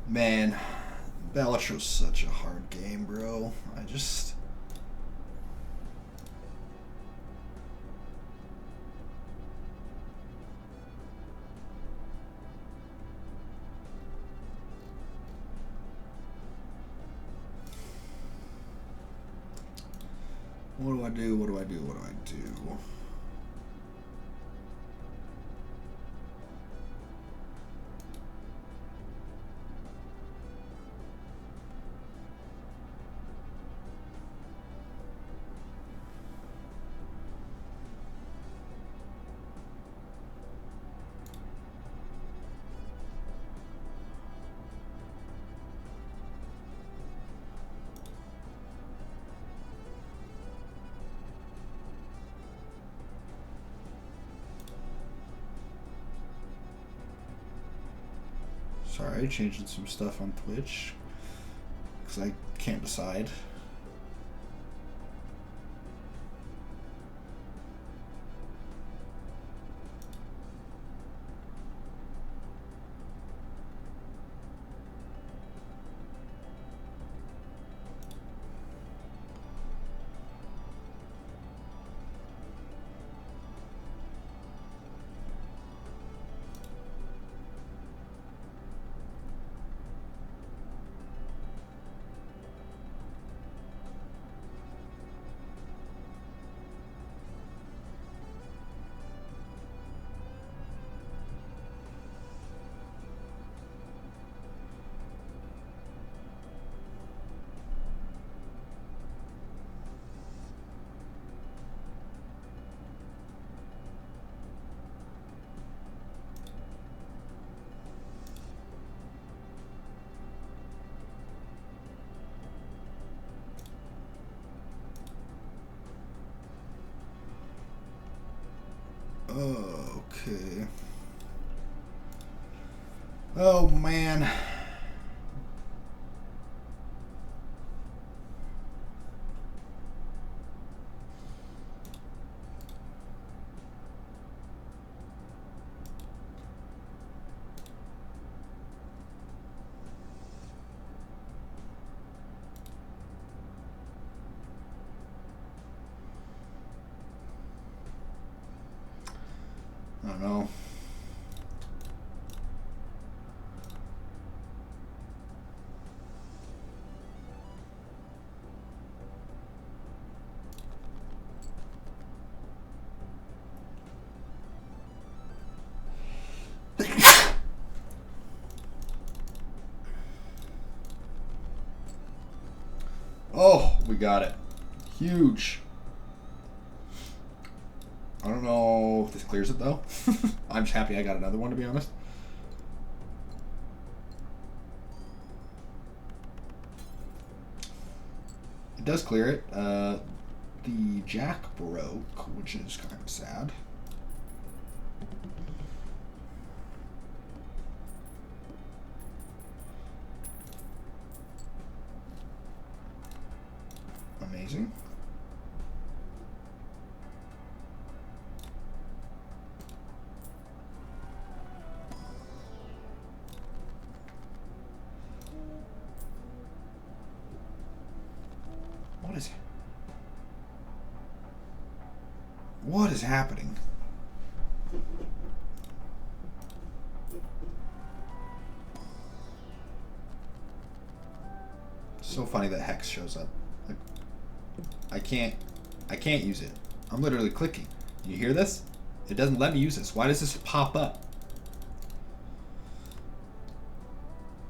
Man, Balatron's such a hard game, bro. I just... What do I do? What do I do? What do I do? Sorry, changing some stuff on Twitch because I can't decide. Oh, man. I don't know. Oh, we got it. Huge. I don't know if this clears it, though. I'm just happy I got another one, to be honest. It does clear it. The jack broke, which is kind of sad. Amazing. What is happening? So funny that Hex shows up. Like, I can't use it. I'm literally clicking. You hear this? It doesn't let me use this. Why does this pop up?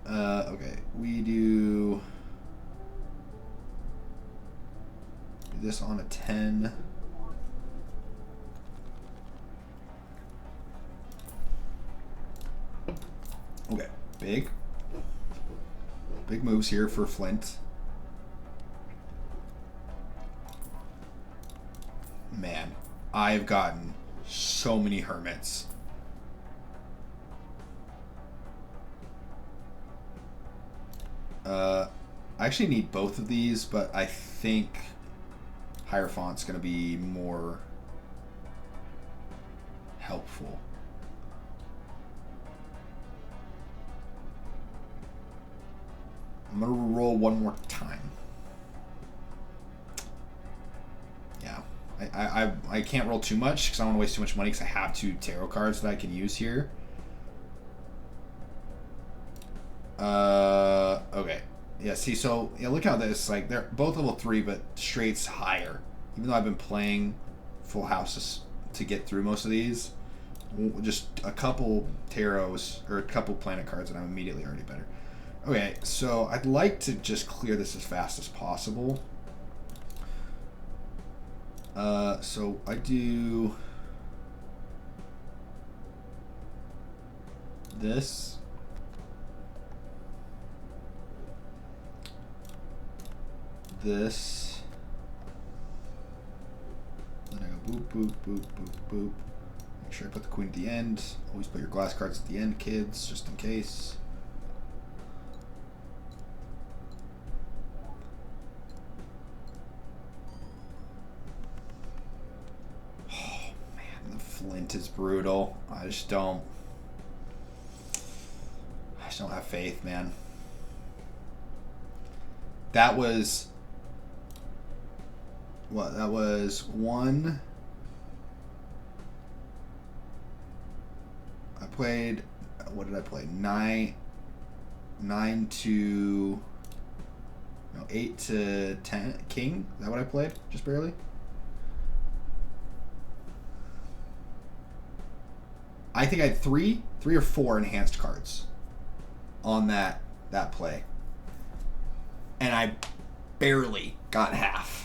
Okay, we do this on a 10. Okay, big moves here for Flint. Man, I've gotten so many hermits. I actually need both of these, but I think Hierophant's going to be more helpful. I'm going to roll one more time. Yeah. I can't roll too much because I don't want to waste too much money because I have 2 tarot cards that I can use here. Okay. Yeah, see, so, yeah, look how this, like, they're both level 3, but straight's higher. Even though I've been playing full houses to get through most of these, just a couple tarots, or a couple planet cards, and I'm immediately already better. Okay, so I'd like to just clear this as fast as possible. So I do this. This. Then I go boop, boop, boop, boop, boop. Make sure I put the queen at the end. Always put your glass cards at the end, kids, just in case. Oh, man, the Flint is brutal. I just don't have faith, man. That was... What? That was 1. I played... What did I play? 9 to... No, 8 to 10. King? Is that what I played? Just barely? I think I had 3 or 4 enhanced cards on that play. And I barely got half.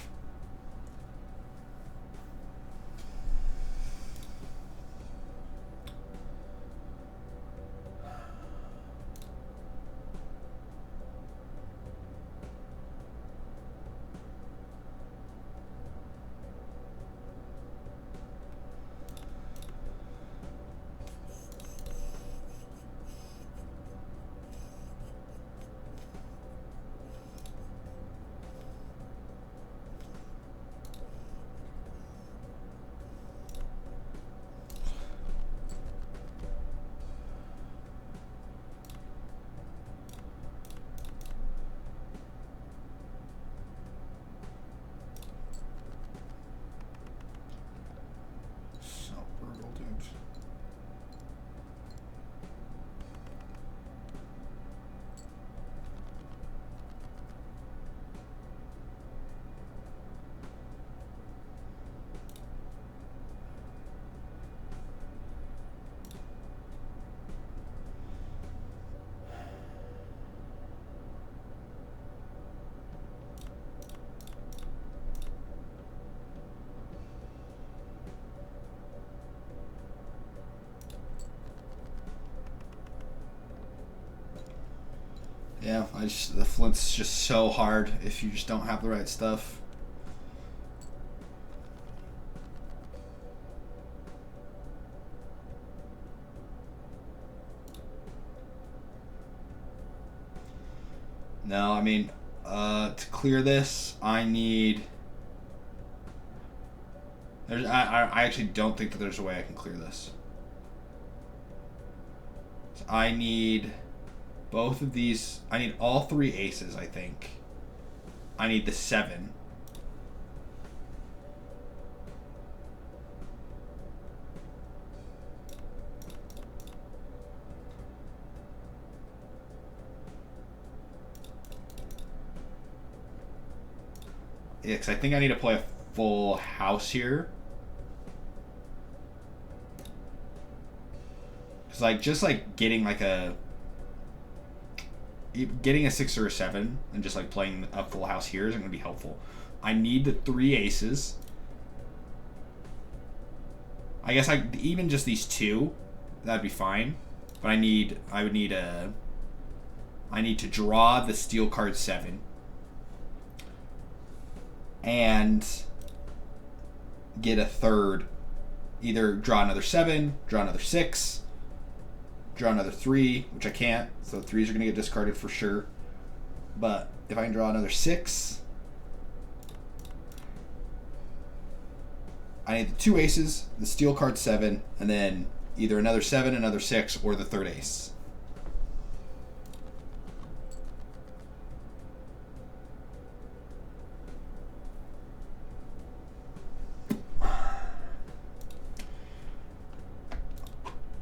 Yeah, the flint's just so hard if you just don't have the right stuff. No, I mean, to clear this, I need... I actually don't think that there's a way I can clear this. So I need both of these. I need all 3 aces, I think. I need the 7. Yeah, because I think I need to play a full house here. Because, like, just, like, getting a 6 or a 7 and just, like, playing a full house here isn't going to be helpful. I need the 3 aces. I guess even just these 2, that'd be fine. But I need to draw the steel card 7. And get a third. Either draw another 7, draw another 6, draw another 3, which I can't, so 3s are going to get discarded for sure. But if I can draw another 6, I need the 2 aces, the steel card 7, and then either another 7, another 6, or the third ace.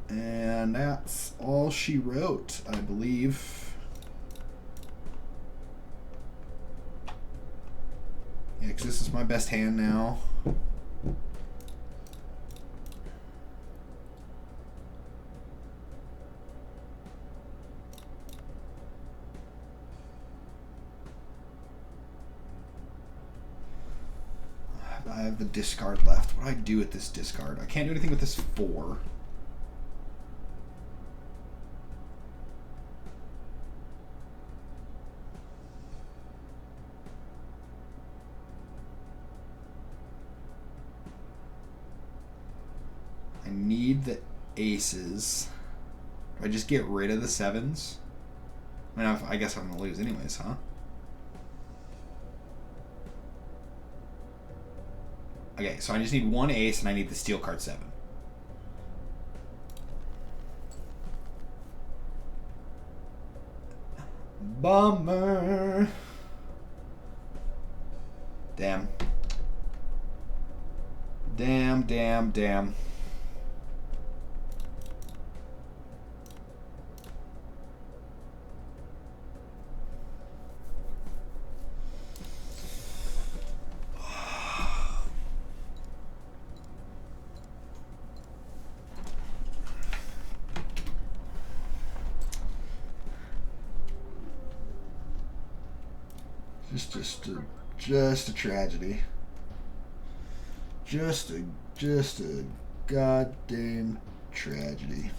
And that's all she wrote, I believe. Yeah, because this is my best hand now. I have the discard left. What do I do with this discard? I can't do anything with this 4. I need the aces. Do I just get rid of the 7s? I mean, I guess I'm going to lose anyways, huh? Okay, so I just need 1 ace and I need the steel card 7. Bummer. Damn. Damn. Just a tragedy. Just a goddamn tragedy.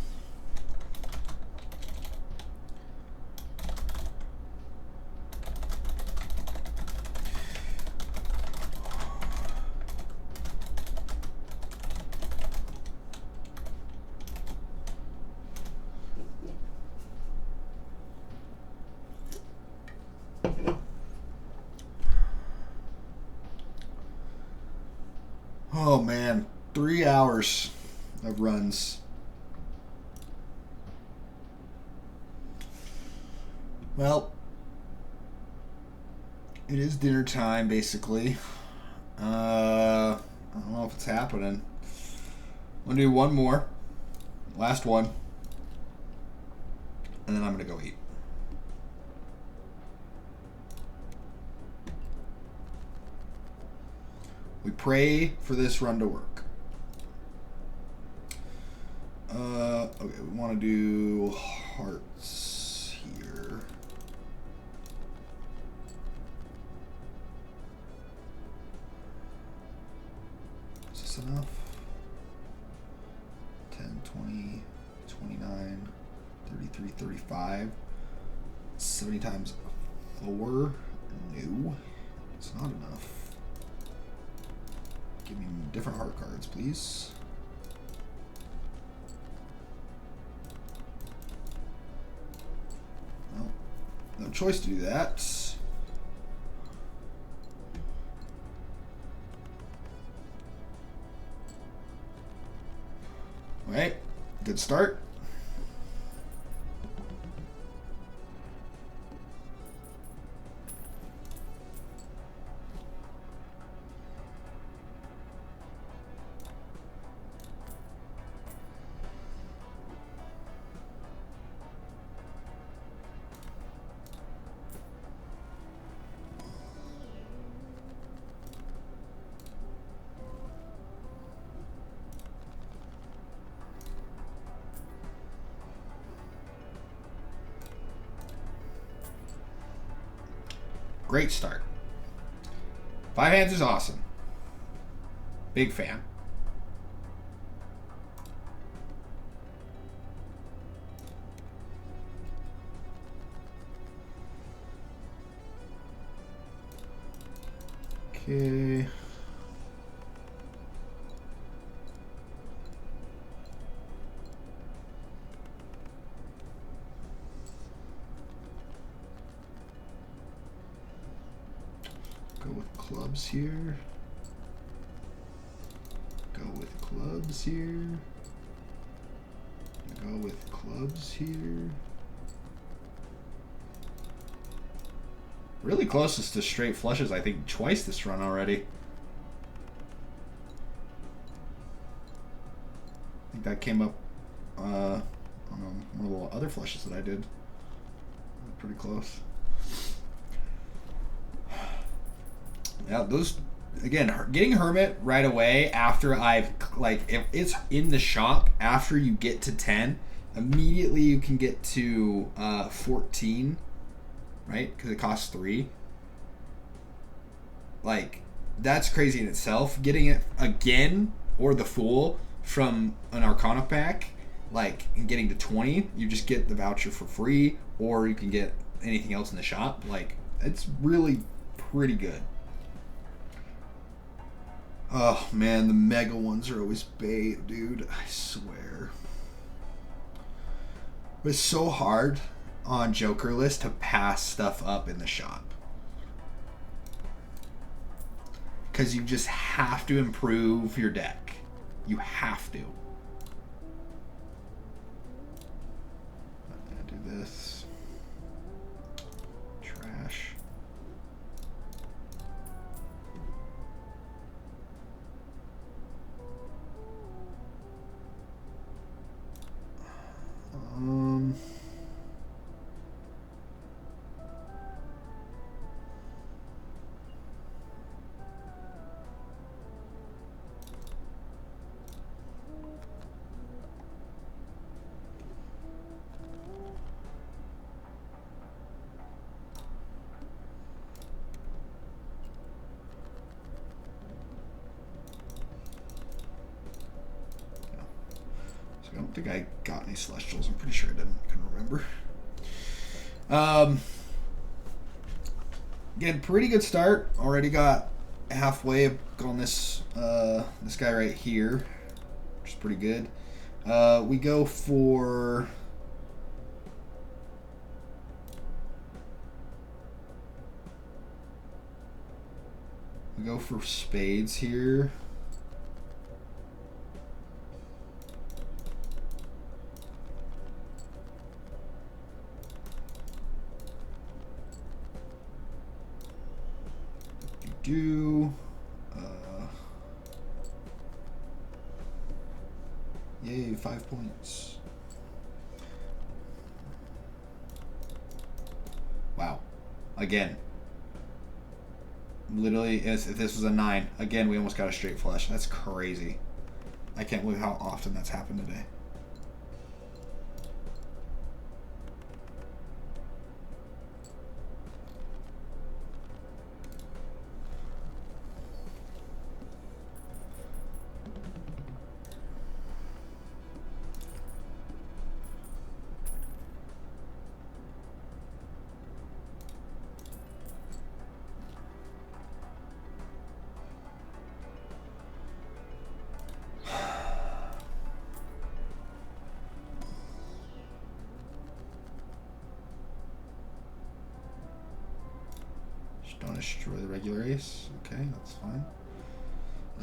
Oh man, 3 hours of runs. Well, it is dinner time basically. I don't know if it's happening. I'm gonna do one more, last one, and then I'm gonna go eat. We pray for this run to work. Okay, we want to do hearts here. Is this enough? 10, 20, 29, 33, 35. 70 times 4. No. It's not enough. Give me different heart cards, please. Well, no choice to do that. Alright, good start. Great start. 5 hands is awesome. Big fan. Okay. Go with clubs here. Go with clubs here. Go with clubs here. Really closest to straight flushes, I think, twice this run already. I think that came up on one of the other flushes that I did. Pretty close. Yeah, those, again, getting Hermit right away after I've, like, if it's in the shop, after you get to 10, immediately you can get to 14, right? Because it costs 3. Like, that's crazy in itself. Getting it again, or the Fool, from an Arcana pack, like, and getting to 20, you just get the voucher for free, or you can get anything else in the shop. Like, it's really pretty good. Oh man, the mega ones are always bait, dude. I swear. It's so hard on Jokerless to pass stuff up in the shop. Because you just have to improve your deck. You have to. I'm gonna do this. Trash. I don't think I got any Celestials. I'm pretty sure I didn't. I couldn't remember. Again, pretty good start. Already got halfway on this this guy right here, which is pretty good. We go for spades here. Yay, 5 points. Wow. Again. Literally, if this was a 9, again, we almost got a straight flush. That's crazy. I can't believe how often that's happened today. Don't destroy the regular ace. Okay, that's fine.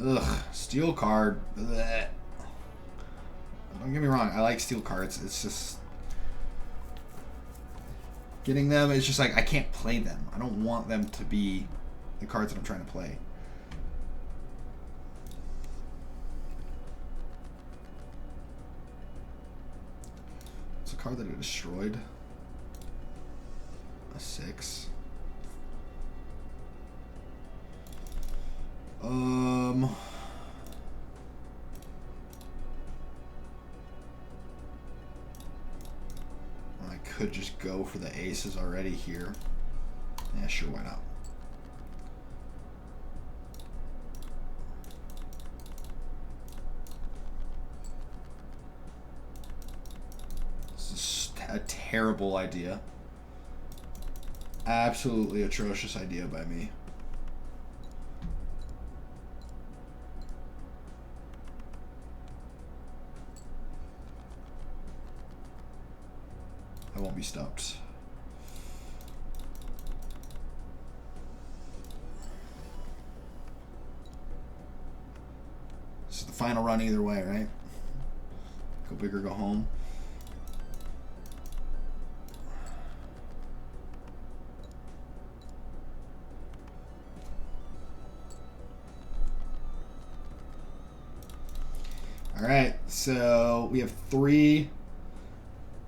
Ugh, steel card. Blech. Don't get me wrong, I like steel cards. It's just getting them. It's just like I can't play them. I don't want them to be the cards that I'm trying to play. It's a card that I destroyed. A 6. I could just go for the aces already here. Yeah, sure, why not? This is a terrible idea. Absolutely atrocious idea by me. I won't be stopped. This is the final run either way, right? Go big or go home. All right, so we have 3.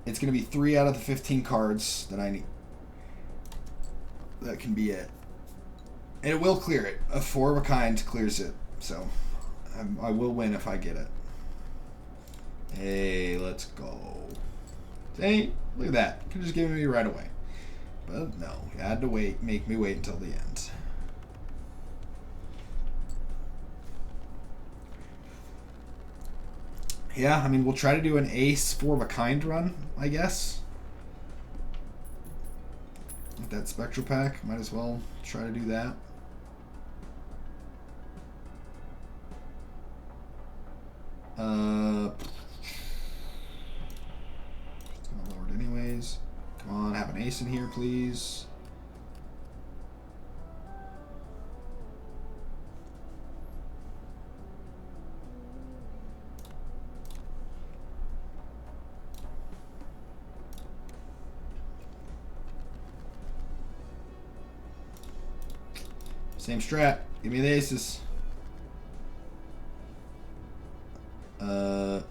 It's going to be 3 out of the 15 cards that I need. That can be it. And it will clear it. A 4 of a kind clears it. So I will win if I get it. Hey, let's go. See? Look at that. Could have just given me right away. But no, you had to wait. Make me wait until the end. Yeah, I mean, we'll try to do an ace 4 of a kind run, I guess. With that spectral pack, might as well try to do that. It's gonna lower it anyways. Come on, have an ace in here, please. Same strat. Give me the aces. Not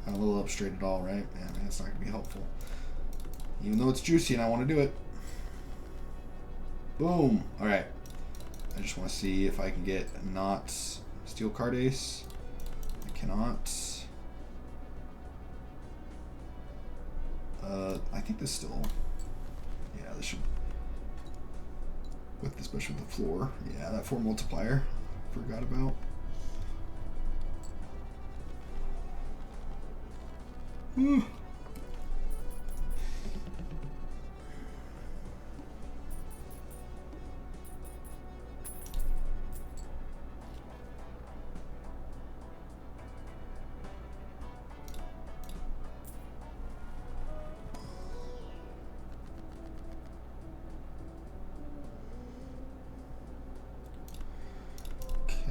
a little up straight at all, right? Yeah, man, it's not going to be helpful. Even though it's juicy and I want to do it. Boom. All right. I just want to see if I can get not steel card ace. I cannot. I think this still... Yeah, this should... With this especially with the floor. Yeah, that 4 multiplier. Forgot about. Whew.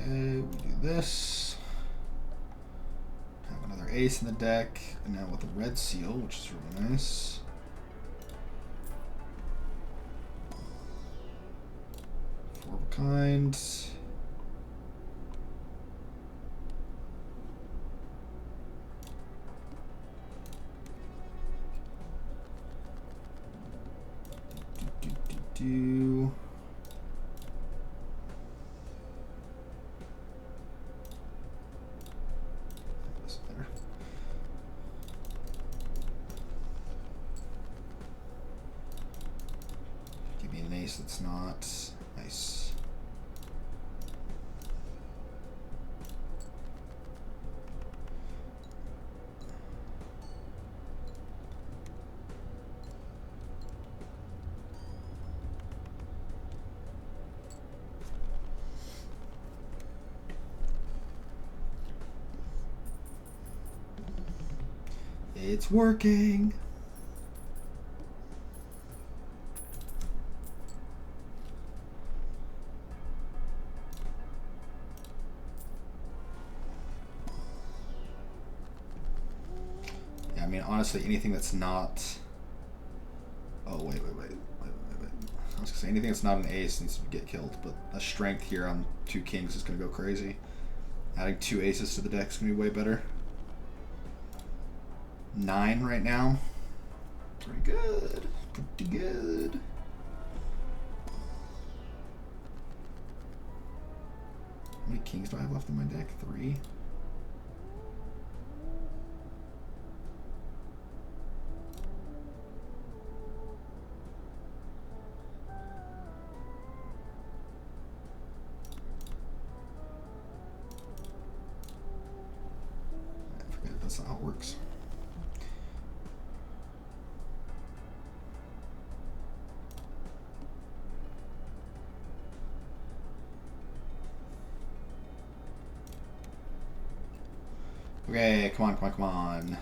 We do this. Have another ace in the deck, and now with a red seal, which is really nice. Four of a kind. Do. Give me an ace that's not nice. It's working. mean, honestly, anything that's not... Oh, wait. I was going to say, anything that's not an ace needs to get killed, but a strength here on 2 kings is going to go crazy. Adding 2 aces to the deck is going to be way better. 9 right now. Pretty good. Pretty good. How many kings do I have left in my deck? 3. I forget that's not how it works. Okay, come on.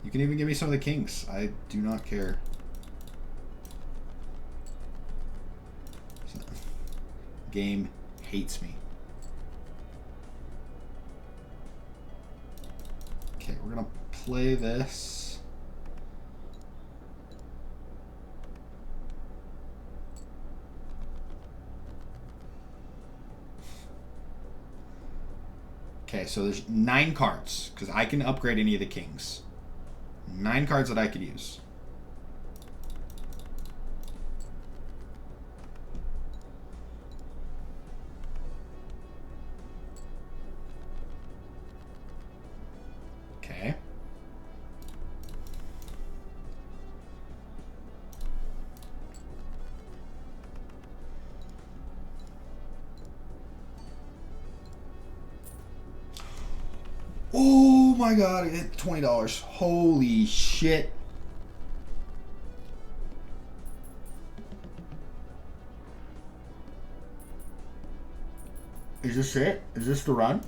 You can even give me some of the kings. I do not care. Game hates me. Okay, we're gonna play this. Okay, so there's 9 cards, because I can upgrade any of the kings. 9 cards that I could use. Okay. Oh my god, I hit $20. Holy shit. Is this it? Is this the run?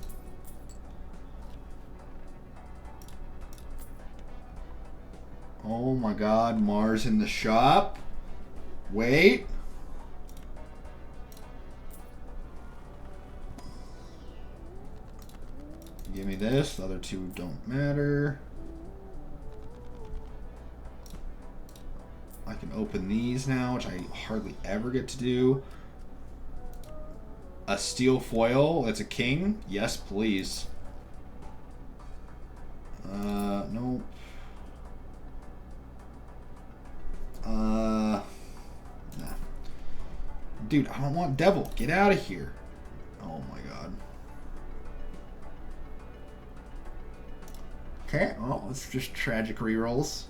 Oh my god, Mars in the shop. Wait. Give me this. The other 2 don't matter. I can open these now, which I hardly ever get to do. A steel foil. That's a king. Yes, please. No. Nah. Dude, I don't want devil. Get out of here. Oh my god. Okay, well, it's just tragic rerolls.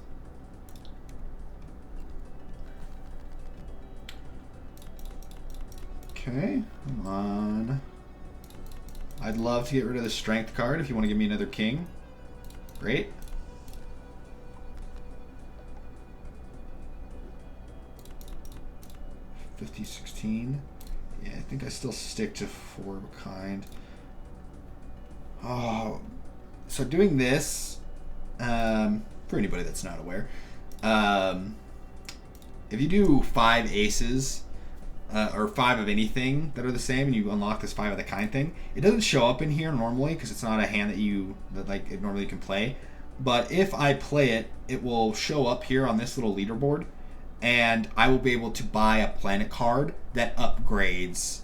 Okay, come on. I'd love to get rid of the strength card if you want to give me another king. Great. $50-16. Yeah, I think I still stick to 4 of a kind. Oh, so doing this, for anybody that's not aware, if you do 5 aces, or 5 of anything that are the same, and you unlock this 5 of the kind thing, it doesn't show up in here normally because it's not a hand that like it normally can play. But if I play it, it will show up here on this little leaderboard, and I will be able to buy a planet card that upgrades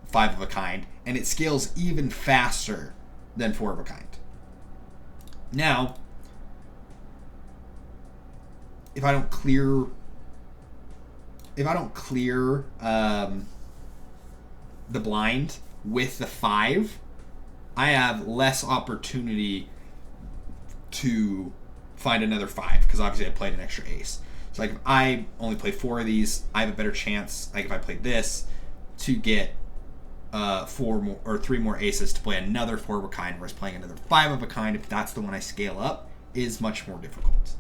5 of a kind, and it scales even faster than 4 of a kind. Now, if I don't clear the blind with the 5, I have less opportunity to find another 5 because obviously I played an extra ace. So like if I only play 4 of these, I have a better chance, like if I played this, to get 4 more or 3 more aces to play another 4 of a kind, whereas playing another 5 of a kind, if that's the one I scale up, is much more difficult.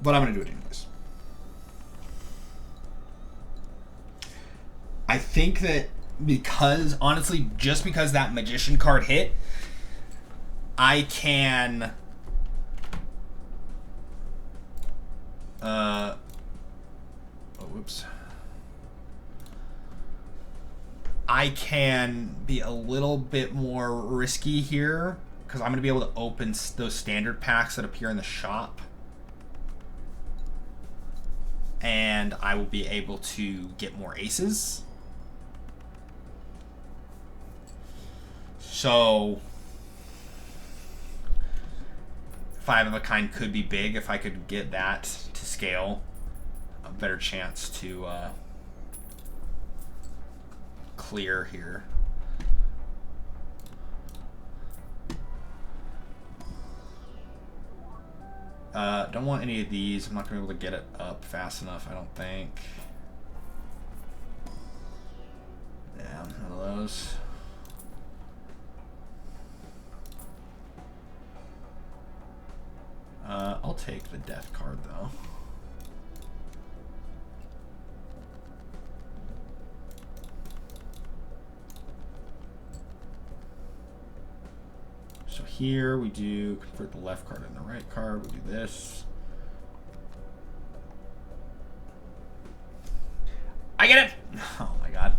But I'm going to do it anyways. I think that because, honestly, just because that magician card hit, I can... whoops. I can be a little bit more risky here because I'm going to be able to open those standard packs that appear in the shop. And I will be able to get more aces. So 5 of a kind could be big if I could get that to scale. A better chance to clear here. Don't want any of these. I'm not going to be able to get it up fast enough, I don't think. Yeah, none of those. I'll take the death card, though. So here we do convert the left card and the right card. We do this. I get it! Oh my god.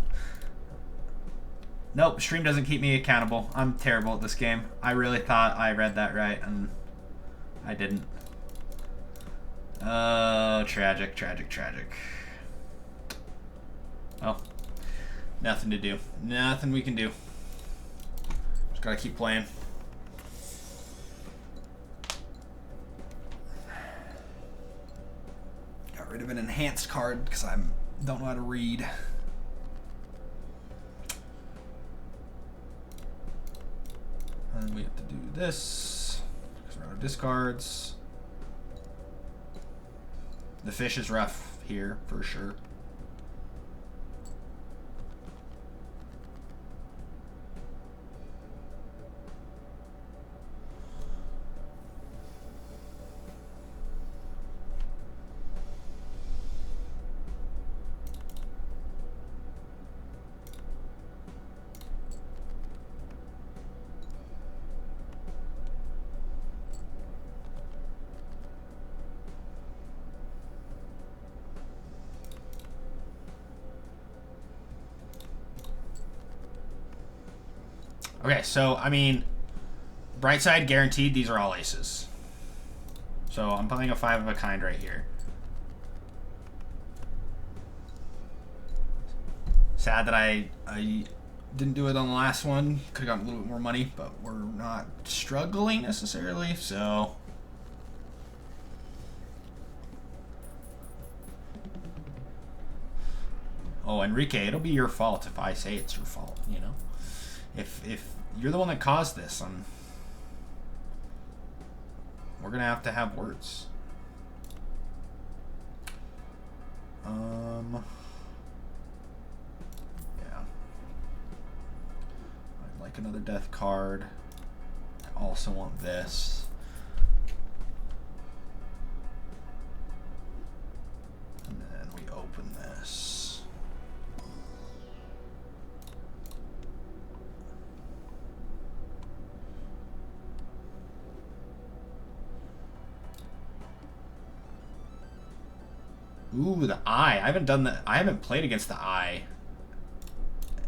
Nope, stream doesn't keep me accountable. I'm terrible at this game. I really thought I read that right, and I didn't. Oh, tragic, tragic, tragic. Oh, nothing to do. Nothing we can do. Just gotta keep playing. Got rid of an enhanced card because I don't know how to read. And we have to do this because we're out of discards. The fish is rough here for sure. Okay, so, I mean, bright side guaranteed, these are all aces. So I'm playing a 5 of a kind right here. Sad that I didn't do it on the last one. Could have gotten a little bit more money, but we're not struggling necessarily, so... Oh, Enrique, it'll be your fault if I say it's your fault, you know? If you're the one that caused this, we're gonna have to have words. Yeah. I'd like another death card. I also want this. And then we open this. Ooh, the eye. I haven't done that. I haven't played against the eye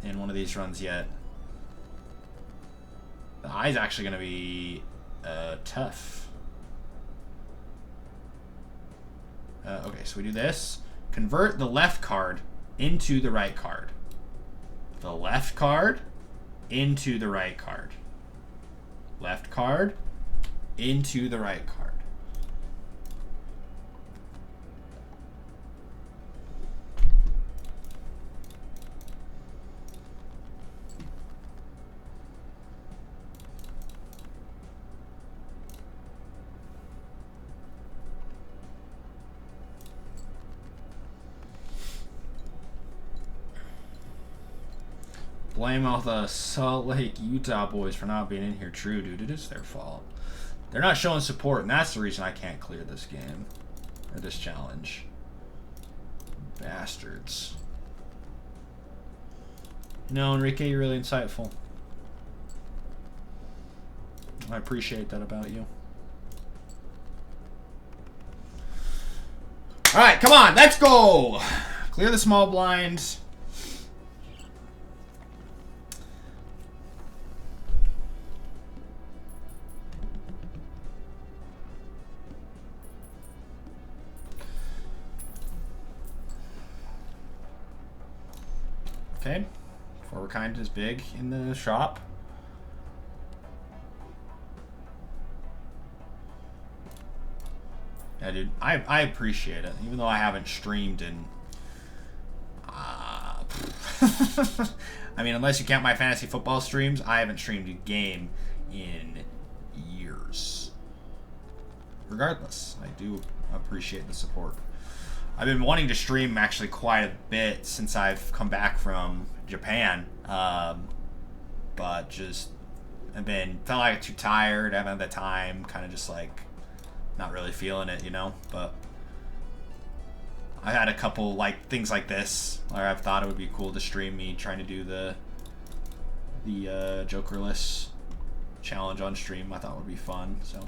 in one of these runs yet. The eye's actually going to be tough. Okay, so we do this. Convert the left card into the right card. The left card into the right card. Left card into the right card. Blame all the Salt Lake, Utah boys for not being in here. True, dude. It is their fault. They're not showing support, and that's the reason I can't clear this game. Or this challenge. Bastards. No, Enrique, you're really insightful. I appreciate that about you. Alright, come on, let's go! Clear the small blind. Okay. Four of a kind is big in the shop. Yeah, dude, I appreciate it, even though I haven't streamed in. I mean, unless you count my fantasy football streams, I haven't streamed a game in years. Regardless, I do appreciate the support. I've been wanting to stream actually quite a bit since I've come back from Japan, but just felt like too tired, haven't had the time, kind of just like not really feeling it, you know. But I had a couple like things like this where I've thought it would be cool to stream me trying to do the Jokerless challenge on stream. I thought would be fun, so.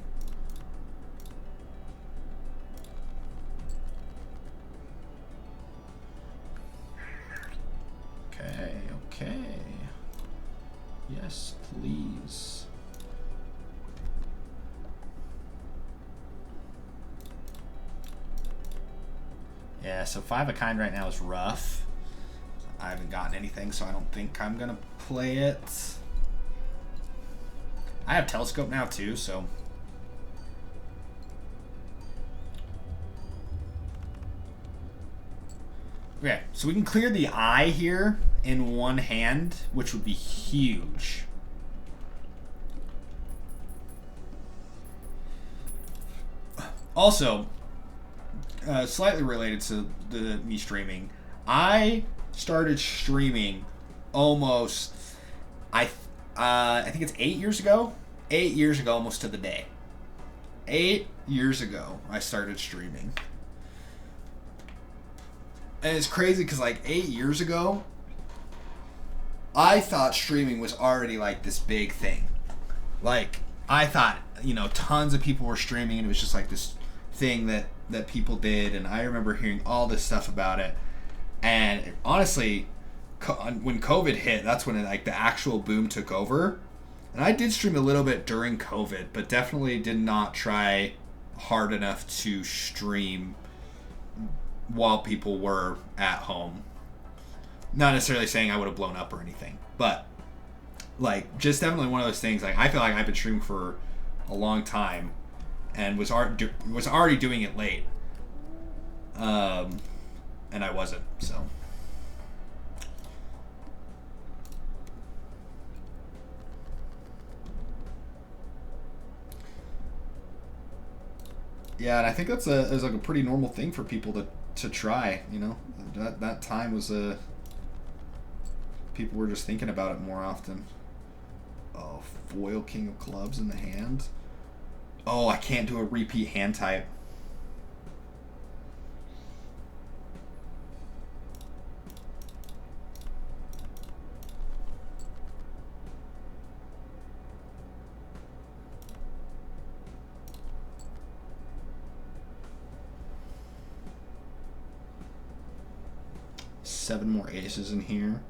Okay. Yes, please. Yeah, so 5 of kind right now is rough. I haven't gotten anything, so I don't think I'm gonna play it. I have telescope now too, so. Okay, so we can clear the eye here in one hand, which would be huge. Also, slightly related to me streaming, I started streaming almost, I think it's 8 years ago. 8 years ago, almost to the day. 8 years ago, I started streaming. And it's crazy because like 8 years ago, I thought streaming was already like this big thing. Like I thought, you know, tons of people were streaming and it was just like this thing that people did. And I remember hearing all this stuff about it. And honestly, when COVID hit, that's when like the actual boom took over. And I did stream a little bit during COVID, but definitely did not try hard enough to stream while people were at home. Not necessarily saying I would have blown up or anything, but like just definitely one of those things. Like I feel like I've been streaming for a long time and was already doing it late, and I wasn't. So yeah, and I think that's like a pretty normal thing for people to try, you know. That time was people were just thinking about it more often. Oh, foil king of clubs in the hand. Oh, I can't do a repeat hand type. Seven more aces in here.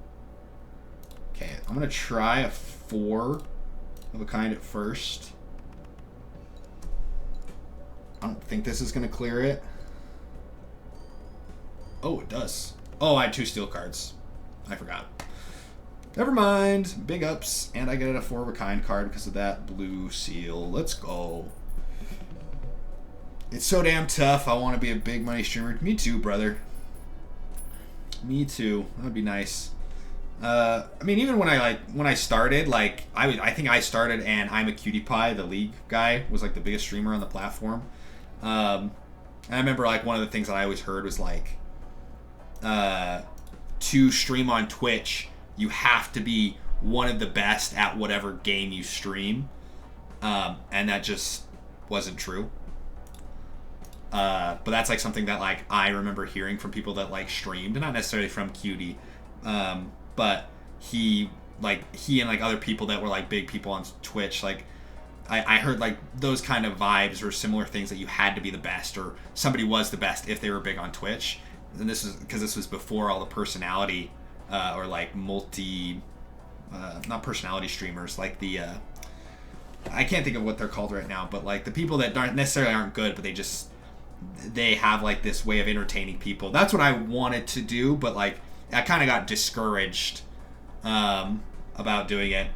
Okay, I'm gonna try a 4 of a kind at first. I don't think this is gonna clear it. Oh, it does. Oh, I had 2 steel cards. I forgot. Never mind. Big ups. And I get a 4 of a kind card because of that blue seal. Let's go. It's so damn tough. I want to be a big money streamer. Me too, brother. Me too. That would be nice. I mean, even when I started, like I think I started and I'm a Cutie Pie, the league guy, was like the biggest streamer on the platform. And I remember like one of the things that I always heard was like, to stream on Twitch, you have to be one of the best at whatever game you stream, and that just wasn't true. But that's like something that like I remember hearing from people that like streamed, not necessarily from Cutie, but he and like other people that were like big people on Twitch, like I heard like those kind of vibes or similar things, that you had to be the best or somebody was the best if they were big on Twitch. And this is because this was before all the personality or like not personality streamers, like the I can't think of what they're called right now, but like the people that aren't necessarily good, but they have like this way of entertaining people. That's what I wanted to do, but like I kind of got discouraged about doing it.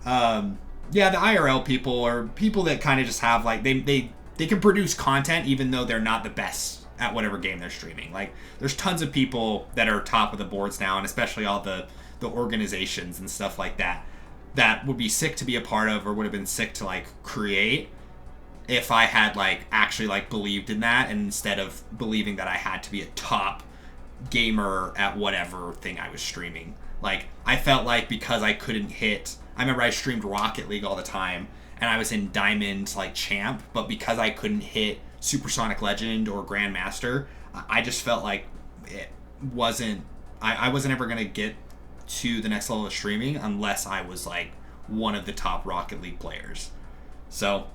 Yeah, the IRL people are people that kind of just have like they can produce content even though they're not the best at whatever game they're streaming. Like there's tons of people that are top of the boards now, and especially all the organizations and stuff like that would be sick to be a part of, or would have been sick to like create if I had like actually like believed in that, and instead of believing that I had to be a top gamer at whatever thing I was streaming. Like I felt like because I couldn't hit, I remember I streamed Rocket League all the time and I was in Diamond like champ, but because I couldn't hit Supersonic Legend or Grandmaster, I just felt like it wasn't, I wasn't ever gonna get to the next level of streaming unless I was like one of the top Rocket League players. So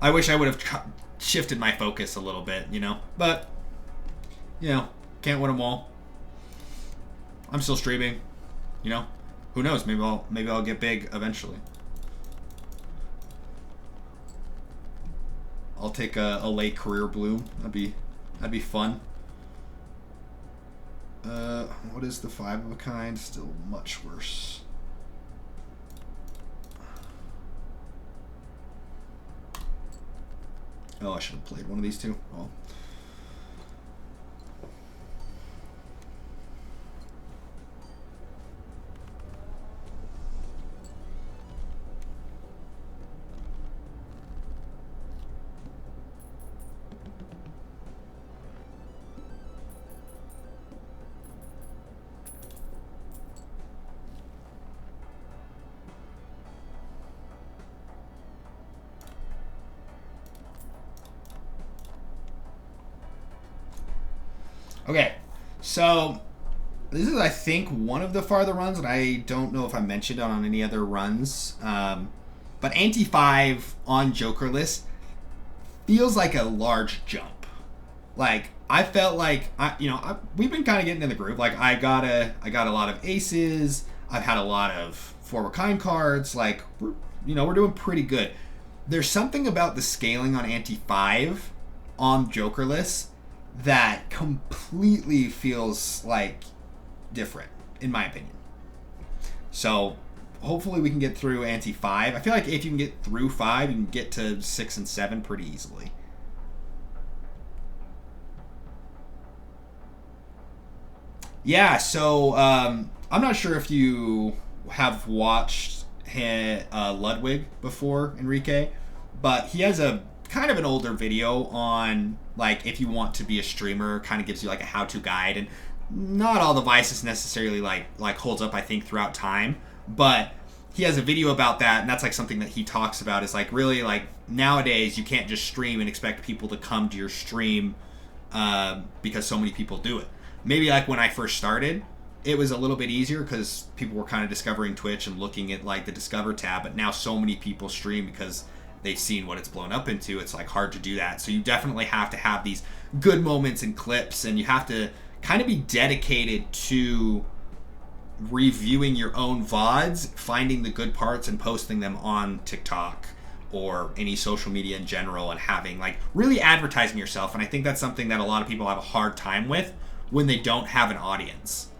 I wish I would have shifted my focus a little bit, you know, but you know, can't win them all. I'm still streaming, you know. Who knows? Maybe I'll get big eventually. I'll take a late career bloom. That'd be fun. What is the 5 of a kind? Still much worse. Oh, I should have played one of these two. Oh. Okay, so this is, I think, one of the farther runs, and I don't know if I mentioned it on any other runs. But Anti 5 on Jokerless feels like a large jump. Like I felt like we've been kind of getting in the groove. Like I got a lot of aces. I've had a lot of 4 of a kind cards. Like we're doing pretty good. There's something about the scaling on Anti 5 on Jokerless that completely feels like different, in my opinion. So hopefully we can get through Anti 5. I feel like if you can get through 5, you can get to 6 and 7 pretty easily. Yeah, so I'm not sure if you have watched Ludwig before, Enrique, but he has a kind of an older video on like if you want to be a streamer, kind of gives you like a how-to guide, and not all the vices necessarily like holds up, I think, throughout time, but he has a video about that, and that's like something that he talks about is like really like nowadays you can't just stream and expect people to come to your stream because so many people do it. Maybe like when I first started, it was a little bit easier because people were kind of discovering Twitch and looking at like the Discover tab, but now so many people stream because they've seen what it's blown up into. It's like hard to do that. So you definitely have to have these good moments and clips, and you have to kind of be dedicated to reviewing your own VODs, finding the good parts and posting them on TikTok or any social media in general, and having like really advertising yourself. And I think that's something that a lot of people have a hard time with when they don't have an audience,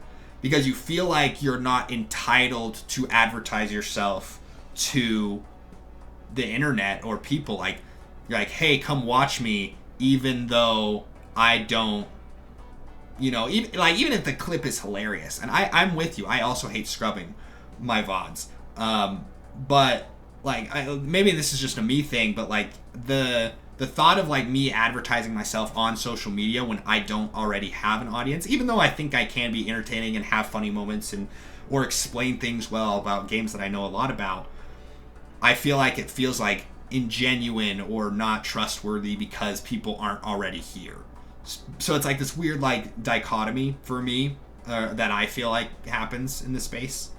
because you feel like you're not entitled to advertise yourself to the internet or people. Like you're like, hey, come watch me, even though I don't, even if the clip is hilarious. And I'm with you. I also hate scrubbing my VODs. But like, maybe this is just a me thing, but like the thought of like me advertising myself on social media when I don't already have an audience, even though I think I can be entertaining and have funny moments or explain things well about games that I know a lot about, I feel like it feels like ingenuine or not trustworthy because people aren't already here. So it's like this weird like dichotomy for me that I feel like happens in the space.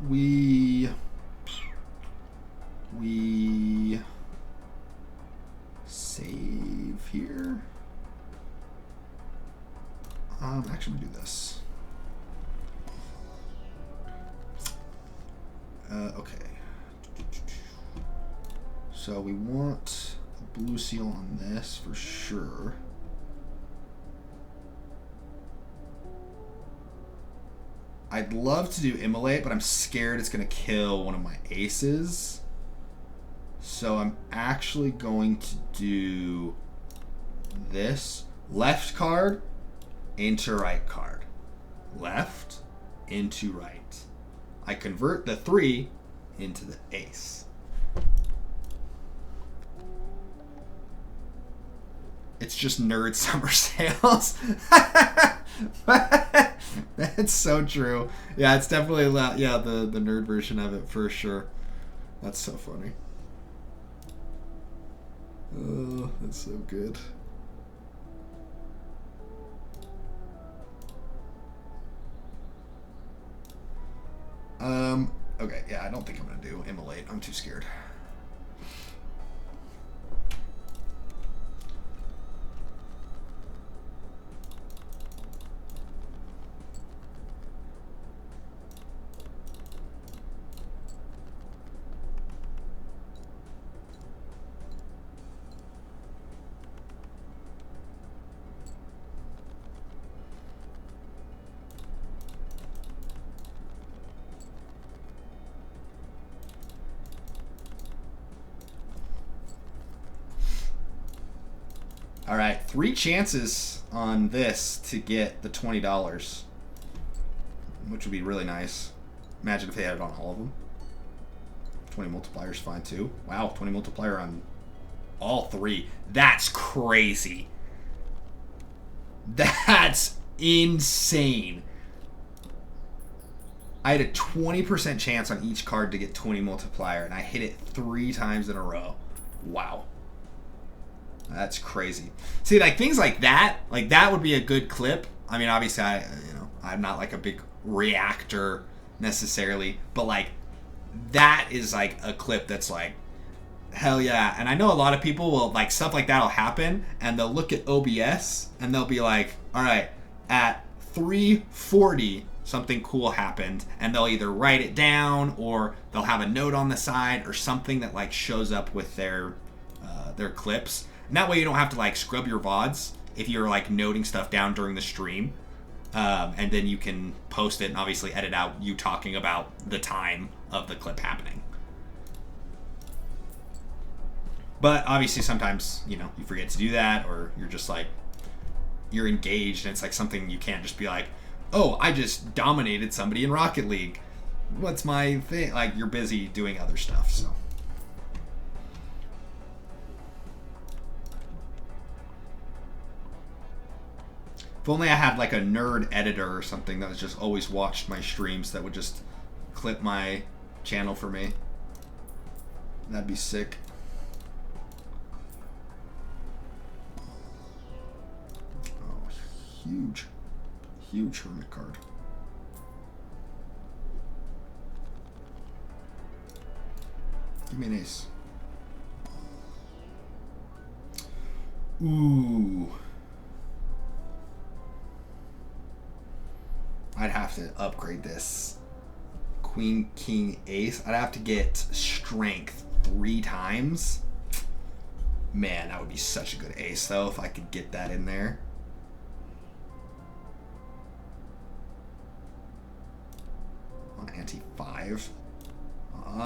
We save here. Actually, we do this. Okay. So we want a blue seal on this for sure. I'd love to do Immolate, but I'm scared it's going to kill one of my aces. So I'm actually going to do this. Left card into right card. Left into right. I convert the 3 into the ace. It's just nerd summer sales. That's so true. Yeah, it's definitely the nerd version of it for sure. That's so funny. Oh, that's so good. Okay, yeah, I don't think I'm gonna do Immolate. I'm too scared. All right, 3 chances on this to get the $20, which would be really nice. Imagine if they had it on all of them. 20 multiplier is fine too. Wow, 20 multiplier on all 3. That's crazy. That's insane. I had a 20% chance on each card to get 20 multiplier, and I hit it 3 times in a row. Wow. That's crazy. See, like things like that would be a good clip. I mean, obviously, I'm not like a big reactor necessarily, but like that is like a clip that's like, hell yeah. And I know a lot of people will like stuff like that'll happen, and they'll look at OBS and they'll be like, all right, at 3:40 something cool happened, and they'll either write it down or they'll have a note on the side or something that like shows up with their clips. And that way you don't have to like scrub your VODs if you're like noting stuff down during the stream. And then you can post it and obviously edit out you talking about the time of the clip happening. But obviously sometimes, you forget to do that, or you're just like, you're engaged and it's like something you can't just be like, oh, I just dominated somebody in Rocket League. What's my thing? Like, you're busy doing other stuff, so. If only I had like a nerd editor or something that was just always watched my streams that would just clip my channel for me. That'd be sick. Oh, huge hermit card. Give me an ace. Ooh. I'd have to upgrade this. Queen, king, ace. I'd have to get strength 3 times. Man, that would be such a good ace, though, if I could get that in there. On ante 5. No,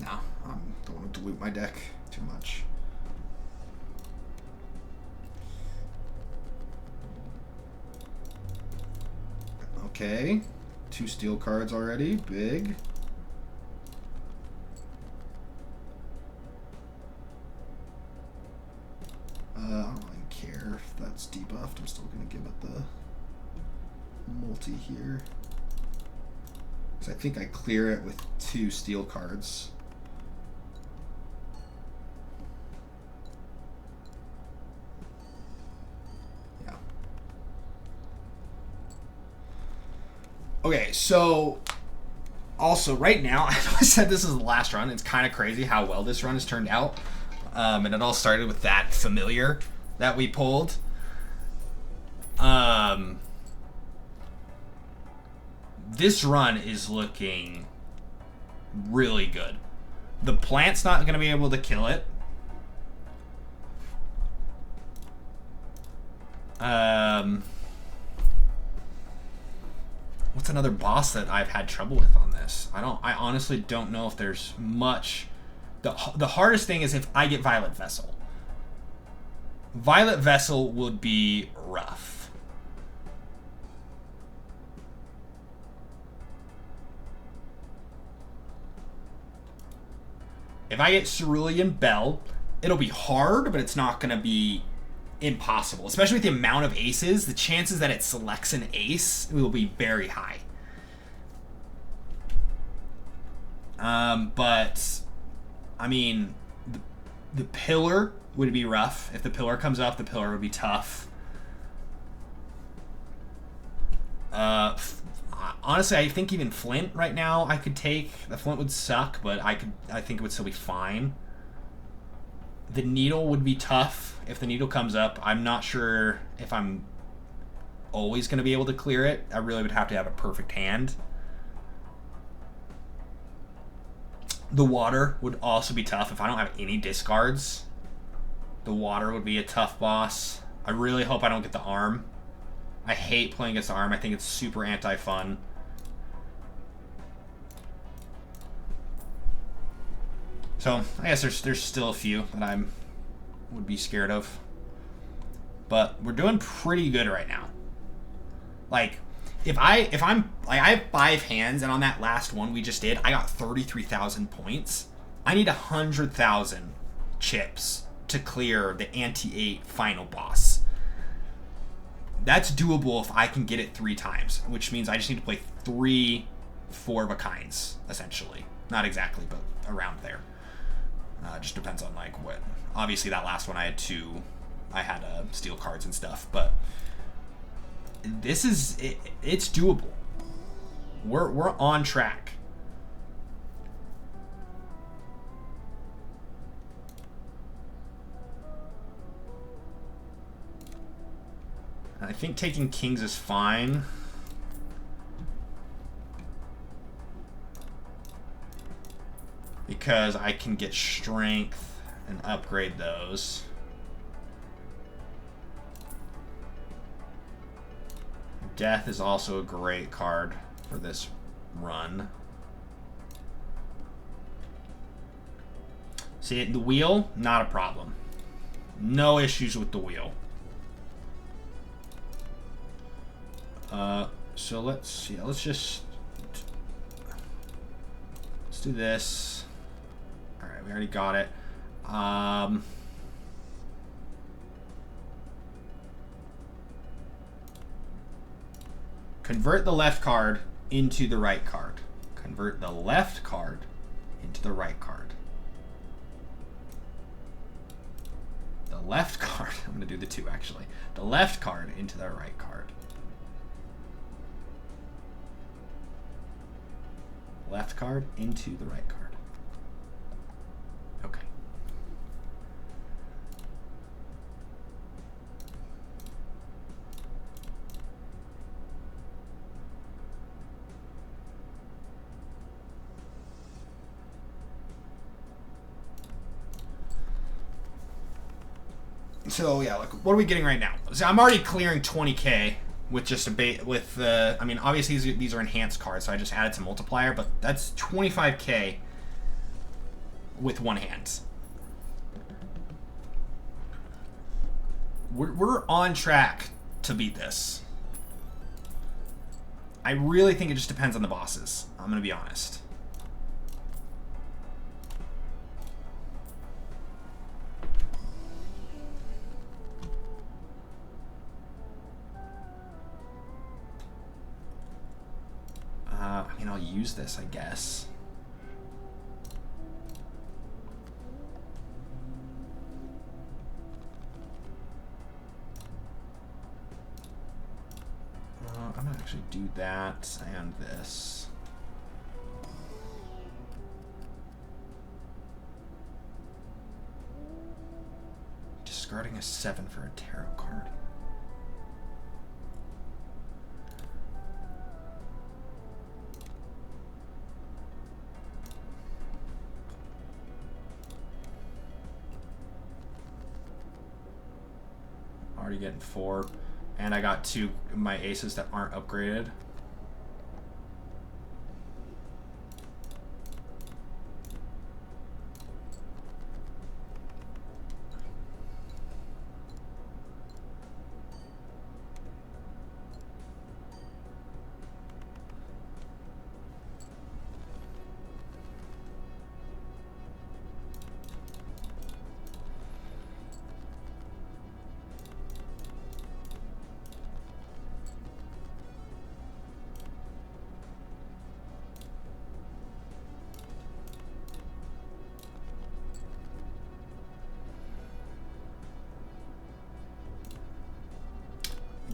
I don't want to dilute my deck too much. Okay, 2 steel cards already, big. I don't really care if that's debuffed. I'm still gonna give it the multi here, because I think I clear it with 2 steel cards. Okay, so also right now, I know I said this is the last run. It's kind of crazy how well this run has turned out. And it all started with that familiar that we pulled. This run is looking really good. The plant's not going to be able to kill it. What's another boss that I've had trouble with on this? I honestly don't know if there's much. The hardest thing is if I get Violet Vessel. Violet Vessel would be rough. If I get Cerulean Bell, it'll be hard, but it's not going to be impossible. Especially with the amount of aces, the chances that it selects an ace will be very high. But, I mean, the pillar would be rough. If the pillar comes up, the pillar would be tough. Honestly, I think even Flint right now I could take. The Flint would suck, but I think it would still be fine. The needle would be tough if the needle comes up. I'm not sure if I'm always going to be able to clear it. I really would have to have a perfect hand. The water would also be tough if I don't have any discards. The water would be a tough boss. I really hope I don't get the arm. I hate playing against the arm. I think it's super anti-fun. So I guess there's still a few that I would be scared of, but we're doing pretty good right now. Like if I'm like I have 5 hands, and on that last one we just did, I got 33,000 points. I need 100,000 chips to clear the anti-8 final boss. That's doable if I can get it 3 times, which means I just need to play 3 4-of-a-kinds, essentially. Not exactly, but around there. Just depends on like what. Obviously, that last one I had 2. I had steel cards and stuff, but this is it's doable. We're on track. I think taking kings is fine. Because I can get strength and upgrade those. Death is also a great card for this run. See, the wheel, not a problem. No issues with the wheel. So let's do this. All right, we already got it. Convert the left card into the right card. Convert the left card into the right card. The left card, I'm going to do the 2 actually. The left card into the right card. Left card into the right card. Okay. So yeah, like what are we getting right now? So I'm already clearing 20k with just I mean, obviously these are enhanced cards, so I just added some multiplier, but that's 25k with one hand. We're on track to beat this. I really think it just depends on the bosses. I'm gonna be honest. I mean, I'll use this, I guess. I'm gonna actually do that and this. Discarding a 7 for a tarot card. already getting 4. And I got 2 of my aces that aren't upgraded.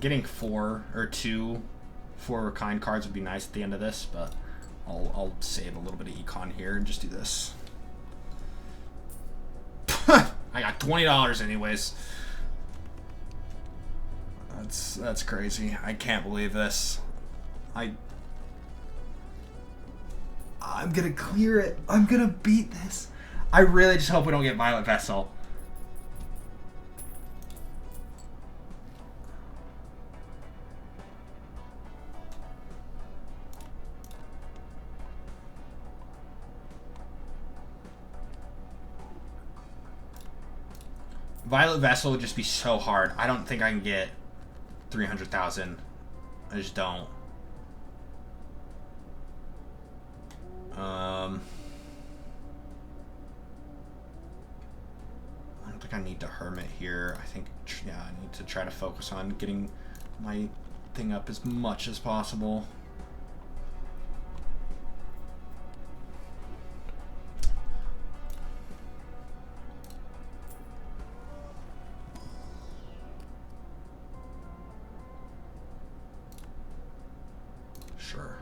Getting 4 or 2 4-of-a-kind cards would be nice at the end of this, but I'll save a little bit of econ here and just do this. I got $20 anyways. That's crazy. I can't believe this. I'm gonna clear it. I'm gonna beat this. I really just hope we don't get Violet Vessel. Violet Vessel would just be so hard. I don't think I can get 300,000. I just don't. I don't think I need to Hermit here. I think, yeah, I need to try to focus on getting my thing up as much as possible. Sure.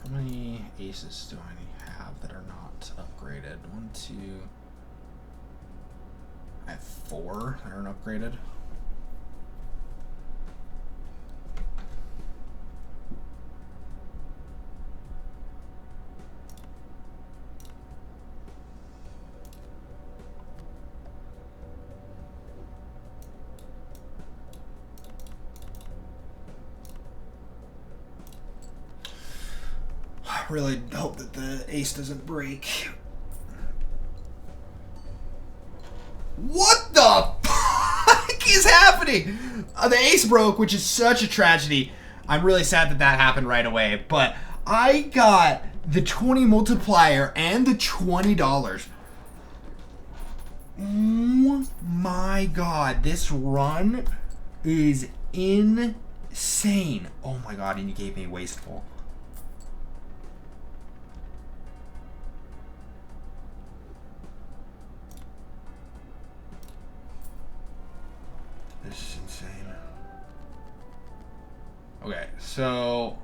How many aces do I have that are not upgraded? 1, 2. I have 4 that aren't upgraded. Really hope that the ace doesn't break. What the fuck is happening? The ace broke, which is such a tragedy. I'm really sad that that happened right away, but I got the 20 multiplier and the $20. Oh my god, this run is insane. Oh my god, and you gave me wasteful. This is insane. Okay, so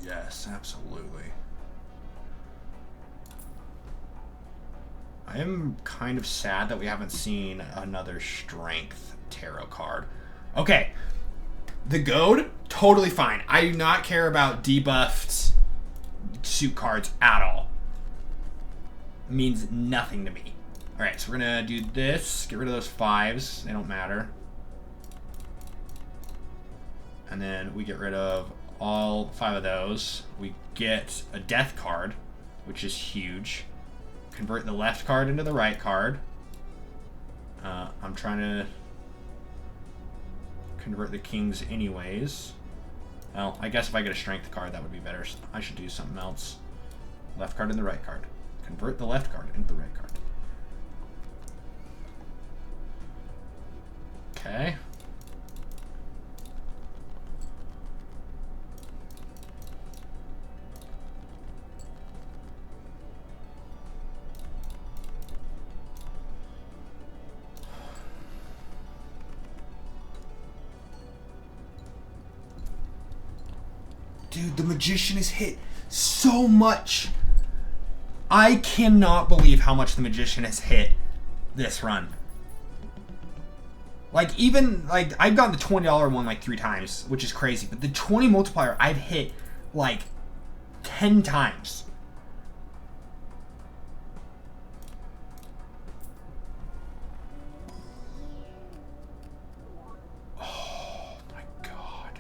yes, absolutely. I am kind of sad that we haven't seen another strength tarot card. Okay, the goad, totally fine. I do not care about debuffed suit cards at all. It means nothing to me. Alright, so we're gonna do this. Get rid of those 5s. They don't matter. And then we get rid of all 5 of those. We get a death card, which is huge. Convert the left card into the right card. I'm trying to convert the kings anyways. Well, I guess if I get a strength card, that would be better. So I should do something else. Left card and the right card. Convert the left card into the right card. Okay. Dude, the magician is hit so much. I cannot believe how much the magician has hit this run. Like, even, like, I've gotten the $20 one, like, 3 times, which is crazy. But the 20 multiplier, I've hit, like, 10 times. Oh, my God.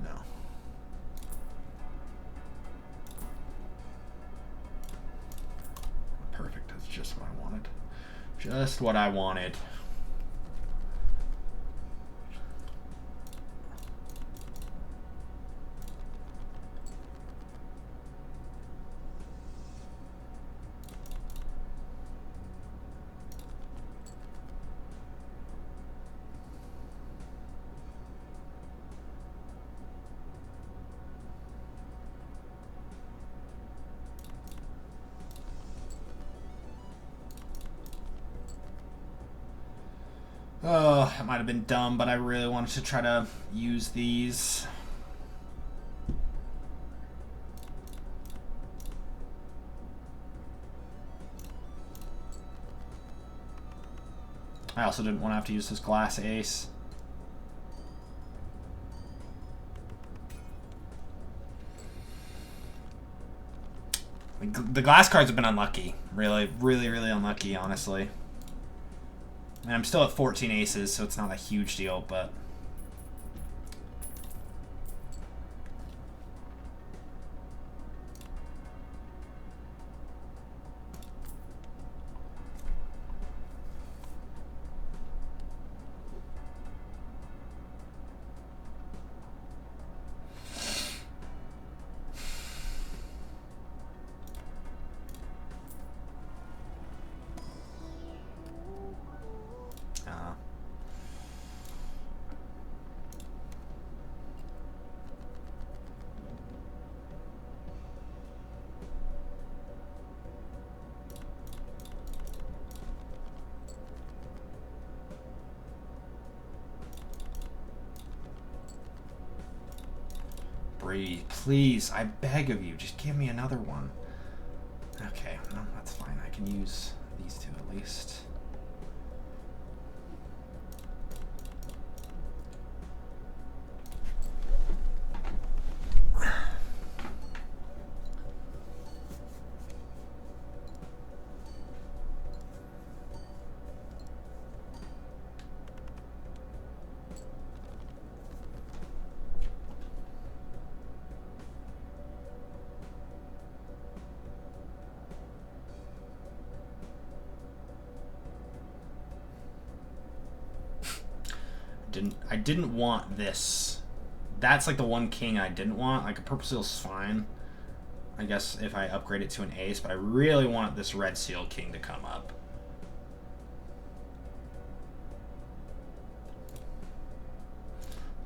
No. Perfect. That's just what I wanted. Just what I wanted. Oh, that might have been dumb, but I really wanted to try to use these. I also didn't want to have to use this glass ace. The glass cards have been unlucky. Really, really, really unlucky, honestly. And I'm still at 14 aces, so it's not a huge deal, but... Breathe. Please, I beg of you, just give me another one. Okay, no, that's fine. I can use these two at least. I didn't want this. That's like the one king I didn't want. Like a purple seal's fine, I guess, if I upgrade it to an ace, but I really want this red seal king to come up.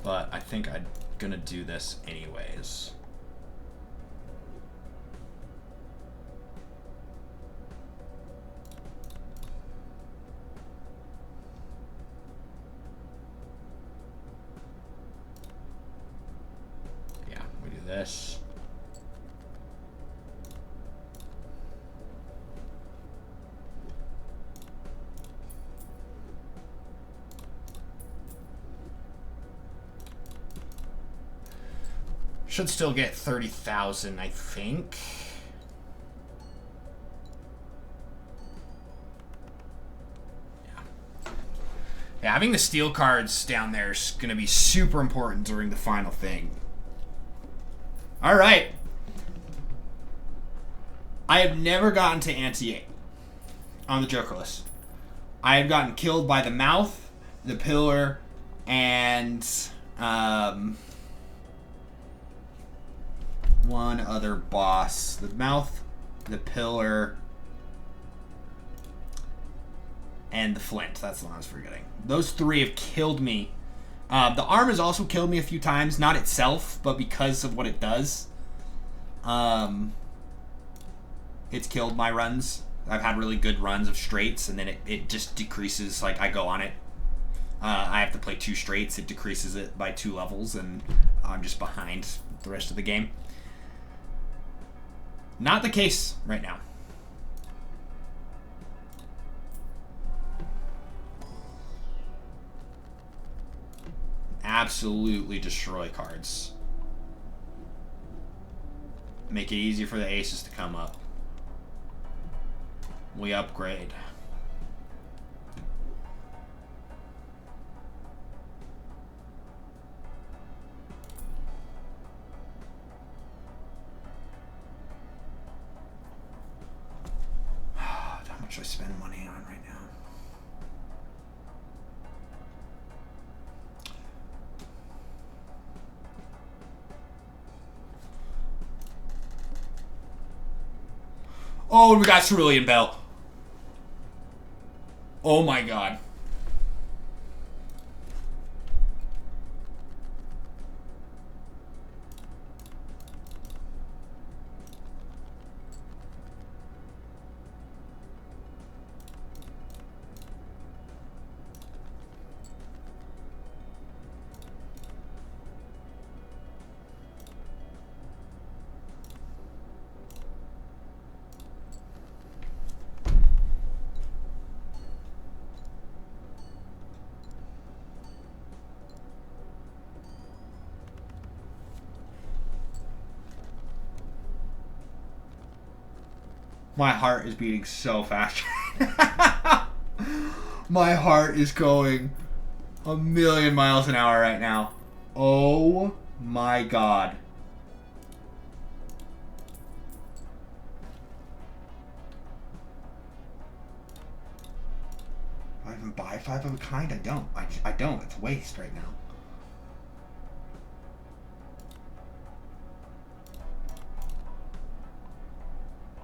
But I think I'm gonna do this anyways. This. Should still get 30,000, I think. Yeah, having the steel cards down there is going to be super important during the final thing. All right. I have never gotten to Ante-8 on the Jokerless. I have gotten killed by the mouth, the pillar, and one other boss. The mouth, the pillar, and the flint. That's the one I was forgetting. Those three have killed me. The arm has also killed me a few times. Not itself, but because of what it does. It's killed my runs. I've had really good runs of straights, and then it just decreases. Like, I go on it. I have to play 2 straights. It decreases it by 2 levels, and I'm just behind the rest of the game. Not the case right now. Absolutely destroy cards. Make it easy for the aces to come up. We upgrade. How much do I spend money on right now? Oh, and we got Cerulean Bell. Oh my god. My heart is beating so fast. My heart is going a million miles an hour right now. Oh my god. Do I even buy 5 of a kind? I don't. I don't. It's a waste right now.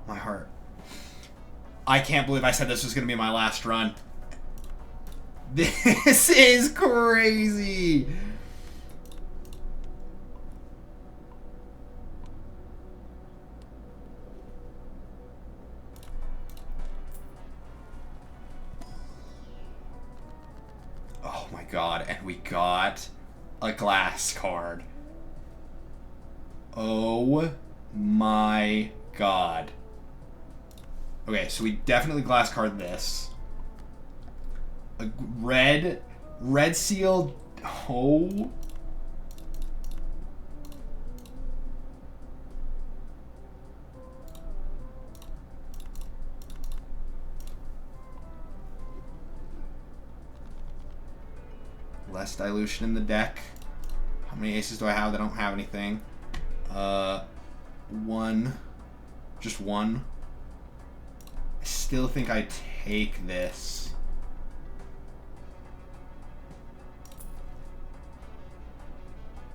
My heart. I can't believe I said this was going to be my last run. This is crazy. Oh my god, and we got a glass card. Oh my god. Okay, so we definitely glass card this. A red seal. Oh. Less dilution in the deck. How many aces do I have that don't have anything? One. Just one. I still think I take this.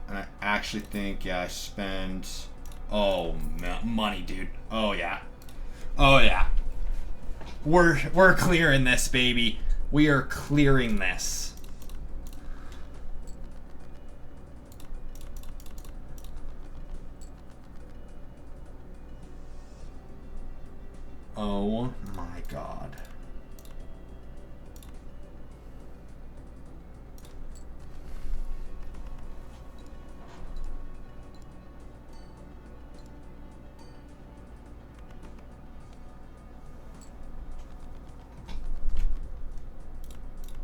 And I actually think, yeah, I spend... Oh, money, dude. Oh, yeah. Oh, yeah. We're clearing this, baby. We are clearing this. Oh my god.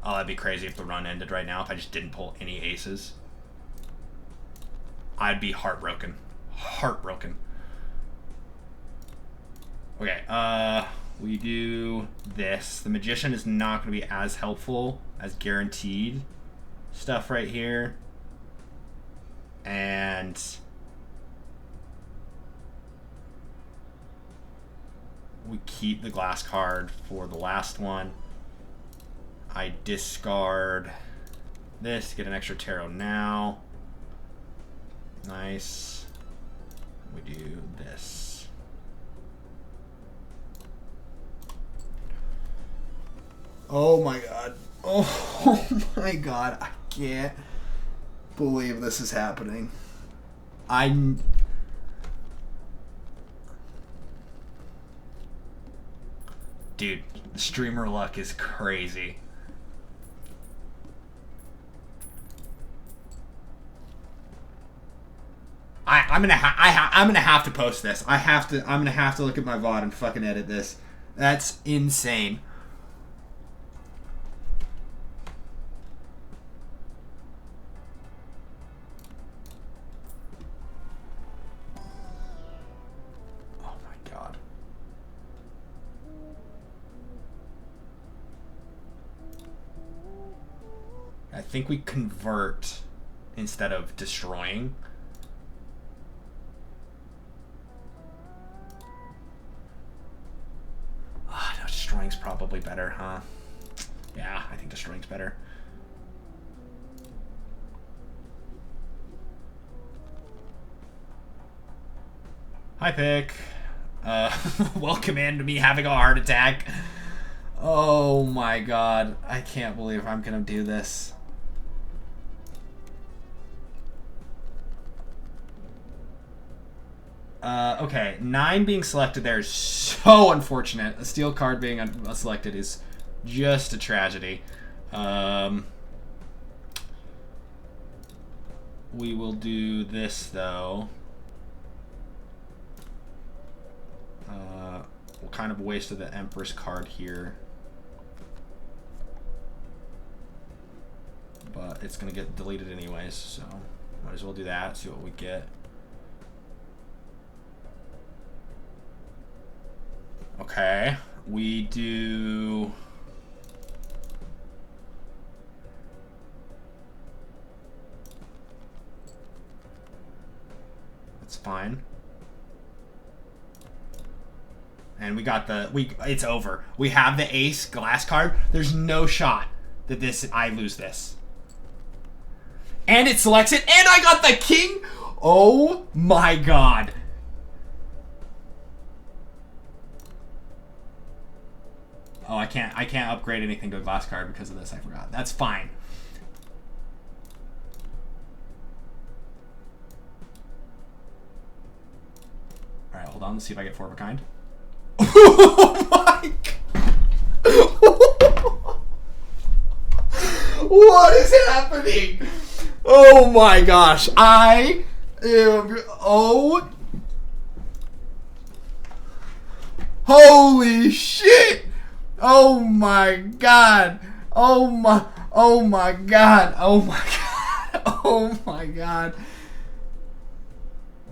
Oh, that'd be crazy if the run ended right now if I just didn't pull any aces. I'd be heartbroken. Heartbroken. Okay, we do this. The Magician is not going to be as helpful as guaranteed stuff right here. And we keep the glass card for the last one. I discard this, get an extra tarot now. Nice. We do this. Oh my god. Oh my god. I can't believe this is happening. Dude, streamer luck is crazy. I'm gonna have to post this. I'm gonna have to look at my VOD and fucking edit this. That's insane. Oh my god. I think we convert instead of destroying. No, destroying's probably better, huh? Yeah, I think destroying's better. Hi, Pick. Welcome into me having a heart attack. Oh my god. I can't believe I'm gonna do this. Okay, 9 being selected there is so unfortunate. A steel card being selected is just a tragedy. We will do this, though. We'll kind of wasted the Empress card here. But it's going to get deleted anyways, so might as well do that, see what we get. Okay, we do... That's fine. And we got the... It's over. We have the ace glass card. There's no shot that I lose this. And it selects it, and I got the king! Oh my god. Oh, I can't upgrade anything to a glass card because of this. I forgot. That's fine. All right, hold on. Let's see if I get 4 of a kind. Oh my god! What is happening? Oh my gosh! I am. Oh. Holy shit! Oh my god! Oh my god! Oh my god! Oh my god!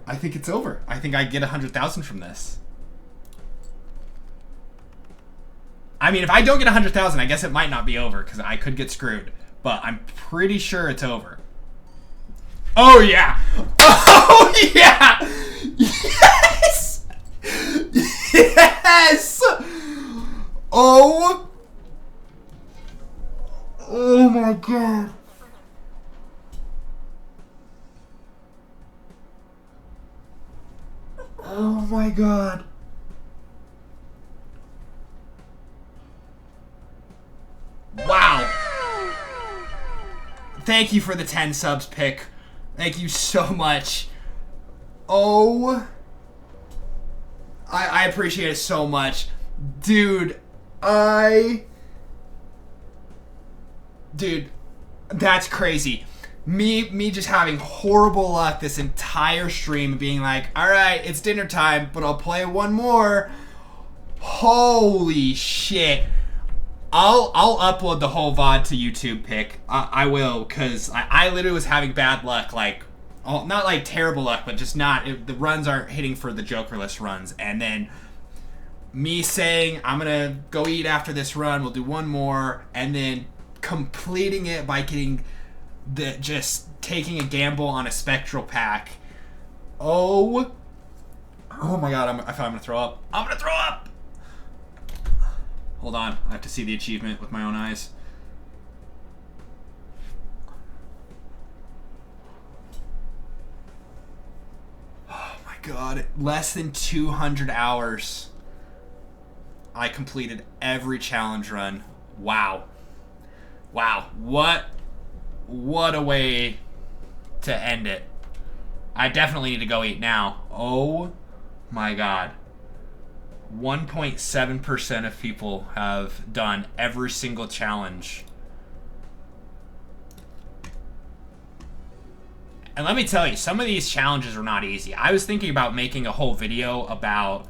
I think it's over. I think I get 100,000 from this. I mean, if I don't get 100,000, I guess it might not be over because I could get screwed. But I'm pretty sure it's over. Oh yeah! Oh yeah! Yes! Yes! Oh! Oh my god! Oh my god! Wow! Thank you for the 10 subs, Pick. Thank you so much. Oh. I appreciate it so much. Dude, Dude, that's crazy. Me just having horrible luck this entire stream, being like, alright, it's dinner time, but I'll play one more. Holy shit. I'll upload the whole VOD to YouTube, Pick. I will, because I literally was having bad luck, like, not like terrible luck, but just the runs aren't hitting for the Jokerless runs. And then me saying, I'm going to go eat after this run, we'll do one more, and then completing it by getting just taking a gamble on a spectral pack. Oh my god, I feel I'm going to throw up. I'm going to throw up! Hold on, I have to see the achievement with my own eyes. Oh my god, less than 200 hours. I completed every challenge run. Wow. What a way to end it. I definitely need to go eat now. Oh my god. 1.7% of people have done every single challenge. And let me tell you, some of these challenges are not easy. I was thinking about making a whole video about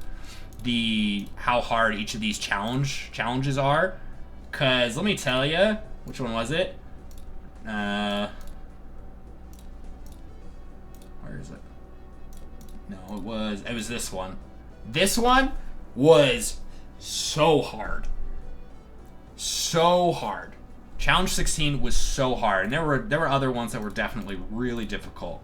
how hard each of these challenges are, cause let me tell you, which one was it? Where is it? No, it was this one. This one was so hard. Challenge 16 was so hard, and there were other ones that were definitely really difficult.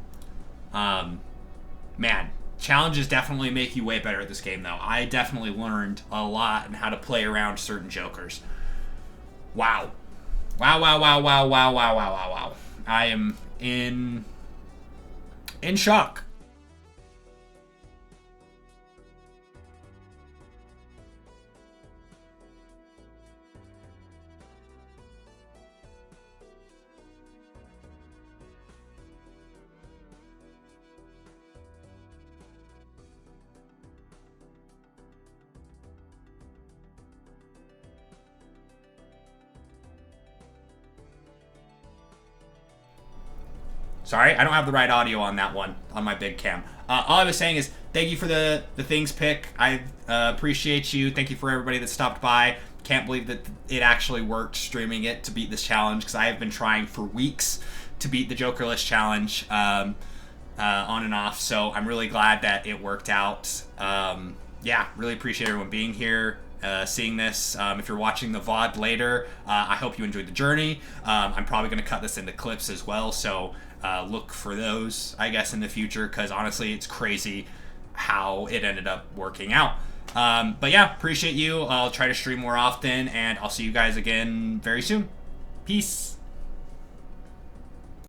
Man, challenges definitely make you way better at this game, though. I definitely learned a lot in how to play around certain jokers. Wow. I am in shock. Sorry, I don't have the right audio on that one, on my big cam. All I was saying is, thank you for the things pick. I appreciate you. Thank you for everybody that stopped by. Can't believe that it actually worked streaming it to beat this challenge, because I have been trying for weeks to beat the Jokerless challenge on and off. So I'm really glad that it worked out. Yeah, really appreciate everyone being here. Seeing this. If you're watching the VOD later, I hope you enjoyed the journey. I'm probably going to cut this into clips as well, so look for those, I guess, in the future, because honestly, it's crazy how it ended up working out. But yeah, appreciate you. I'll try to stream more often, and I'll see you guys again very soon. Peace.